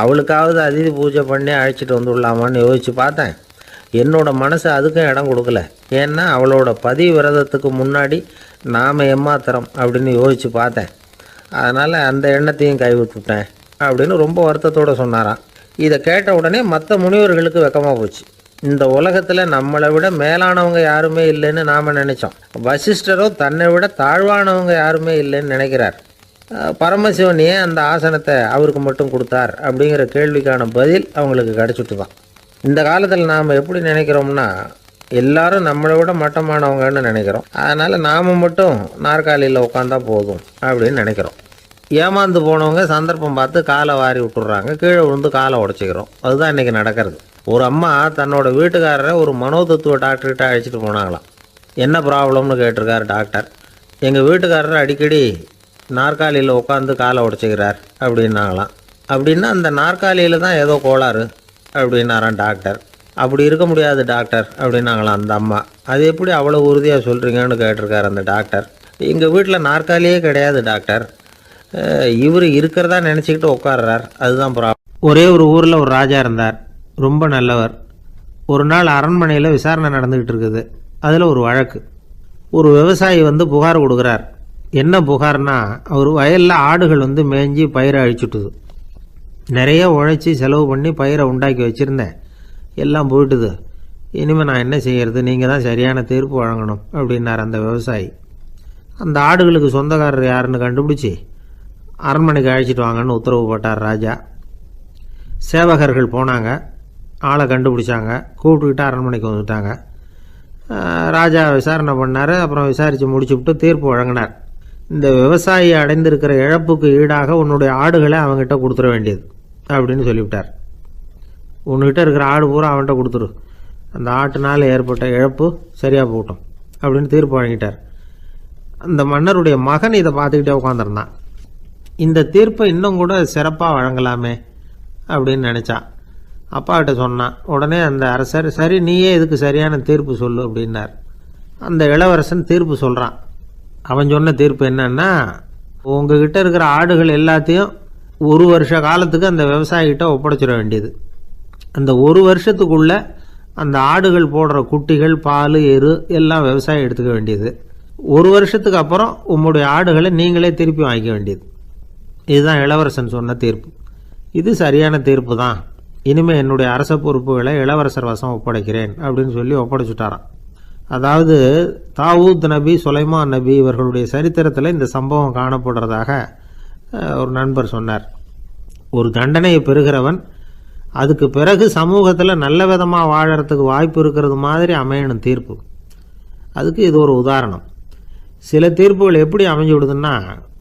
S1: அவளுக்காவது அதிதி பூஜை பண்ணி அழைச்சிட்டு வந்துடலாமான்னு யோசித்து பார்த்தேன். என்னோட மனசு அதுக்கும் இடம் கொடுக்கல. ஏன்னா அவளோட விரதத்துக்கு முன்னாடி நாம் ஏமாத்திரம் அப்படின்னு யோசித்து பார்த்தேன். அதனால் அந்த எண்ணத்தையும் கைவிட்டுட்டேன் அப்படின்னு ரொம்ப வருத்தத்தோடு சொன்னாராம். இதை கேட்ட உடனே மற்ற முனிவர்களுக்கு வெக்கமாக போச்சு. இந்த உலகத்தில் நம்மளை விட மேலானவங்க யாருமே இல்லைன்னு நாம் நினச்சோம். வசிஷ்டரோ தன்னை விட தாழ்வானவங்க யாருமே இல்லைன்னு நினைக்கிறார். பரமசிவன் ஏன் அந்த ஆசனத்தை அவருக்கு மட்டும் கொடுத்தார் அப்படிங்கிற கேள்விக்கான பதில் அவங்களுக்கு கிடச்சிட்டு தான். இந்த காலத்தில் நாம் எப்படி நினைக்கிறோம்னா, எல்லாரும் நம்மளை விட மட்டமானவங்கன்னு நினைக்கிறோம். அதனால் நாம் மட்டும் நாற்காலியில் உட்காந்தா போதும் அப்படின்னு நினைக்கிறோம். ஏமாந்து போனவங்க சந்தர்ப்பம் பார்த்து காலை வாரி விட்டுறாங்க, கீழே விழுந்து காலை உடச்சிக்கிறோம். அதுதான் இன்றைக்கி நடக்கிறது. ஒரு அம்மா தன்னோட வீட்டுக்காரரை ஒரு மனோதத்துவ டாக்டர்கிட்ட அழைச்சிட்டு போனாங்களாம். என்ன ப்ராப்ளம்னு கேட்டிருக்கார் டாக்டர். எங்கள் வீட்டுக்காரர் அடிக்கடி நாற்காலியில் உட்காந்து காலை உடச்சிக்கிறார் அப்படின்னாங்களாம். அப்படின்னா அந்த நாற்காலியில் தான் ஏதோ கோளாறு அப்படின்னாரான் டாக்டர். அப்படி இருக்க முடியாது டாக்டர் அப்படின்னாங்களாம் அந்த அம்மா. அது எப்படி அவ்வளோ உறுதியாக சொல்கிறீங்கன்னு கேட்டிருக்கார் அந்த டாக்டர். எங்கள் வீட்டில் நாற்காலியே கிடையாது டாக்டர், இவர் இருக்கிறதா நினச்சிக்கிட்டு உட்கார்றார், அதுதான் ப்ராப்ளம். ஒரே ஒரு ஊரில் ஒரு ராஜா இருந்தார், ரொம்ப நல்லவர். ஒரு நாள் அரண்மனையில் விசாரணை நடந்துக்கிட்டு இருக்குது. அதில் ஒரு வழக்கு. ஒரு விவசாயி புகார் கொடுக்குறார். என்ன புகார்னா, அவர் வயலில் ஆடுகள் மேய்ஞ்சி பயிரை அழிச்சுட்டுது. நிறைய உழைச்சி செலவு பண்ணி பயிரை உண்டாக்கி வச்சுருந்தேன், எல்லாம் போயிட்டுது. இனிமேல் நான் என்ன செய்கிறது, நீங்கள் தான் சரியான தீர்ப்பு வழங்கணும் அப்படின்னார் அந்த விவசாயி. அந்த ஆடுகளுக்கு சொந்தக்காரர் யாருன்னு கண்டுபிடிச்சி அரண்மனைக்கு அழைச்சிட்டு வாங்கன்னு உத்தரவு போட்டார் ராஜா. சேவகர்கள் போனாங்க, ஆளை கண்டுபிடிச்சாங்க, கூப்பிட்டுக்கிட்டு அரண்மனைக்கு வந்துட்டாங்க. ராஜா விசாரணை பண்ணார். அப்புறம் விசாரித்து முடிச்சுவிட்டு தீர்ப்பு வழங்கினார். இந்த விவசாயி அடைந்திருக்கிற இழப்புக்கு ஈடாக உன்னுடைய ஆடுகளை அவங்ககிட்ட கொடுத்துட வேண்டியது அப்படின்னு சொல்லிவிட்டார். உன்கிட்ட இருக்கிற ஆடு பூரா அவன்கிட்ட கொடுத்துரு, அந்த ஆட்டுனால் ஏற்பட்ட இழப்பு சரியாக போகட்டும் அப்படின்னு தீர்ப்பு வழங்கிட்டார். அந்த மன்னருடைய மகன் இதை பார்த்துக்கிட்டே உட்காந்துருந்தான். இந்த தீர்ப்பை இன்னும் கூட சிறப்பாக வழங்கலாமே அப்படின்னு நினச்சான். அப்பாக்கிட்ட சொன்னான். உடனே அந்த அரசர், சரி நீயே இதுக்கு சரியான தீர்ப்பு சொல்லு அப்படின்னார். அந்த இளவரசன் தீர்ப்பு சொல்கிறான். அவன் சொன்ன தீர்ப்பு என்னன்னா, உங்ககிட்ட இருக்கிற ஆடுகள் எல்லாத்தையும் ஒரு வருஷ காலத்துக்கு அந்த விவசாயிகிட்ட ஒப்படைச்சிட வேண்டியது. அந்த ஒரு வருஷத்துக்குள்ள அந்த ஆடுகள் போடுற குட்டிகள், பால், எரு எல்லாம் விவசாயி எடுத்துக்க வேண்டியது. ஒரு வருஷத்துக்கு அப்புறம் உங்களுடைய ஆடுகளை நீங்களே திருப்பி வாங்கிக்க வேண்டியது. இதுதான் இளவரசன் சொன்ன தீர்ப்பு. இது சரியான தீர்ப்பு தான். இனிமேல் என்னுடைய அரச பொறுப்புகளை இளவரசர் வசம் ஒப்படைக்கிறேன் அப்படின்னு சொல்லி ஒப்படைச்சுட்டாராம். அதாவது தாவூத் நபி, சுலைமான் நபி இவர்களுடைய சரித்திரத்தில் இந்த சம்பவம் காணப்படுறதாக ஒரு நண்பர் சொன்னார். ஒரு தண்டனையை பெறுகிறவன் அதுக்கு பிறகு சமூகத்தில் நல்ல விதமாக வாழறதுக்கு வாய்ப்பு இருக்கிறது மாதிரி அமையணும் தீர்ப்பு. அதுக்கு இது ஒரு உதாரணம். சில தீர்ப்புகள் எப்படி அமைஞ்சு விடுதுன்னா,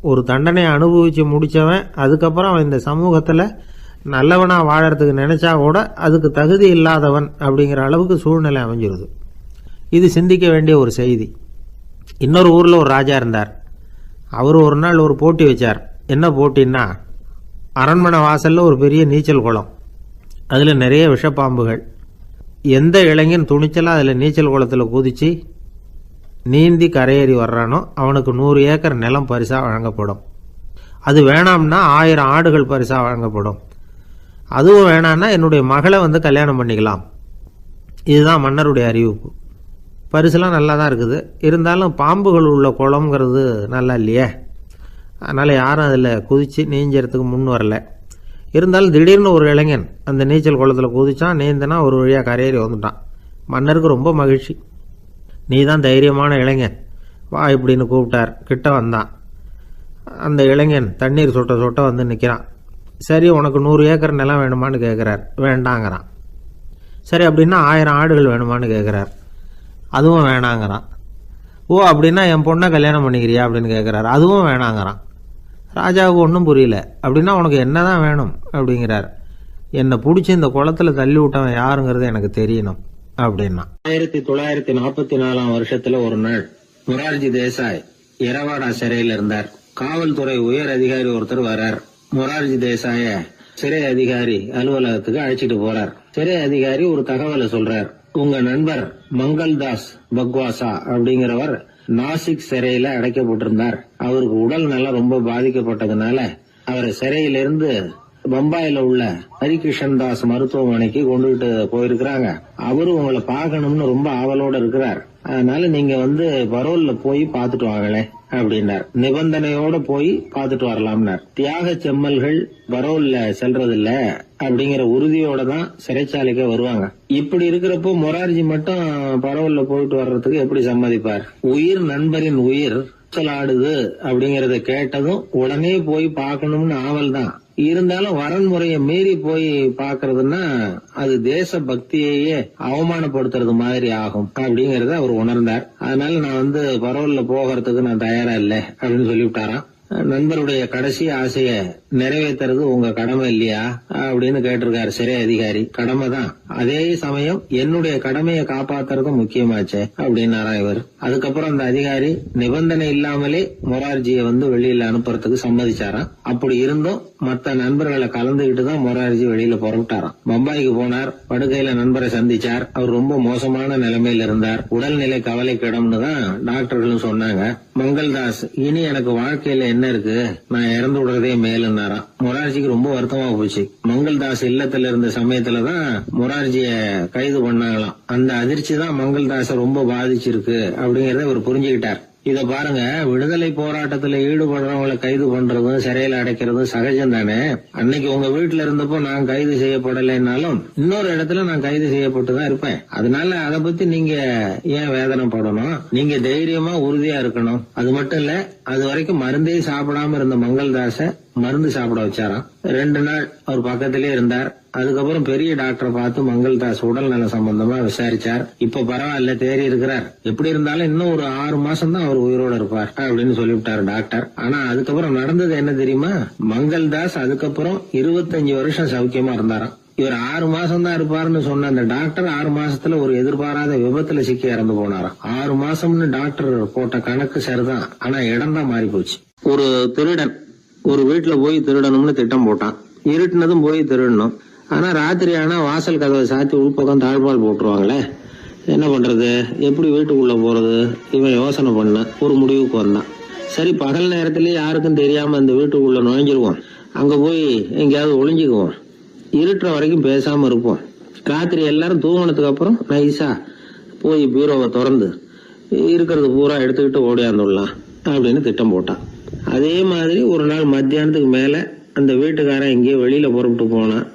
S1: ஒரு தண்டனையை அனுபவித்து முடித்தவன் அதுக்கப்புறம் அவன் இந்த சமூகத்தில் நல்லவனாக வாழறதுக்கு நினச்சா கூட அதுக்கு தகுதி இல்லாதவன் அப்படிங்கிற அளவுக்கு சூழ்நிலை அமைஞ்சிருது. இது சிந்திக்க வேண்டிய ஒரு செய்தி. இன்னொரு ஊரில் ஒரு ராஜா இருந்தார். அவர் ஒரு நாள் ஒரு போட்டி வச்சார். என்ன போட்டின்னா, அரண்மனை வாசலில் ஒரு பெரிய நீச்சல் குளம், அதில் நிறைய விஷப்பாம்புகள். எந்த இளைஞன் துணிச்சலாக அதில் நீச்சல் குளத்தில் குதித்து நீந்தி கரையேறி வர்றானோ அவனுக்கு 100 ஏக்கர் நிலம் பரிசாக வழங்கப்படும். அது வேணாம்னா 1000 ஆடுகள் பரிசாக வழங்கப்படும். அதுவும் வேணான்னா என்னுடைய மகளை கல்யாணம் பண்ணிக்கலாம். இதுதான் மன்னருடைய அறிவிப்பு. பரிசுலாம் நல்லா தான் இருக்குது, இருந்தாலும் பாம்புகள் உள்ள குளம்ங்கிறது நல்லா இல்லையே. அதனால் யாரும் அதில் குதித்து நீஞ்சறதுக்கு முன் வரல. இருந்தாலும் திடீர்னு ஒரு இளைஞன் அந்த நீச்சல் குளத்தில் குதித்தான், நீந்தினா ஒரு வழியாக கரையேறி வந்துட்டான். மன்னருக்கு ரொம்ப மகிழ்ச்சி. நீ தான் தைரியமான இளைஞன், வா இப்படின்னு கூப்பிட்டார். கிட்ட வந்தான். அந்த இளைஞன் தண்ணீர் சொட்ட சொட்ட நிற்கிறான். சரி, உனக்கு 100 ஏக்கர் நிலம் வேணுமான்னு கேட்குறார். வேண்டாங்கிறான். சரி, அப்படின்னா 1000 ஆடுகள் வேணுமான்னு கேட்குறார். அதுவும் வேணாங்கிறான். ஓ, அப்படின்னா என் பொண்ணை கல்யாணம் பண்ணிக்கிறியா அப்படின்னு கேட்குறாரு. அதுவும் வேணாங்கிறான். ராஜாவுக்கு ஒன்றும் புரியல. அப்படின்னா உனக்கு என்ன தான் வேணும் அப்படிங்கிறார். என்னை பிடிச்சி இந்த குளத்தில் தள்ளி விட்டவன் யாருங்கிறது எனக்கு தெரியணும் அப்படின்னா.
S2: 1944 வருஷத்துல ஒரு நாள் மொரார்ஜி தேசாய் எரவாடா சிறையில் இருந்தார். காவல்துறை உயர் அதிகாரி ஒருத்தர் வரார். மொரார்ஜி தேசாய சிறை அதிகாரி அலுவலகத்துக்கு அழைச்சிட்டு போறார். சிறை அதிகாரி ஒரு தகவலை சொல்றார். உங்க நண்பர் மங்கள்தாஸ் பக்வாசா அப்படிங்கிறவர் நாசிக் சிறையில அடைக்கப்பட்டிருந்தார். அவருக்கு உடல் நலம் ரொம்ப பாதிக்கப்பட்டதுனால அவரை சிறையிலிருந்து பம்பாயில உள்ள ஹரிகிருஷ்ணன் தாஸ் மருத்துவமனைக்கு கொண்டுகிட்டு போயிருக்கிறாங்க. அவரு உங்களை பார்க்கணும்னு ரொம்ப ஆவலோட இருக்கிறார். அதனால நீங்க பரோல்ல போய் பாத்துட்டு வாங்களே அப்படின்னார். நிபந்தனையோட போய் பாத்துட்டு வரலாம்னார். தியாக செம்மல்கள் பரோல்ல செல்றதில்ல அப்படிங்கிற உறுதியோட தான் சிறைச்சாலைக்கு வருவாங்க. இப்படி இருக்கிறப்போ மொரார்ஜி மட்டும் பரோல்ல போயிட்டு வர்றதுக்கு எப்படி சம்மதிப்பார்? உயிர் நண்பரின் உயிர் ஆடுது அப்படிங்கறத கேட்டதும் உடனே போய் பார்க்கணும்னு ஆவல் தான். இருந்தாலும் வரன்முறையை மீறி போய் பாக்குறதுன்னா அது தேச பக்தியையே அவமானப்படுத்துறது மாதிரி ஆகும் அப்படிங்கறத அவர் உணர்ந்தார். அதனால நான் பரோல்ல போகிறதுக்கு நான் தயாரா இல்லை அப்படின்னு சொல்லிவிட்டாராம். நண்பருடைய கடைசி ஆசைய நிறைவேற்றுறது உங்க கடமை இல்லையா அப்படின்னு கேட்டிருக்காரு சிறை அதிகாரி. கடமை தான், அதே சமயம் என்னுடைய கடமையை காப்பாத்துறதும் முக்கியமாச்சே அப்படின்னாரா இவர். அதுக்கப்புறம் அந்த அதிகாரி நிபந்தனை இல்லாமலே மொரார்ஜியை வெளியில அனுப்புறதுக்கு சம்மதிச்சாராம். அப்படி இருந்தும் மத்த நண்பர்களை கலந்துகிட்டு தான் மொரார்ஜி வெளியில புறப்பட்டாராம். பம்பாய்க்கு போனார். படுக்கையில நண்பரை சந்திச்சார். அவர் ரொம்ப மோசமான நிலைமையில இருந்தார். உடல்நிலை கவலைக்கிடம்னு தான் டாக்டர்களும் சொன்னாங்க. மங்கள்தாஸ், இனி எனக்கு வாழ்க்கையில என்ன
S1: என்ன இருக்கு, நான் இறந்து விடுறதே மேலுன்னாராம். மொரார்ஜிக்கு ரொம்ப வருத்தமா போச்சு. மங்கள்தாஸ் இல்லத்துல இருந்த சமயத்துலதான் மொரார்ஜிய கைது பண்ணாங்களாம். அந்த அதிர்ச்சி தான் மங்கள்தாஸ ரொம்ப பாதிச்சிருக்கு அப்படிங்கறத இவர் புரிஞ்சுக்கிட்டார். இத பாருங்க, விடுதலை போராட்டத்துல ஈடுபடுறவங்களை கைது பண்றதும் சிறையில அடைக்கிறதும் சகஜம் தானே. அன்னைக்கு உங்க வீட்டுல இருந்தப்போ நான் கைது செய்யப்படலைன்னாலும் இன்னொரு இடத்துல நான் கைது செய்யப்பட்டுதான் இருப்பேன். அதனால அதை பத்தி நீங்க ஏன் வேதனைப்படணும்? நீங்க தைரியமா உறுதியா இருக்கணும். அது மட்டும் இல்ல, அது வரைக்கும் மருந்தே சாப்பிடாம இருந்த மங்கள்தாஸ மருந்து சாப்பிட வச்சாராம். 2 நாள் அவர் பக்கத்திலே இருந்தார். அதுக்கப்புறம் பெரிய டாக்டரை பார்த்து மங்கள்தாஸ் உடல் நல சம்பந்தமா விசாரிச்சார். இப்ப பரவாயில்ல, தேறி இருக்கிறார். எப்படி இருந்தாலும் இன்னும் ஒரு 6 மாசம் தான் அவர் உயிரோட இருப்பார் அப்படின்னு சொல்லிவிட்டாரு டாக்டர். ஆனா அதுக்கப்புறம் நடந்தது என்ன தெரியுமா? மங்கள்தாஸ் அதுக்கப்புறம் 25 வருஷம் சௌக்கியமா இருந்தாராம். இவர் 6 மாசம் தான் இருப்பாருன்னு சொன்ன அந்த டாக்டர் 6 மாசத்துல ஒரு எதிர்பாராத விபத்துல சிக்கி இறந்து போனாராம். 6 மாசம்னு டாக்டர் போட்ட கணக்கு சரிதான், ஆனா இடம் தான் மாறி போச்சு. ஒரு திருடன் ஒரு வீட்டுல போய் திருடணும்னு திட்டம் போட்டான். இருட்டுனதும் போய் திருடணும். ஆனா ராத்திரி ஆனா வாசல் கதவை சாத்தி உள்பக்கம் தாழ்பால் போட்டுருவாங்களே, என்ன பண்றது, எப்படி வீட்டுக்குள்ள போறது? இவன் யோசனை பண்ண ஒரு முடிவுக்கு வந்தான். சரி, பகல் நேரத்திலேயே யாருக்கும் தெரியாம அந்த வீட்டுக்குள்ள நுழைஞ்சிருவோம். அங்க போய் எங்கேயாவது ஒளிஞ்சுக்குவோம். இருட்டுற வரைக்கும் பேசாம இருப்போம். ராத்திரி எல்லாரும் தூங்கினதுக்கு அப்புறம் நைஸா போய் பீரோவை திறந்து இருக்கிறது பூரா எடுத்துக்கிட்டு ஓடியாந்துடலாம் அப்படின்னு திட்டம் போட்டான். அதே மாதிரி ஒரு நாள் மத்தியானத்துக்கு மேல அந்த வீட்டுக்காரன் எங்கேயோ வெளியில புறப்பட்டு போனான்.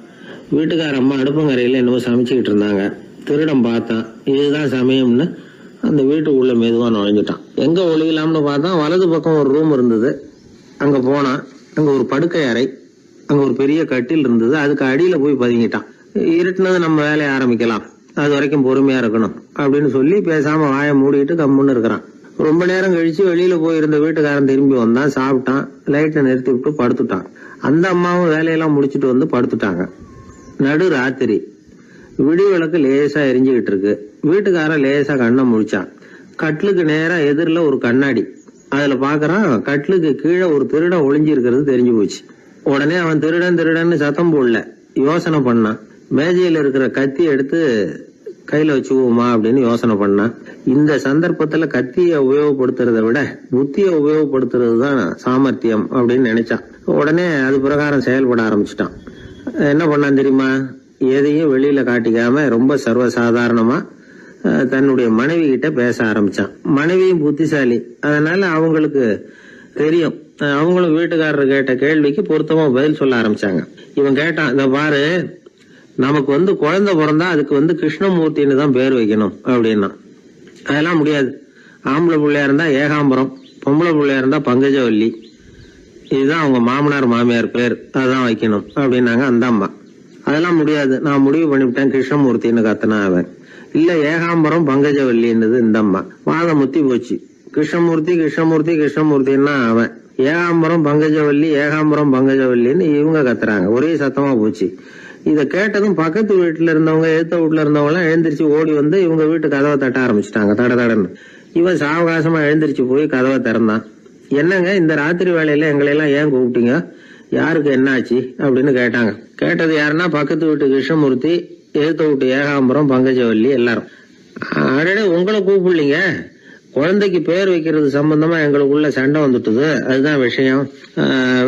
S1: வீட்டுக்கார அம்மா அடுப்பங்கரையில என்னவோ சமைச்சுக்கிட்டு இருந்தாங்க. திருடன் பார்த்தான். இதுதான் சமயம்னு அந்த வீட்டுக்குள்ள மெதுவா நுழைஞ்சிட்டான். எங்க ஒளியலாம்னு பார்த்தா வலது பக்கம் ஒரு ரூம் இருந்தது. அங்க போனான். அங்க ஒரு படுக்கை அறை, அங்க ஒரு பெரிய கட்டில் இருந்தது. அதுக்கு அடியில போய் பதுங்கிட்டான். இருட்டுனது நம்ம வேலையை ஆரம்பிக்கலாம், அது வரைக்கும் பொறுமையா இருக்கணும் அப்படின்னு சொல்லி பேசாம வாயை மூடிட்டு கம்முன்னு இருக்கிறான். ரொம்ப நேரம் கழிச்சு வெளியில போயிருந்த வீட்டுக்காரன் திரும்பி வந்தான். சாப்பிட்டான். லைட்டை நிறுத்தி விட்டு படுத்துட்டான். அந்த அம்மாவும் வேலையெல்லாம் முடிச்சுட்டு வந்து படுத்துட்டாங்க. நடு ராத்திரி, விடி விளக்கு லேசா எரிஞ்சுகிட்டு இருக்கு. வீட்டுக்காரன் லேசா கண்ணை முழிச்சான். கட்லுக்கு நேரா எதிரில ஒரு கண்ணாடி. அதுல பாக்குறான், கட்லுக்கு கீழே ஒரு திருடன் ஒளிஞ்சு இருக்கிறது தெரிஞ்சு போச்சு. உடனே அவன் திருடன் திருடன்னு சத்தம் போடல, யோசனை பண்ணான். மேஜையில இருக்கிற கத்தி எடுத்து கையில வச்சுக்குவோமா அப்படின்னு யோசனை பண்ணான். இந்த சந்தர்ப்பத்துல கத்திய உபயோகப்படுத்துறத விட புத்திய உபயோகப்படுத்துறது தான் சாமர்த்தியம் அப்படின்னு நினைச்சான். உடனே அது பிரகாரம் செயல்பட ஆரம்பிச்சிட்டான். என்ன பண்ணான் தெரியுமா? எதையும் வெளியில காட்டிக்காம ரொம்ப சர்வசாதாரணமா தன்னுடைய மனைவி கிட்ட பேச ஆரம்பிச்சான். மனைவியும் புத்திசாலி, அதனால அவங்களுக்கு தெரியும். அவங்களும் வீட்டுக்காரர் கேட்ட கேள்விக்கு பொருத்தமா பதில் சொல்ல ஆரம்பிச்சாங்க. இவன் கேட்டான், இத பாரு, நமக்கு குழந்தை பிறந்தா அதுக்கு கிருஷ்ணமூர்த்தின்னு தான் பேர் வைக்கணும் அப்படின்னா. அதெல்லாம் முடியாது. ஆம்பளை பிள்ளையா இருந்தா ஏகாம்பரம், பொம்பளை பிள்ளையா இருந்தா பங்கஜவல்லி, இதுதான் அவங்க மாமனார் மாமியார் பேர், அதான் வைக்கணும் அப்படின்னாங்க அந்த அம்மா. அதெல்லாம் முடியாது, நான் முடிவு பண்ணிவிட்டேன் கிருஷ்ணமூர்த்தின்னு கத்தனா அவன். இல்ல ஏகாம்பரம் பங்கஜவல்லின்றது இந்த அம்மா. வாதம் முத்தி போச்சு. கிருஷ்ணமூர்த்தி கிருஷ்ணமூர்த்தி கிருஷ்ணமூர்த்தின்னா அவன். ஏகாம்பரம் பங்கஜவல்லி ஏகாம்பரம் பங்கஜவல்லின்னு இவங்க கத்துறாங்க. ஒரே சத்தமா போச்சு. இத கேட்டதும் பக்கத்து வீட்டுல இருந்தவங்க, எழுத்த வீட்டுல இருந்தவங்க எல்லாம் எழுந்திரிச்சு ஓடி வந்து இவங்க வீட்டு கதவை தட்ட ஆரம்பிச்சுட்டாங்க. தட தடன்னு. இவன் சாவகாசமா எழுந்திரிச்சு போய் கதவை திறந்தான். என்னங்க, இந்த ராத்திரி வேலையில எங்களை எல்லாம் ஏன் கூப்பிட்டீங்க, யாருக்கு என்ன ஆச்சு அப்படின்னு கேட்டாங்க. கேட்டது யாருன்னா பக்கத்து வீட்டு கிருஷ்ணமூர்த்தி, எழுத்த வீட்டு ஏகாம்பரம் பங்கஜவல்லி எல்லாரும். அடடே, உங்களை கூப்பிடலீங்க, குழந்தைக்கு பேர் வைக்கிறது சம்பந்தமா எங்களுக்குள்ள சண்டை வந்துட்டுது, அதுதான் விஷயம்.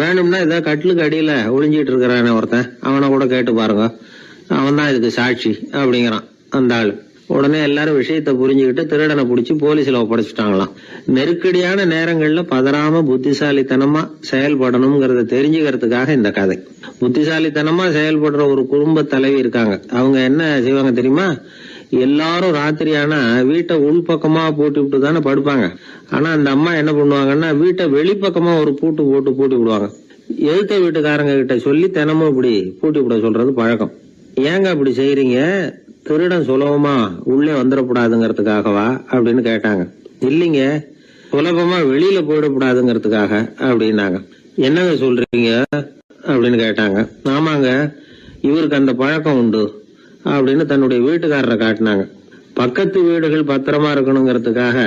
S1: வேணும்னா இதை கட்டிலுக்கு அடியில ஒளிஞ்சிட்டு இருக்கிறானே ஒருத்தன், அவனை கூட கேட்டு பாருங்க, அவன் தான் இதுக்கு சாட்சி அப்படிங்கிறான் அந்த ஆளு. உடனே எல்லாரும் விஷயத்த புரிஞ்சுக்கிட்டு திருடனை பிடிச்சி போலீஸ்ல ஒப்படைச்சிட்டாங்களாம். நெருக்கடியான நேரங்கள்ல பதறாம புத்திசாலித்தனமா செயல்படணுங்கிறத தெரிஞ்சுக்கிறதுக்காக இந்த கதை. புத்திசாலித்தனமா செயல்படுற ஒரு குடும்ப தலைவி இருக்காங்க. அவங்க என்ன செய்வாங்க தெரியுமா? எல்லாரும் ராத்திரியானா வீட்டை உள்பக்கமா போட்டு விட்டு தானே படுப்பாங்க. ஆனா அந்த அம்மா என்ன பண்ணுவாங்கன்னா, வீட்டை வெளிப்பக்கமா ஒரு பூட்டு போட்டு பூட்டி விடுவாங்க. எழுத்த வீட்டுக்காரங்க கிட்ட சொல்லி தினமும் இப்படி பூட்டி விட சொல்றது பழக்கம். ஏங்க அப்படி செய்யறீங்க, திருடன் சுலபமா உள்ளே வந்துடக்கூடாதுங்கிறதுக்காகவா அப்படின்னு கேட்டாங்க. இல்லைங்க, சுலபமா வெளியில போயிடக்கூடாதுங்கிறதுக்காக அப்படின்னாங்க. என்னங்க சொல்றீங்க அப்படின்னு கேட்டாங்க. ஆமாங்க, இவருக்கு அந்த பழக்கம் உண்டு அப்படின்னு தன்னுடைய வீட்டுக்காரரை காட்டினாங்க. பக்கத்து வீடுகள் பத்திரமா இருக்கணுங்கிறதுக்காக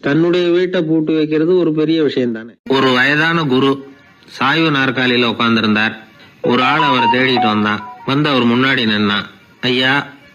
S1: தன்னுடைய வீட்டை பூட்டி வைக்கிறது ஒரு பெரிய விஷயம் தானே. ஒரு வயதான குரு சாய்வு நாற்காலியில உட்கார்ந்திருந்தார். ஒரு ஆள் அவரை தேடிட்டு வந்தான். வந்து அவர் முன்னாடி நின்னான். ஐயா,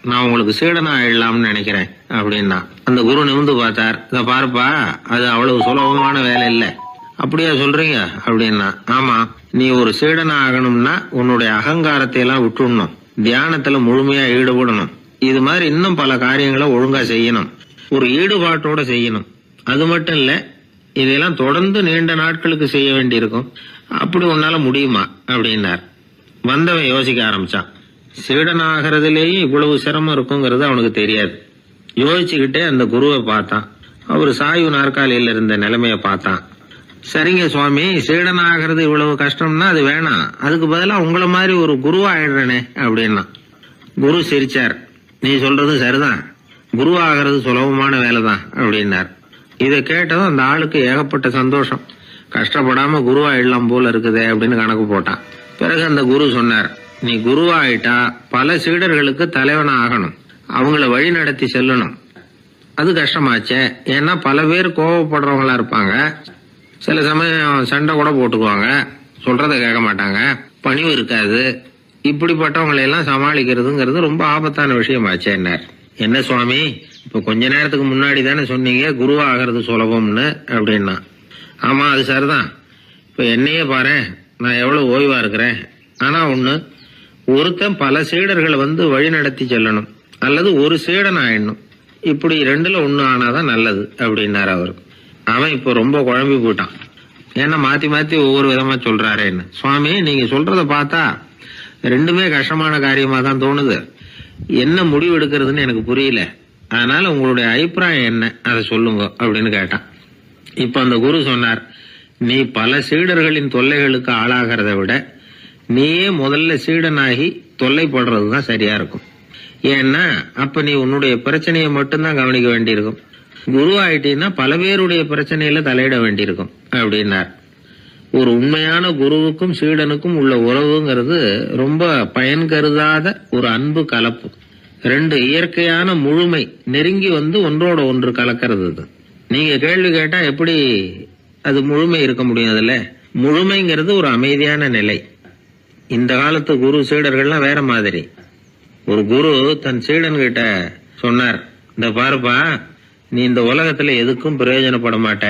S1: நான் உங்களுக்கு சீடனா ஆயிடலாம்னு நினைக்கிறேன் அப்படின்னா. அந்த குரு நிமிந்து பார்த்தார். இத பாருப்பா, அது அவ்வளவு சுலபமான வேலை இல்லை. அப்படியா சொல்றீங்க அப்படின்னா, ஆமா, நீ ஒரு சீடனா ஆகணும்னா உன்னுடைய அகங்காரத்தை எல்லாம் விட்டுடணும், தியானத்துல முழுமையா ஈடுபடணும், இது மாதிரி இன்னும் பல காரியங்களை ஒழுங்கா செய்யணும், ஒரு ஈடுபாட்டோட செய்யணும். அது மட்டும் இல்ல, இதெல்லாம் தொடர்ந்து நீண்ட நாட்களுக்கு செய்ய வேண்டியிருக்கும். அப்படி உன்னால முடியுமா அப்படின்னார். வந்தவன் யோசிக்க ஆரம்பிச்சான். சீடனாகிறதுலேயே இவ்வளவு சிரமம் இருக்குங்கிறது அவனுக்கு தெரியாது. யோசிச்சுக்கிட்டே அந்த குருவை பார்த்தான். அவர் சாய்வு நாற்காலியில் இருந்த நிலைமைய பார்த்தான். சரிங்க சுவாமி, சீடனாகிறது இவ்வளவு கஷ்டம்னா அது வேணாம், அதுக்கு பதிலா உங்களை மாதிரி ஒரு குருவா ஆயிடுறேனே அப்படின்னா. குரு சிரிச்சார். நீ சொல்றது சரிதான், குருவாகிறது சுலபமான வேலைதான் அப்படின்னார். இதை கேட்டதும் அந்த ஆளுக்கு ஏகப்பட்ட சந்தோஷம். கஷ்டப்படாம குருவாயிடலாம் போல இருக்குதே அப்படின்னு கணக்கு போட்டான். பிறகு அந்த குரு சொன்னார், நீ குருவாயிட்டா பல சீடர்களுக்கு தலைவனா ஆகணும், அவங்கள வழி நடத்தி செல்லணும். அது கஷ்டமாச்சே. ஏன்னா பல பேர் கோவப்படுறவங்களா இருப்பாங்க, சில சமயம் சண்டை கூட போட்டுக்குவாங்க, சொல்றத கேட்க மாட்டாங்க, பணிவு இருக்காது. இப்படிப்பட்டவங்களை எல்லாம் சமாளிக்கிறதுங்கிறது ரொம்ப ஆபத்தான விஷயமாச்சேன்னார். என்ன சுவாமி, இப்ப கொஞ்ச நேரத்துக்கு முன்னாடி தானே சொன்னீங்க குருவாகிறது சுலபம்னு அப்படின்னா. ஆமா, அது சரிதான். இப்ப என்னையே பாரு, நான் எவ்வளவு ஓய்வா இருக்கிறேன். ஆனா ஒண்ணு, ஒருத்தன் பல சீடர்களை வழி நடத்தி செல்லணும், அல்லது ஒரு சீடன் ஆயிடணும். இப்படி ரெண்டுல ஒண்ணு ஆனாதான் நல்லது அப்படின்னாரு அவரு. அவன் இப்ப ரொம்ப குழம்பி போயிட்டான். ஏன்னா மாத்தி மாத்தி ஒவ்வொரு விதமா சொல்றாருன்னு. சுவாமி, நீங்க சொல்றத பார்த்தா ரெண்டுமே கஷ்டமான காரியமா தான் தோணுது. என்ன முடிவு எடுக்கிறதுன்னு எனக்கு புரியல. அதனால உங்களுடைய அபிப்பிராயம் என்ன, அதை சொல்லுங்க அப்படின்னு கேட்டான். இப்ப அந்த குரு சொன்னார், நீ பல சீடர்களின் தொல்லைகளுக்கு ஆளாகிறத விட நீயே முதல்ல சீடனாகி தொல்லைப்படுறதுதான் சரியா இருக்கும். ஏன்னா அப்ப நீ உன்னுடைய பிரச்சனையை மட்டும்தான் கவனிக்க வேண்டியிருக்கும். குரு ஆயிட்டீன்னா பல பேருடைய பிரச்சனையில தலையிட வேண்டியிருக்கும் அப்படின்னார். ஒரு உண்மையான குருவுக்கும் சீடனுக்கும் உள்ள உறவுங்கிறது ரொம்ப பயன் கருதாத ஒரு அன்பு கலப்பு. ரெண்டு இயற்கையான முழுமை நெருங்கி ஒன்றோட ஒன்று கலக்கிறது. நீங்க கேள்வி கேட்டா எப்படி அது முழுமை இருக்க முடியும்? அதுல முழுமைங்கிறது ஒரு அமைதியான நிலை. இந்த காலத்து குரு சீடர்கள்லாம் வேற மாதிரி. ஒரு குரு தன் சீடன் கிட்ட சொன்னார், இந்த பாருப்பா, நீ இந்த உலகத்துல எதுக்கும் பிரயோஜனப்பட மாட்ட,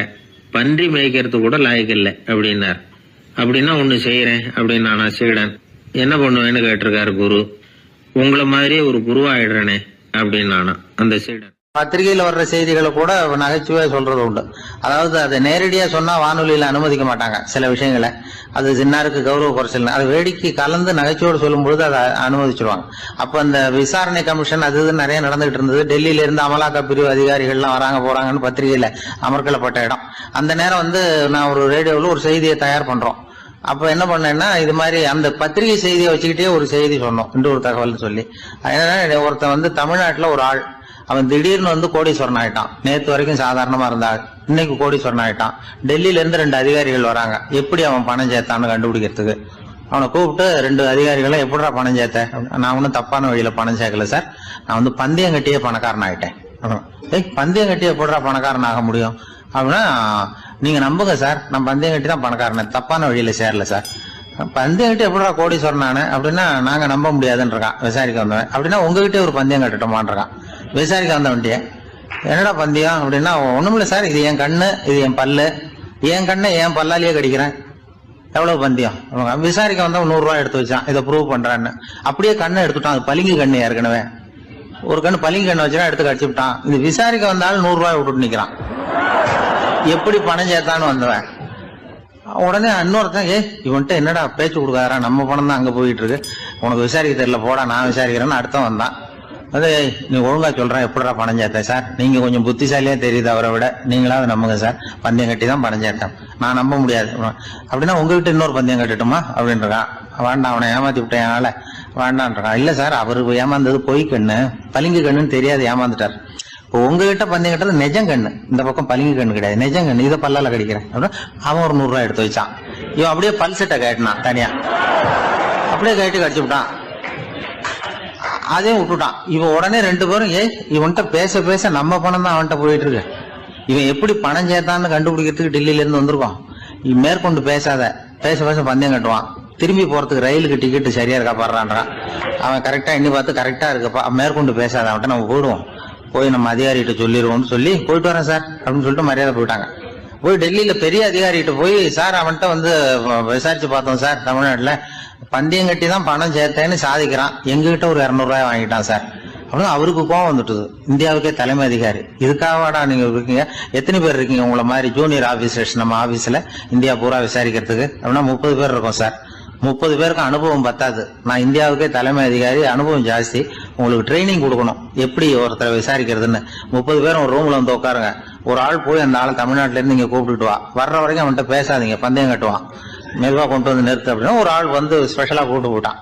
S1: பன்றி மேய்க்கிறது கூட லாய்க்கு இல்லை அப்படின்னார். அப்படின்னா ஒண்ணு செய்யறேன் அப்படின்னா சீடன். என்ன பண்ணுவேன்னு கேட்டிருக்காரு குரு. உங்களை மாதிரியே ஒரு குருவாயிடுறேனே அப்படின்னானா அந்த சீடன்.
S3: பத்திரிகையில வர்ற செய்திகளை கூட நகைச்சுவையா சொல்றது உண்டு. அதாவது அதை நேரடியா சொன்னா வானொலியில அனுமதிக்க மாட்டாங்க சில விஷயங்களை. அது சின்னாருக்கு கௌரவ குறைச்சல், அது வேடிக்கை கலந்து நகைச்சுவோடு சொல்லும் பொழுது அதை அனுமதிச்சிருவாங்க. அப்ப அந்த விசாரணை கமிஷன் அது இது நிறைய நடந்துகிட்டு இருந்தது. டெல்லியில இருந்து அமலாக்க பிரிவு அதிகாரிகள்லாம் வராங்க போறாங்கன்னு பத்திரிகையில அமர்க்கலப்பட்ட இடம். அந்த நேரம் நான் ஒரு ரேடியோவில் ஒரு செய்தியை தயார் பண்றோம். அப்ப என்ன பண்ணேன்னா, இது மாதிரி அந்த பத்திரிகை செய்தியை வச்சுக்கிட்டே ஒரு செய்தி சொன்னோம், இன்னொரு தகவல் சொல்லி. ஒருத்தன் தமிழ்நாட்டுல ஒரு ஆள், அவன் திடீர்னு கோடீஸ்வரன் ஆயிட்டான். நேத்து வரைக்கும் சாதாரணமா இருந்தாள், இன்னைக்கு கோடீஸ்வரன் ஆயிட்டான். டெல்லியில இருந்து 2 அதிகாரிகள் வராங்க, எப்படி அவன் பணம் சேர்த்தான்னு கண்டுபிடிக்கிறதுக்கு. அவனை கூப்பிட்டு 2 அதிகாரிகளும் எப்படிடா பணம் சேர்த்த? நான் ஒன்னும் தப்பான வழியில பணம் சேர்க்கல சார், நான் பந்தயம் கட்டியே பணக்காரன் ஆயிட்டேன். பந்தயம் கட்டி எப்படிடா பணக்காரன் ஆக முடியும் அப்படின்னா, நீங்க நம்புங்க சார், நான் பந்தயம் கட்டி தான் பணக்காரன், தப்பான வழியில சேரல சார். பந்தயம் கட்டி எப்படிடா கோடீஸ்வரன் ஆனேன் அப்படின்னா, நாங்க நம்ப முடியாதுன்றான் விசாரிக்க வந்தவன். அப்படின்னா உங்ககிட்ட ஒரு பந்தயம் கட்டட்டுமான்றான் விசாரிக்க வந்தவன்ட்டிய. என்னடா பந்தயம் அப்படின்னா, ஒண்ணுமில்ல சார், இது என் கண்ணு, இது என் பல்லு, என் கண்ணை என் பல்லாலேயே கடிக்கிறேன், எவ்வளவு பந்தயம். விசாரிக்க வந்தா 100 ரூபாய் எடுத்து வச்சான், இதை ப்ரூவ் பண்றான்னு. அப்படியே கண்ணை எடுத்துட்டான். அது பளிங்கு கண்ணு, ஏற்கனவே ஒரு கண்ணு பளிங்கு கண்ணு வச்சுனா எடுத்து கடிச்சு விட்டான். இது விசாரிக்க வந்தாலும் 100 ரூபாய் விட்டுட்டு நிக்கிறான். எப்படி பணம் சேர்த்தான்னு வந்தவன். உடனே இன்னொருத்தன், இவன்ட்ட என்னடா பேச்சு கொடுக்காரா, நம்ம பணம் தான் அங்க போயிட்டு இருக்கு, உனக்கு விசாரிக்க தெரியல, போடா நான் விசாரிக்கிறேன்னு அடுத்த வந்தான். அது நீ ஒழுங்கா சொல்றேன், எப்படிடா பணம் சேர்த்தேன் சார், நீங்க கொஞ்சம் புத்திசாலியா தெரியுது அவரை விட, நீங்களாவது நம்புங்க சார், பந்தயம் கட்டி தான் பணம் சேர்த்தேன், நான் நம்ப முடியாது. அப்படின்னா உங்ககிட்ட இன்னொரு பந்தயம் கட்டட்டுமா அப்படின்றான். வேண்டாம், அவனை ஏமாத்தி விட்டேன் அதனால வேண்டான்றான். இல்ல சார், அவரு ஏமாந்தது பொய் கண்ணு, பளிங்கு கண்ணுன்னு தெரியாது, ஏமாந்துட்டார். இப்போ உங்ககிட்ட பந்தயம் கட்டுறது நெஜம் கண்ணு, இந்த பக்கம் பளிங்கு கண்ணு கிடையாது, நெஜம் கண்ணு, இதை பல்லால கடிக்கிறேன் அப்படின்னா அவன் ஒரு 100 ரூபாய் எடுத்து வச்சான். இவன் அப்படியே பல்செட்டை கட்டினான் தனியா, அப்படியே கட்டி கடிச்சு விட்டான். அதையும் விட்டுட்டான். இவன் உடனே 2 பேரும், இவன்கிட்ட பேச பேச நம்ம பணம் தான் அவன்கிட்ட போயிட்டு இருக்கு, இவன் எப்படி பணம் சேர்த்தான்னு கண்டுபிடிக்கிறதுக்கு டெல்லியில இருந்து வந்திருக்கோம், இவன் மேற்கொண்டு பேசாத, பேச பேச பந்தயம் கட்டுவான். திரும்பி போறதுக்கு ரயிலுக்கு டிக்கெட் சரியா இருக்கா பாடுறான்றான். அவன் கரெக்டா எண்ணி பார்த்து கரெக்டா இருக்கப்பா, மேற்கொண்டு பேசாத, அவன்கிட்ட நம்ம போயிடுவோம், போய் நம்ம அதிகாரிகிட்ட சொல்லிடுவோம்னு சொல்லி போயிட்டு வரேன் சார் அப்படின்னு சொல்லிட்டு மரியாதை போயிட்டாங்க. போய் டெல்லியில பெரிய அதிகாரிகிட்ட போய், சார் அவன்கிட்ட வந்து விசாரிச்சு பார்த்தோம் சார், தமிழ்நாட்டுல பந்தயம் கட்டி தான் பணம் சேர்த்தேன்னு சாதிக்கிறான், எங்ககிட்ட ஒரு 200 ரூபாய் வாங்கிட்டான் சார் அப்படின்னு அவருக்கு கோவம் வந்துட்டுது. இந்தியாவுக்கே தலைமை அதிகாரி, இதுக்காகவாடா நீங்க இருக்கீங்க, எத்தனை பேர் இருக்கீங்க உங்களை மாதிரி ஜூனியர் ஆபீசர்ஸ் நம்ம ஆபீஸ்ல இந்தியா பூரா விசாரிக்கிறதுக்கு அப்படின்னா 30 பேர் இருக்கோம் சார். 30 பேருக்கு அனுபவம் பத்தாது, நான் இந்தியாவுக்கே தலைமை அதிகாரி, அனுபவம் ஜாஸ்தி, உங்களுக்கு ட்ரைனிங் கொடுக்கணும் எப்படி ஒருத்தரை விசாரிக்கிறதுன்னு. 30 பேரும் ஒரு ரூம்ல வந்து உட்காருங்க, ஒரு ஆள் போய் அந்த ஆள் தமிழ்நாட்டுல இருந்து இங்க கூப்பிட்டுட்டு வா, வர்ற வரைக்கும் அவன்கிட்ட பேசாதீங்க, பந்தயம் கட்டுவான், மெதுவா கொண்டு வந்து நிறுத்து அப்படின்னா ஒரு ஆள் வந்து ஸ்பெஷலா கூப்பிட்டு போட்டான்.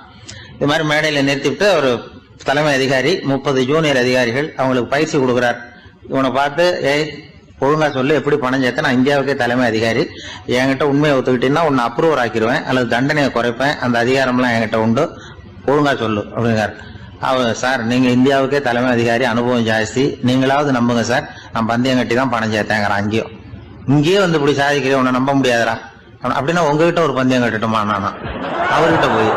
S3: இது மாதிரி மேடையில நிறுத்திவிட்டு ஒரு தலைமை அதிகாரி 30 ஜூனியர் அதிகாரிகள் அவங்களுக்கு பயிற்சி கொடுக்குறார். இவனை பார்த்து, ஏய் ஒழுங்கா சொல்லு, எப்படி பணம் சேர்த்த, நான் இந்தியாவுக்கே தலைமை அதிகாரி, என்கிட்ட உண்மையை ஒத்துக்கிட்டீங்கன்னா உன்னை அப்ரூவர் ஆக்கிடுவேன் அல்லது தண்டனையை குறைப்பேன், அந்த அதிகாரம்லாம் என்கிட்ட உண்டு, ஒழுங்கா சொல்லு அப்படிங்கிறார். அவர், சார் நீங்க இந்தியாவுக்கே தலைமை அதிகாரி, அனுபவம் ஜாஸ்தி, நீங்களாவது நம்புங்க சார், நான் பந்தயம் கட்டி தான் பணம் சேர்த்தேங்கிறான். இங்கேயே வந்து இப்படி சாதிக்கிறேன், உன்னை நம்ப முடியாதரா அப்படின்னா உங்ககிட்ட ஒரு பந்தயம் கட்டுட்டுமா நானா அவர்கிட்ட போய்,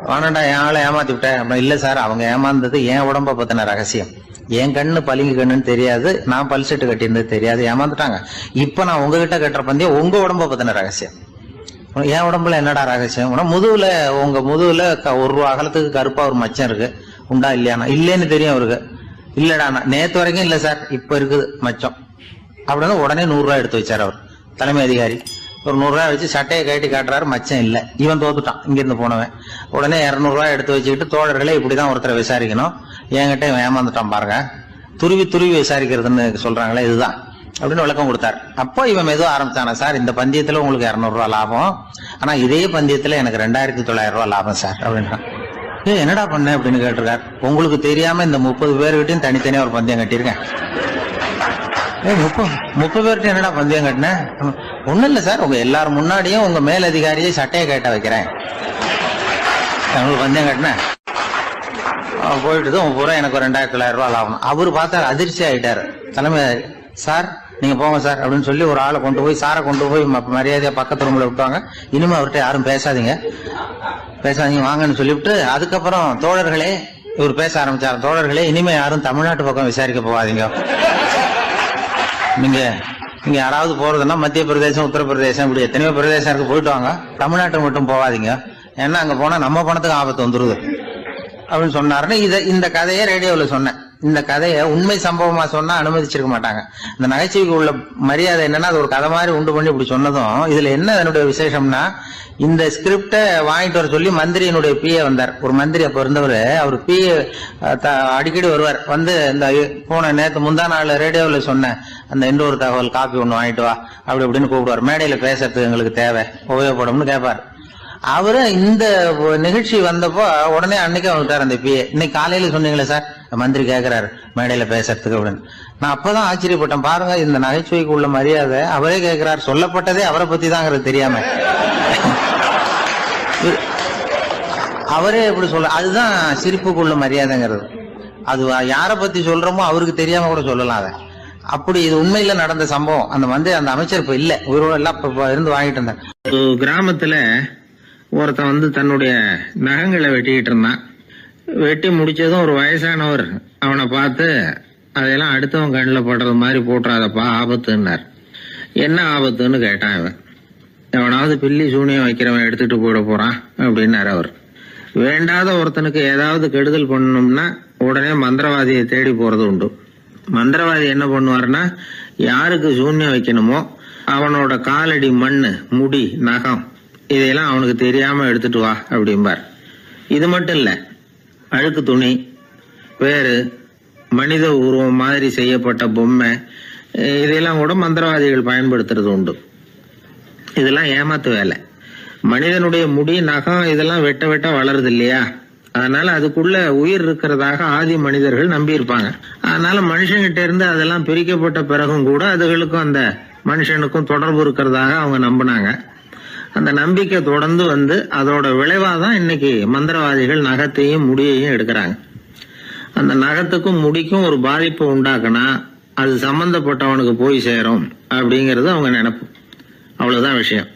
S3: வேணாண்டா என் ஆளை ஏமாத்தி விட்டேன் அப்படின்னா, இல்ல சார் அவங்க ஏமாந்தது என் உடம்ப பத்தின ரகசியம், என் கண்ணு பளிங்கு கண்ணுன்னு தெரியாது, நான் பல்செட்டு கட்டியிருந்தது தெரியாது, ஏமாந்துட்டாங்க, இப்ப நான் உங்ககிட்ட கட்டுற பந்தயம் உங்க உடம்ப பத்தின ரகசியம். என் உடம்புல என்னடா ரகசியம், முதுகுல உங்க முதுகுல 1 ரூபா அகலத்துக்கு கருப்பா ஒரு மச்சம் இருக்கு, உண்டா இல்லையானா, இல்லேன்னு தெரியும் அவருக்கு. இல்லடா நேத்து வரைக்கும் இல்ல சார், இப்ப இருக்குது மச்சம் அப்படின்னு உடனே 100 ரூபாய் எடுத்து வச்சார் அவர் தலைமை அதிகாரி. ஒரு 100 ரூபாய் வச்சு சட்டையை கட்டி காட்டுறாரு, மச்சம் இல்ல, இவன் தோத்துட்டான் இங்கிருந்து போனவன். உடனே 200 ரூபாய் எடுத்து வச்சுக்கிட்டு, தோழர்களே இப்படிதான் ஒருத்தரை விசாரிக்கணும், என்கிட்ட இவன் ஏமாந்துட்டான் பாருங்க, துருவி துருவி விசாரிக்கிறதுன்னு சொல்றாங்களே இதுதான் அப்படின்னு விளக்கம் கொடுத்தாரு. அப்போ இவன் மெதுவா ஆரம்பிச்சானா, சார் இந்த பந்தயத்துல உங்களுக்கு 200 ரூபாய் லாபம், ஆனா இதே பந்தயத்துல எனக்கு 2900 ரூபாய் லாபம் சார் அப்படின்றான். என்னடா பண்ண அப்படின்னு கேட்டிருக்காரு. உங்களுக்கு தெரியாம இந்த 30 பேர்கிட்டையும் தனித்தனியா ஒரு பந்தயம் கட்டியிருக்கேன். 30 பேர்கிட்ட என்னடா பந்தயம் கட்டினேன், ஒண்ணும் இல்ல சார், உங்க எல்லாரும் முன்னாடியும் உங்க மேல் அதிகாரியை சட்டையை கேட்ட வைக்கிறேன், உங்களுக்கு பந்தயம் கட்டினேன், போயிட்டு பூரா எனக்கு 2900 ரூபாய் லாபம். அவரு பார்த்தாரு, அதிர்ச்சி ஆயிட்டாரு. தலைமை, சார் நீங்க போங்க சார் அப்படின்னு சொல்லி ஒரு ஆளை கொண்டு போய், சாரை கொண்டு போய் மரியாதையா பக்கத்து ரூம்ல விட்டாங்க, இனிமே அவர்கிட்ட யாரும் பேசாதீங்க வாங்கன்னு சொல்லிவிட்டு, அதுக்கப்புறம் தோழர்களே இவர் பேச ஆரம்பிச்சார், தோழர்களே இனிமே யாரும் தமிழ்நாட்டு பக்கம் விசாரிக்க போகாதீங்க, நீங்க யாராவது போறதுன்னா மத்திய பிரதேசம், உத்தரப்பிரதேசம், இப்படி எத்தனையோ பிரதேசம் இருக்கு, போயிட்டு வாங்க, தமிழ்நாட்டுக்கு மட்டும் போகாதீங்க, ஏன்னா அங்க போனா நம்ம பணத்துக்கு ஆபத்து வந்துருது அப்படின்னு சொன்னாருன்னு இந்த கதையை ரேடியோவில் சொன்னேன். இந்த கதையை உண்மை சம்பவமா சொன்னா அனுமதிச்சிருக்க மாட்டாங்க. இந்த நகைச்சுவைக்கு உள்ள மரியாதை என்னன்னா, அது ஒரு கதை மாதிரி உண்டு பண்ணி இப்படி சொன்னதும், இதுல என்ன என்னுடைய விசேஷம்னா, இந்த ஸ்கிரிப்டை வாங்கிட்டு வர சொல்லி மந்திரியினுடைய பிஏ வந்தார். ஒரு மந்திரி அப்ப இருந்தவர், அவர் பிஏ அடிக்கடி வருவார், வந்து இந்த போன நேற்று முந்தா நாள் ரேடியோவில் சொன்ன அந்த இன்னொரு தகவல் காப்பி ஒண்ணு வாங்கிட்டு வா அப்படி அப்படின்னு கூப்பிடுவார், மேடையில பேசுறதுக்கு எங்களுக்கு தேவை உபயோகப்படும்னு கேட்பார். அவரு இந்த நிகழ்ச்சி வந்தப்போ உடனே அன்னைக்கு வந்துட்டார் அந்த பிஏ. இன்னைக்கு காலையில சொன்னீங்களே சார், மந்திரி கேட்கிறாரு மேடையில பேசுறதுக்கு அப்படின்னு. நான் அப்பதான் ஆச்சரியப்பட்டேன், பாருங்க இந்த நகைச்சுவைக்கு உள்ள மரியாதை. அவரே கேட்கிறார், சொல்லப்பட்டதே அவரை பத்தி தாங்கிறது தெரியாம அவரே எப்படி சொல்ல, அதுதான் சிரிப்புக்குள்ள மரியாதைங்கிறது. அது யார பத்தி சொல்றோமோ அவருக்கு தெரியாம கூட சொல்லலாம் அதை. அப்படி இது உண்மையில நடந்த சம்பவம். அந்த அமைச்சர் இப்ப இல்ல, உயிரோட எல்லாம் இருந்து வாங்கிட்டு இருந்தார்.
S1: கிராமத்துல ஒருத்தன் தன்னுடைய நகங்களை வெட்டிக்கிட்டு இருந்தான். வெட்டி முடிச்சதும் ஒரு வயசானவர் அவனை பார்த்து, அதெல்லாம் அடுத்தவன் கண்ணில் படுறது மாதிரி போட்டுறாதப்பா, ஆபத்துன்னார். என்ன ஆபத்துன்னு கேட்டான் இவன். எவனாவது பில்லி சூனியம் வைக்கிறவன் எடுத்துட்டு போயிட போறான் அப்படின்னாரு அவர். வேண்டாத ஒருத்தனுக்கு ஏதாவது கெடுதல் பண்ணணும்னா உடனே மந்திரவாதியை தேடி போறது உண்டு. மந்திரவாதி என்ன பண்ணுவாருன்னா, யாருக்கு சூன்யம் வைக்கணுமோ அவனோட காலடி மண்ணு, முடி, நகம் இதையெல்லாம் அவனுக்கு தெரியாம எடுத்துட்டு வா அப்படிம்பார். இது மட்டும் இல்ல, அழுக்கு துணி, பேரு, மனித உருவம் மாதிரி செய்யப்பட்ட பொம்மை இதையெல்லாம் கூட மந்திரவாதிகள் பயன்படுத்துறது உண்டு. இதெல்லாம் ஏமாத்து வேலை. மனிதனுடைய முடி, நகம் இதெல்லாம் வெட்ட வெட்ட வளருது இல்லையா, அதனால அதுக்குள்ள உயிர் இருக்கிறதாக ஆதி மனிதர்கள் நம்பி இருப்பாங்க. அதனால மனுஷங்கிட்ட இருந்து அதெல்லாம் பிரிக்கப்பட்ட பிறகும் கூட அதுகளுக்கும் அந்த மனுஷனுக்கும் தொடர்பு இருக்கிறதாக அவங்க நம்பினாங்க. அந்த நம்பிக்கை தொடர்ந்து அதோட விளைவாதான் இன்னைக்கு மந்திரவாதிகள் நகத்தையும் முடியையும் எடுக்கிறாங்க. அந்த நகத்துக்கும் முடிக்கும் ஒரு பாதிப்பு உண்டாக்குனா அது சம்பந்தப்பட்டவனுக்கு போய் சேரும் அப்படிங்கறது அவங்க நினைப்பு. அவ்வளவுதான் விஷயம்.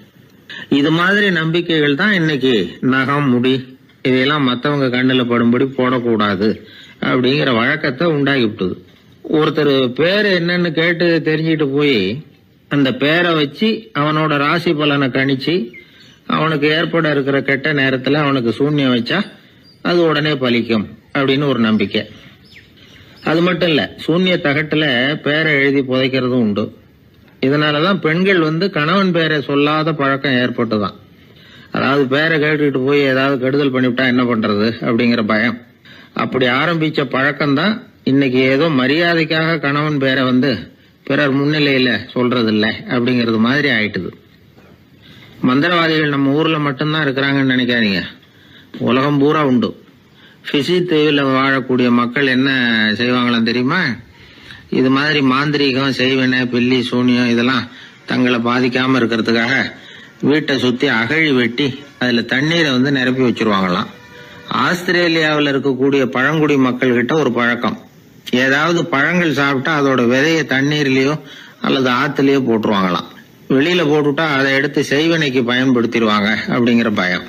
S1: இது மாதிரி நம்பிக்கைகள் தான் இன்னைக்கு நகம், முடி இதையெல்லாம் மத்தவங்க கண்ணுல படும்படி போடக்கூடாது அப்படிங்கிற வழக்கத்தை உண்டாக்கி விட்டுது. ஒருத்தர் பேரு என்னன்னு கேட்டு தெரிஞ்சுட்டு போய் அந்த பேரை வச்சு அவனோட ராசி பலனை கணிச்சு அவனுக்கு ஏற்பட இருக்கிற கெட்ட நேரத்துல அவனுக்கு சூன்யம் வச்சா அது உடனே பலிக்கும் அப்படின்னு ஒரு நம்பிக்கை. அது மட்டும் இல்ல, சூன்ய தகட்டுல பேரை எழுதி புதைக்கிறதும் உண்டு. இதனாலதான் பெண்கள் கணவன் பேரை சொல்லாத பழக்கம் ஏற்பட்டுதான். அதாவது பேரை கேட்டுக்கிட்டு போய் ஏதாவது கெடுதல் பண்ணிவிட்டா என்ன பண்றது அப்படிங்கிற பயம். அப்படி ஆரம்பிச்ச பழக்கம்தான் இன்னைக்கு ஏதோ மரியாதைக்காக கணவன் பேரை பிறர் முன்னிலையில சொல்றது இல்ல அப்படிங்கறது மாதிரி ஆயிட்டுது. மந்திரவாதிகள் நம்ம ஊர்ல மட்டும்தான் இருக்கிறாங்கன்னு நினைக்காதீங்க, உலகம் பூரா உண்டு. பிசி தீவில் வாழக்கூடிய மக்கள் என்ன செய்வாங்களாம் தெரியுமா? இது மாதிரி மாந்திரீகம், செய்வன, பில்லி, சூனியம் இதெல்லாம் தங்களை பாதிக்காம இருக்கிறதுக்காக வீட்டை சுத்தி அகழி வெட்டி அதுல தண்ணீரை நிரப்பி வச்சிருவாங்களாம். ஆஸ்திரேலியாவில் இருக்கக்கூடிய பழங்குடி மக்கள் கிட்ட ஒரு பழக்கம், ஏதாவது பழங்கள் சாப்பிட்டா அதோட விதைய தண்ணீர்லயோ அல்லது ஆத்துலயோ போட்டுருவாங்களாம். வெளியில போட்டுட்டா அதை எடுத்து செய்வினைக்கு பயன்படுத்திடுவாங்க அப்படிங்கிற பயம்.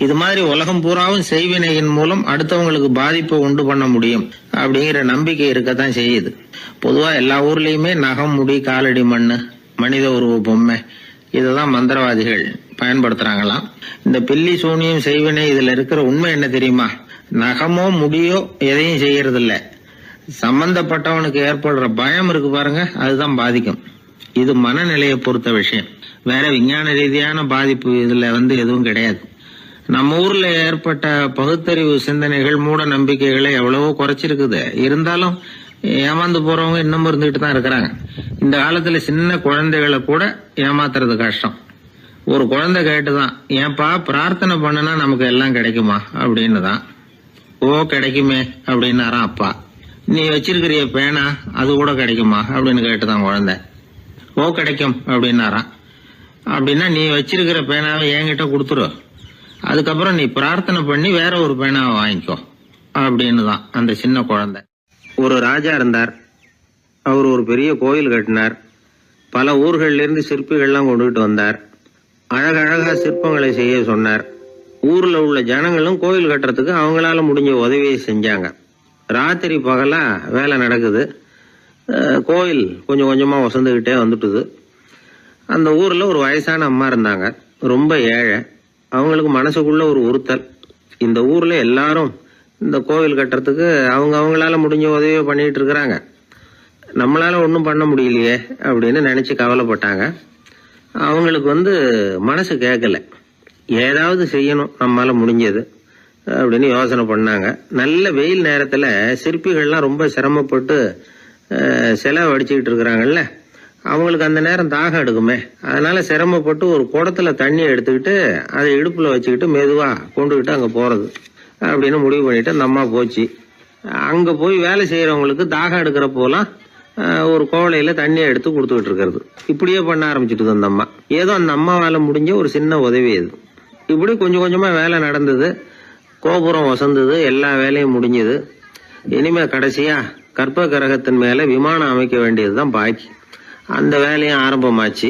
S1: இது மாதிரி உலகம் பூராவும் செய்வினையின் மூலம் அடுத்தவங்களுக்கு பாதிப்பை உண்டு பண்ண முடியும் அப்படிங்கிற நம்பிக்கை இருக்கத்தான் செய்யுது. பொதுவா எல்லா ஊர்லயுமே நகம், முடி, காலடி மண்ணு, மனித உருவ பொம்மை இததான் மந்திரவாதிகள் பயன்படுத்துறாங்களாம். இந்த பில்லி, சூனியம், செய்வினை இதுல இருக்கிற உண்மை என்ன தெரியுமா? நகமோ முடியோ எதையும் செய்யறது இல்ல, சம்பந்தப்பட்டவனுக்கு ஏற்படுற பயம் இருக்கு பாருங்க, அதுதான் பாதிக்கும். இது மனநிலையை பொறுத்த விஷயம், வேற விஞ்ஞான ரீதியான பாதிப்பு இதுல எதுவும் கிடையாது. நம்ம ஊர்ல ஏற்பட்ட பகுத்தறிவு சிந்தனைகள், மூட நம்பிக்கைகளை எவ்வளவோ குறைச்சிருக்குது. இருந்தாலும் ஏமாந்து போறவங்க இன்னும் இருந்துகிட்டு தான் இருக்கிறாங்க. இந்த காலத்துல சின்ன குழந்தைகளை கூட ஏமாத்துறது கஷ்டம். ஒரு குழந்தை கேட்டுதான், ஏன்பா பிரார்த்தனை பண்ணுனா நமக்கு எல்லாம் கிடைக்குமா அப்படின்னு தான். ஓ கிடைக்குமே அப்படின்னாராம் அப்பா. நீ வச்சிருக்கிறிய பேனா அது கூட கிடைக்குமா அப்படின்னு கேட்டுதான் குழந்தை. ஓ கிடைக்கும் அப்படின்னாராம். அப்படின்னா நீ வச்சிருக்கிற பேனாவை என்கிட்ட கொடுத்துரு, அதுக்கப்புறம் நீ பிரார்த்தனை பண்ணி வேற ஒரு பேனாவை வாங்கிக்கோ அப்படின்னு தான் அந்த சின்ன குழந்தை. ஒரு ராஜா இருந்தார். அவர் ஒரு பெரிய கோயில் கட்டினார். பல ஊர்கள்ல இருந்து சிற்பிகள்லாம் கொண்டுகிட்டு வந்தார். அழகழகா சிற்பங்களை செய்ய சொன்னார். ஊர்ல உள்ள ஜனங்களும் கோயில் கட்டுறதுக்கு அவங்களால முடிஞ்ச உதவியை செஞ்சாங்க. ராத்திரி பகலா வேலை நடக்குது. கோயில் கொஞ்சம் கொஞ்சமா வசந்துகிட்டே வந்துட்டுது. அந்த ஊர்ல ஒரு வயசான அம்மா இருந்தாங்க, ரொம்ப ஏழை. அவங்களுக்கு மனசுக்குள்ள ஒரு உறுத்தல், இந்த ஊர்ல எல்லாரும் இந்த கோவில் கட்டுறதுக்கு அவங்களால முடிஞ்ச உதவியை பண்ணிட்டு இருக்கிறாங்க, நம்மளால ஒன்றும் பண்ண முடியலையே அப்படின்னு நினைச்சு கவலைப்பட்டாங்க. அவங்களுக்கு மனசு கேட்கல, ஏதாவது செய்யணும் நம்மளால முடிஞ்சது அப்படின்னு யோசனை பண்ணாங்க. நல்ல வெயில் நேரத்துல சிற்பிகள்லாம் ரொம்ப சிரமப்பட்டு சிலை வடிச்சுக்கிட்டு இருக்கிறாங்கல்ல, அவங்களுக்கு அந்த நேரம் தாகம் எடுக்குமே, அதனால சிரமப்பட்டு ஒரு குடத்துல தண்ணி எடுத்துக்கிட்டு அதை இடுப்புல வச்சுக்கிட்டு மெதுவா கொண்டுகிட்டு அங்க போறது அப்படின்னு முடிவு பண்ணிட்டு அந்த அம்மா போச்சு. அங்க போய் வேலை செய்யறவங்களுக்கு தாகம் எடுக்கிற போலாம் ஒரு கோவலையில தண்ணியை எடுத்து கொடுத்துக்கிட்டு இருக்கிறது. இப்படியே பண்ண ஆரம்பிச்சுட்டு அந்த அம்மா. ஏதோ அந்த அம்மாவால முடிஞ்ச ஒரு சின்ன உதவி இது. இப்படி கொஞ்சம் கொஞ்சமா வேலை நடந்தது. கோபுரம் வசந்தது, எல்லா வேலையும் முடிஞ்சது. இனிமே கடைசியா கற்ப கிரகத்தின் மேல விமானம் அமைக்க வேண்டியதுதான் பாக்கி. அந்த வேலையும் ஆரம்பமாச்சு.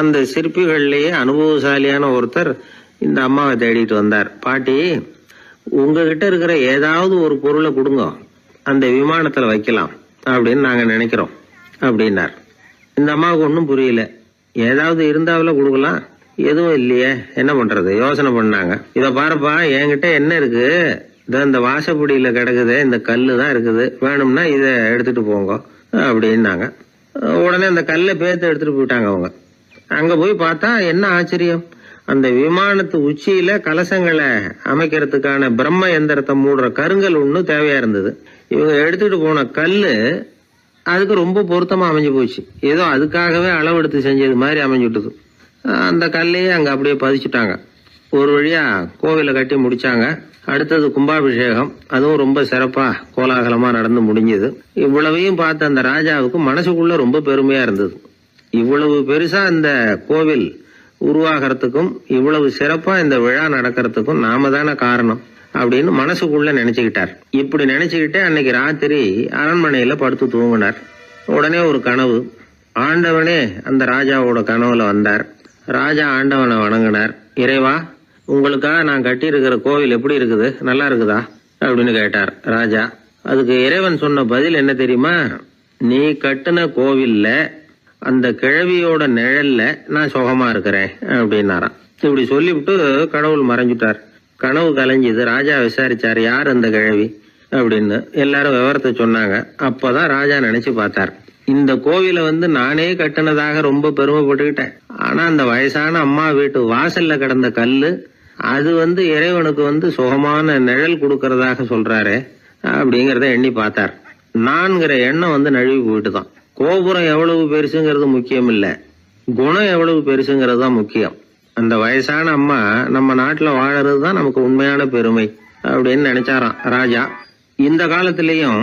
S1: அந்த சிற்பிகள்லயே அனுபவசாலியான ஒருத்தர் இந்த அம்மாவை தேடிட்டு வந்தார். பாட்டி, உங்ககிட்ட இருக்கிற ஏதாவது ஒரு பொருளை கொடுங்க, அந்த விமானத்துல வைக்கலாம் அப்படின்னு நாங்க நினைக்கிறோம் அப்படின்னார். இந்த அம்மாவுக்கு ஒன்றும் புரியல. ஏதாவது இருந்தாவில கொடுக்கலாம், எதுவும் இல்லையே, என்ன பண்றது யோசனை பண்ணாங்க. இத பாருப்பா, என்கிட்ட என்ன இருக்கு, இந்த வாசப்படியில கிடக்குது, இந்த கல்லு தான் இருக்குது, வேணும்னா இத எடுத்துட்டு போங்க அப்படின்னாங்க. உடனே அந்த கல்லை பேத்து எடுத்துட்டு போயிட்டாங்க அவங்க. அங்க போய் பார்த்தா என்ன ஆச்சரியம், அந்த விமானத்து உச்சியில கலசங்களை அமைக்கிறதுக்கான பிரம்ம எந்திரத்தை மூடுற கருங்கல் ஒண்ணு தேவையா இருந்தது. இவங்க எடுத்துட்டு போன கல்லு அதுக்கு ரொம்ப பொருத்தமா அமைஞ்சு போச்சு. ஏதோ அதுக்காகவே அளவெடுத்து செஞ்சது மாதிரி அமைஞ்சுட்டுது. அந்த கல்லையே அங்க அப்படியே பதிச்சுட்டாங்க. ஒரு வழியா கோவிலை கட்டி முடிச்சாங்க. அடுத்தது கும்பாபிஷேகம். அதுவும் ரொம்ப சிறப்பா கோலாகலமா நடந்து முடிஞ்சது. இவ்வளவையும் பார்த்த அந்த ராஜாவுக்கு மனசுக்குள்ள ரொம்ப பெருமையா இருந்தது. இவ்வளவு பெருசா இந்த கோவில் உருவாகிறதுக்கும் இவ்வளவு சிறப்பா இந்த விழா நடக்கிறதுக்கும் நாம தானே காரணம் அப்படின்னு மனசுக்குள்ள நினைச்சுக்கிட்டார். இப்படி நினைச்சுக்கிட்டே அன்னைக்கு ராத்திரி அரண்மனையில படுத்து தூங்கினார். உடனே ஒரு கனவு. ஆண்டவனே அந்த ராஜாவோட கனவுல வந்தார். ராஜா ஆண்டவனை வணங்கினார். இறைவா, உங்களுக்காக நான் கட்டி இருக்கிற கோவில் எப்படி இருக்குது, நல்லா இருக்குதா அப்படின்னு கேட்டார் ராஜா. அதுக்கு இறைவன் சொன்ன பதில் என்ன தெரியுமா? நீ கட்டின கோவில்ல அந்த கிழவியோட நிழல்ல நான் சுகமா இருக்கிறேன் அப்படின்னாராம். இப்படி சொல்லிவிட்டு கடவுள் மறைஞ்சுட்டார். கனவு கலைஞ்சுது. ராஜா விசாரிச்சாரு, யார் அந்த கிழவி அப்படின்னு. எல்லாரும் விவரத்தை சொன்னாங்க. அப்பதான் ராஜா நினைச்சு பார்த்தார், இந்த கோவிலை நானே கட்டினதாக ரொம்ப பெருமைப்பட்டுக்கிட்டேன். ஆனா அந்த வயசான அம்மா வீட்டு வாசல்ல கிடந்த கல்லு அது இறைவனுக்கு சுகமான நிழல் கொடுக்கறதாக சொல்றாரு அப்படிங்கறத எண்ணி பார்த்தார். நான்கிற எண்ணம் நழுவி போயிட்டுதான். கோபுரம் எவ்வளவு பெருசுங்கிறது முக்கியம் இல்ல, குணம் எவ்வளவு பெருசுங்கிறது தான் முக்கியம். அந்த வயசான அம்மா நம்ம நாட்டுல வாழறது தான் நமக்கு உண்மையான பெருமை அப்படின்னு நினைச்சாராம் ராஜா. இந்த காலத்திலயும்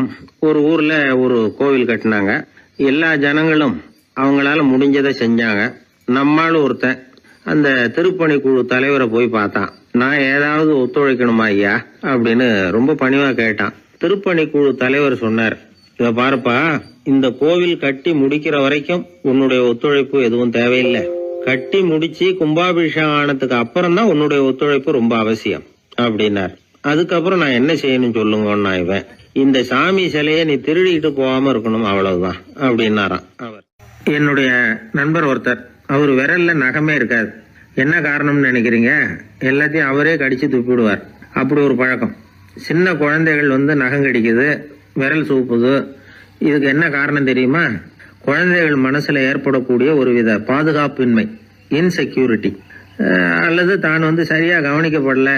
S1: ஒரு ஊர்ல ஒரு கோவில் கட்டினாங்க. எல்லா ஜனங்களும் அவங்களால முடிஞ்சதை செஞ்சாங்க. நம்மால் ஒருத்தன் அந்த திருப்பணி குழு தலைவரை போய் பார்த்தான். நான் ஏதாவது ஒத்துழைக்கணுமா ஐயா அப்படின்னு ரொம்ப பணிவா கேட்டான். திருப்பணி குழு தலைவர் சொன்னார், இத பாருப்பா, இந்த கோவில் கட்டி முடிக்கிற வரைக்கும் உன்னுடைய ஒத்துழைப்பு எதுவும் தேவையில்லை. கட்டி முடிச்சு கும்பாபிஷேகம் ஆனதுக்கு அப்புறம் தான் உன்னுடைய ஒத்துழைப்பு ரொம்ப அவசியம் அப்படின்னார். அதுக்கப்புறம் நான் என்ன செய்யணும் சொல்லுங்கன்னா, இவன் இந்த சாமி சிலையை நீ திருடிக்கிட்டு போகாம இருக்கணும், அவ்வளவுதான் அப்படின்னாராம் அவர். என்னுடைய நண்பர் ஒருத்தர், அவர் விரல்ல நகமே இருக்காது. என்ன காரணம்னு நினைக்கிறீங்க? எல்லாத்தையும் அவரே கடிச்சு துப்பிடுவார். அப்படி ஒரு பழக்கம். சின்ன குழந்தைகள் நகம் கடிக்குது, விரல் சூப்புது. இதுக்கு என்ன காரணம் தெரியுமா? குழந்தைகள் மனசுல ஏற்படக்கூடிய ஒருவித பாதுகாப்பின்மை, இன்செக்யூரிட்டி, அல்லது தான் சரியா கவனிக்கப்படல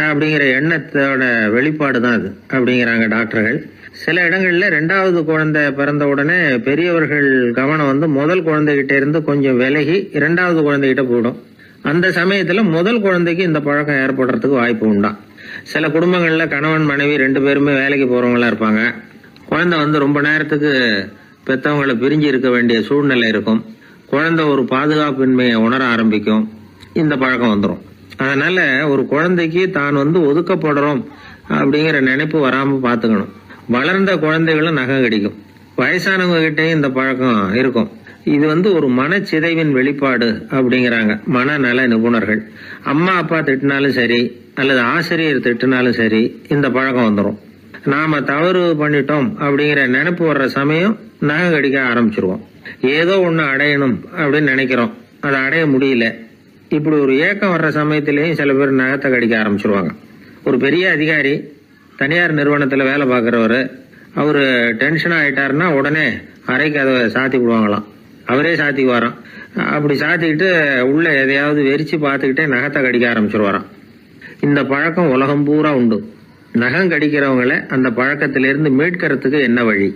S1: அப்படிங்கிற எண்ணத்தோட வெளிப்பாடு தான் அது அப்படிங்கிறாங்க டாக்டர்கள். சில இடங்கள்ல 2வது குழந்தை பிறந்த உடனே பெரியவர்கள் கவனம் முதல் குழந்தைகிட்ட இருந்து கொஞ்சம் விலகி 2வது குழந்தைகிட்ட போயிடும். அந்த சமயத்துல முதல் குழந்தைக்கு இந்த பழக்கம் ஏற்படுறதுக்கு வாய்ப்பு உண்டா. சில குடும்பங்கள்ல கணவன் மனைவி 2 பேருமே வேலைக்கு போறவங்களா இருப்பாங்க. குழந்தை ரொம்ப நேரத்துக்கு பெத்தவங்களை பிரிஞ்சு இருக்க வேண்டிய சூழ்நிலை இருக்கும். குழந்தை ஒரு பாதுகாப்பின்மையை உணர ஆரம்பிக்கும். இந்த பழக்கம் வந்துடும். அதனால ஒரு குழந்தைக்கு தான் ஒதுக்கப்படுறோம் அப்படிங்கிற நினைப்பு வராம பாத்துக்கணும். வளர்ந்த குழந்தைகளும் நகம் கடிக்கும். வயசானவங்க கிட்டையும் இந்த பழக்கம் இருக்கும். இது ஒரு மனச்சிதைவின் வெளிப்பாடு அப்படிங்கிறாங்க மனநல நிபுணர்கள். அம்மா அப்பா திட்டினாலும் சரி, அல்லது ஆசிரியர் திட்டினாலும் சரி, இந்த பழக்கம் வந்துடும். நாம தவறு பண்ணிட்டோம் அப்படிங்கிற நினைப்பு வர்ற சமயம் நகம் கடிக்க ஆரம்பிச்சிருவோம். ஏதோ ஒண்ணு அடையணும் அப்படின்னு நினைக்கிறோம், அதை அடைய முடியல. இப்படி ஒரு ஏக்கம் வர்ற சமயத்திலேயும் சில பேர் நகத்தை கடிக்க ஆரம்பிச்சிருவாங்க. ஒரு பெரிய அதிகாரி, தனியார் நிறுவனத்துல வேலை பார்க்கிறவரு, அவரு டென்ஷன் ஆயிட்டாருன்னா உடனே அறைக்கு அதை சாத்தி விடுவாங்களாம். அவரே சாத்திக்குவாராம். அப்படி சாத்திக்கிட்டு உள்ள எதையாவது வெறிச்சு பார்த்துக்கிட்டே நகத்தை கடிக்க ஆரம்பிச்சிருவாராம். இந்த பழக்கம் உலகம் பூரா உண்டு. நகம் கடிக்கிறவங்களை அந்த பழக்கத்திலிருந்து மீட்கிறதுக்கு என்ன வழி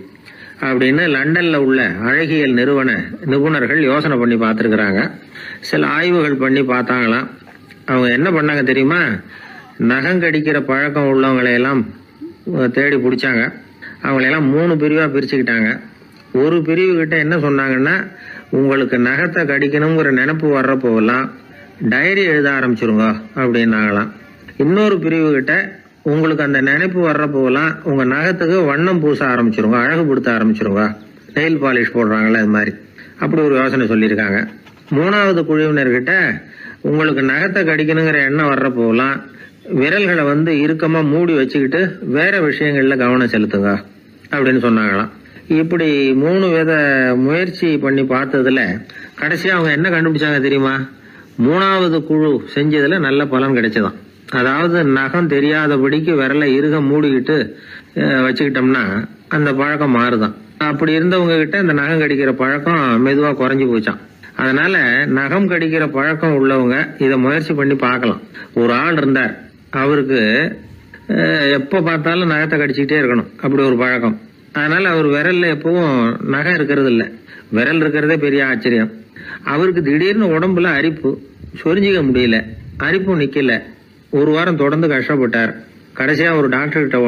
S1: அப்படின்னு லண்டன்ல உள்ள அழகியல் நிபுணர்கள் யோசனை பண்ணி பார்த்துருக்குறாங்க. சில ஆய்வுகள் பண்ணி பார்த்தாங்களாம். அவங்க என்ன பண்ணாங்க தெரியுமா? நகம் கடிக்கிற பழக்கம் உள்ளவங்களையெல்லாம் தேடி பிடிச்சாங்க. அவங்களையெல்லாம் 3 பிரிவா பிரிச்சுக்கிட்டாங்க. ஒரு பிரிவு கிட்ட என்ன சொன்னாங்கன்னா, உங்களுக்கு நகத்தை கடிக்கணுங்கிற நினைப்பு வர்றப்போவெல்லாம் டைரி எழுத ஆரம்பிச்சிருங்க அப்படின்னாங்களாம். இன்னொரு பிரிவு கிட்ட, உங்களுக்கு அந்த நினைப்பு வர்றப்போவெல்லாம் உங்க நகத்துக்கு வண்ணம் பூச ஆரம்பிச்சிருங்க, அழகுபடுத்த ஆரம்பிச்சிருங்க, நெயில் பாலிஷ் போடுறாங்களே அது மாதிரி. அப்படி ஒரு யோசனை சொல்லியிருக்காங்க. 3வது குழுவினர்கிட்ட, உங்களுக்கு நகத்தை கடிக்கணுங்கிற எண்ணம் வர்றப்போவெல்லாம் விரல்களை இறுக்கமா மூடி வச்சுக்கிட்டு வேற விஷயங்கள்ல கவனம் செலுத்துங்க அப்படின்னு சொன்னாங்களாம். இப்படி 3 வித முயற்சி பண்ணி பார்த்ததுல கடைசியா அவங்க என்ன கண்டுபிடிச்சாங்க தெரியுமா? 3வது குழு செஞ்சதுல நல்ல பலன் கிடைச்சதாம். அதாவது நகம் தெரியாதபடிக்கு விரலை இறுக மூடிக்கிட்டு வச்சுக்கிட்டோம்னா அந்த பழக்கம் மாறுதான். அப்படி இருந்தவங்க கிட்ட இந்த நகம் கடிக்கிற பழக்கம் மெதுவா குறைஞ்சு போச்சான். அதனால நகம் கடிக்கிற பழக்கம் உள்ளவங்க இதை முயற்சி பண்ணி பார்க்கலாம். ஒரு ஆள் இருந்தார், அவருக்கு எப்ப பார்த்தாலும் நகத்தை கடிச்சுக்கிட்டே இருக்கணும், அப்படி ஒரு பழக்கம். அதனால அவர் விரல்ல எப்பவும் நகம் இருக்கிறது இல்ல, விரல் இருக்கிறதே பெரிய ஆச்சரியம். அவருக்கு திடீர்னு உடம்புல அரிப்பு, சொரிஞ்சிக்க முடியல, அரிப்பும் நிக்கல. 1 வாரம் தொடர்ந்து கஷ்டப்பட்டார். கடைசியா ஒரு டாக்டர் கிட்ட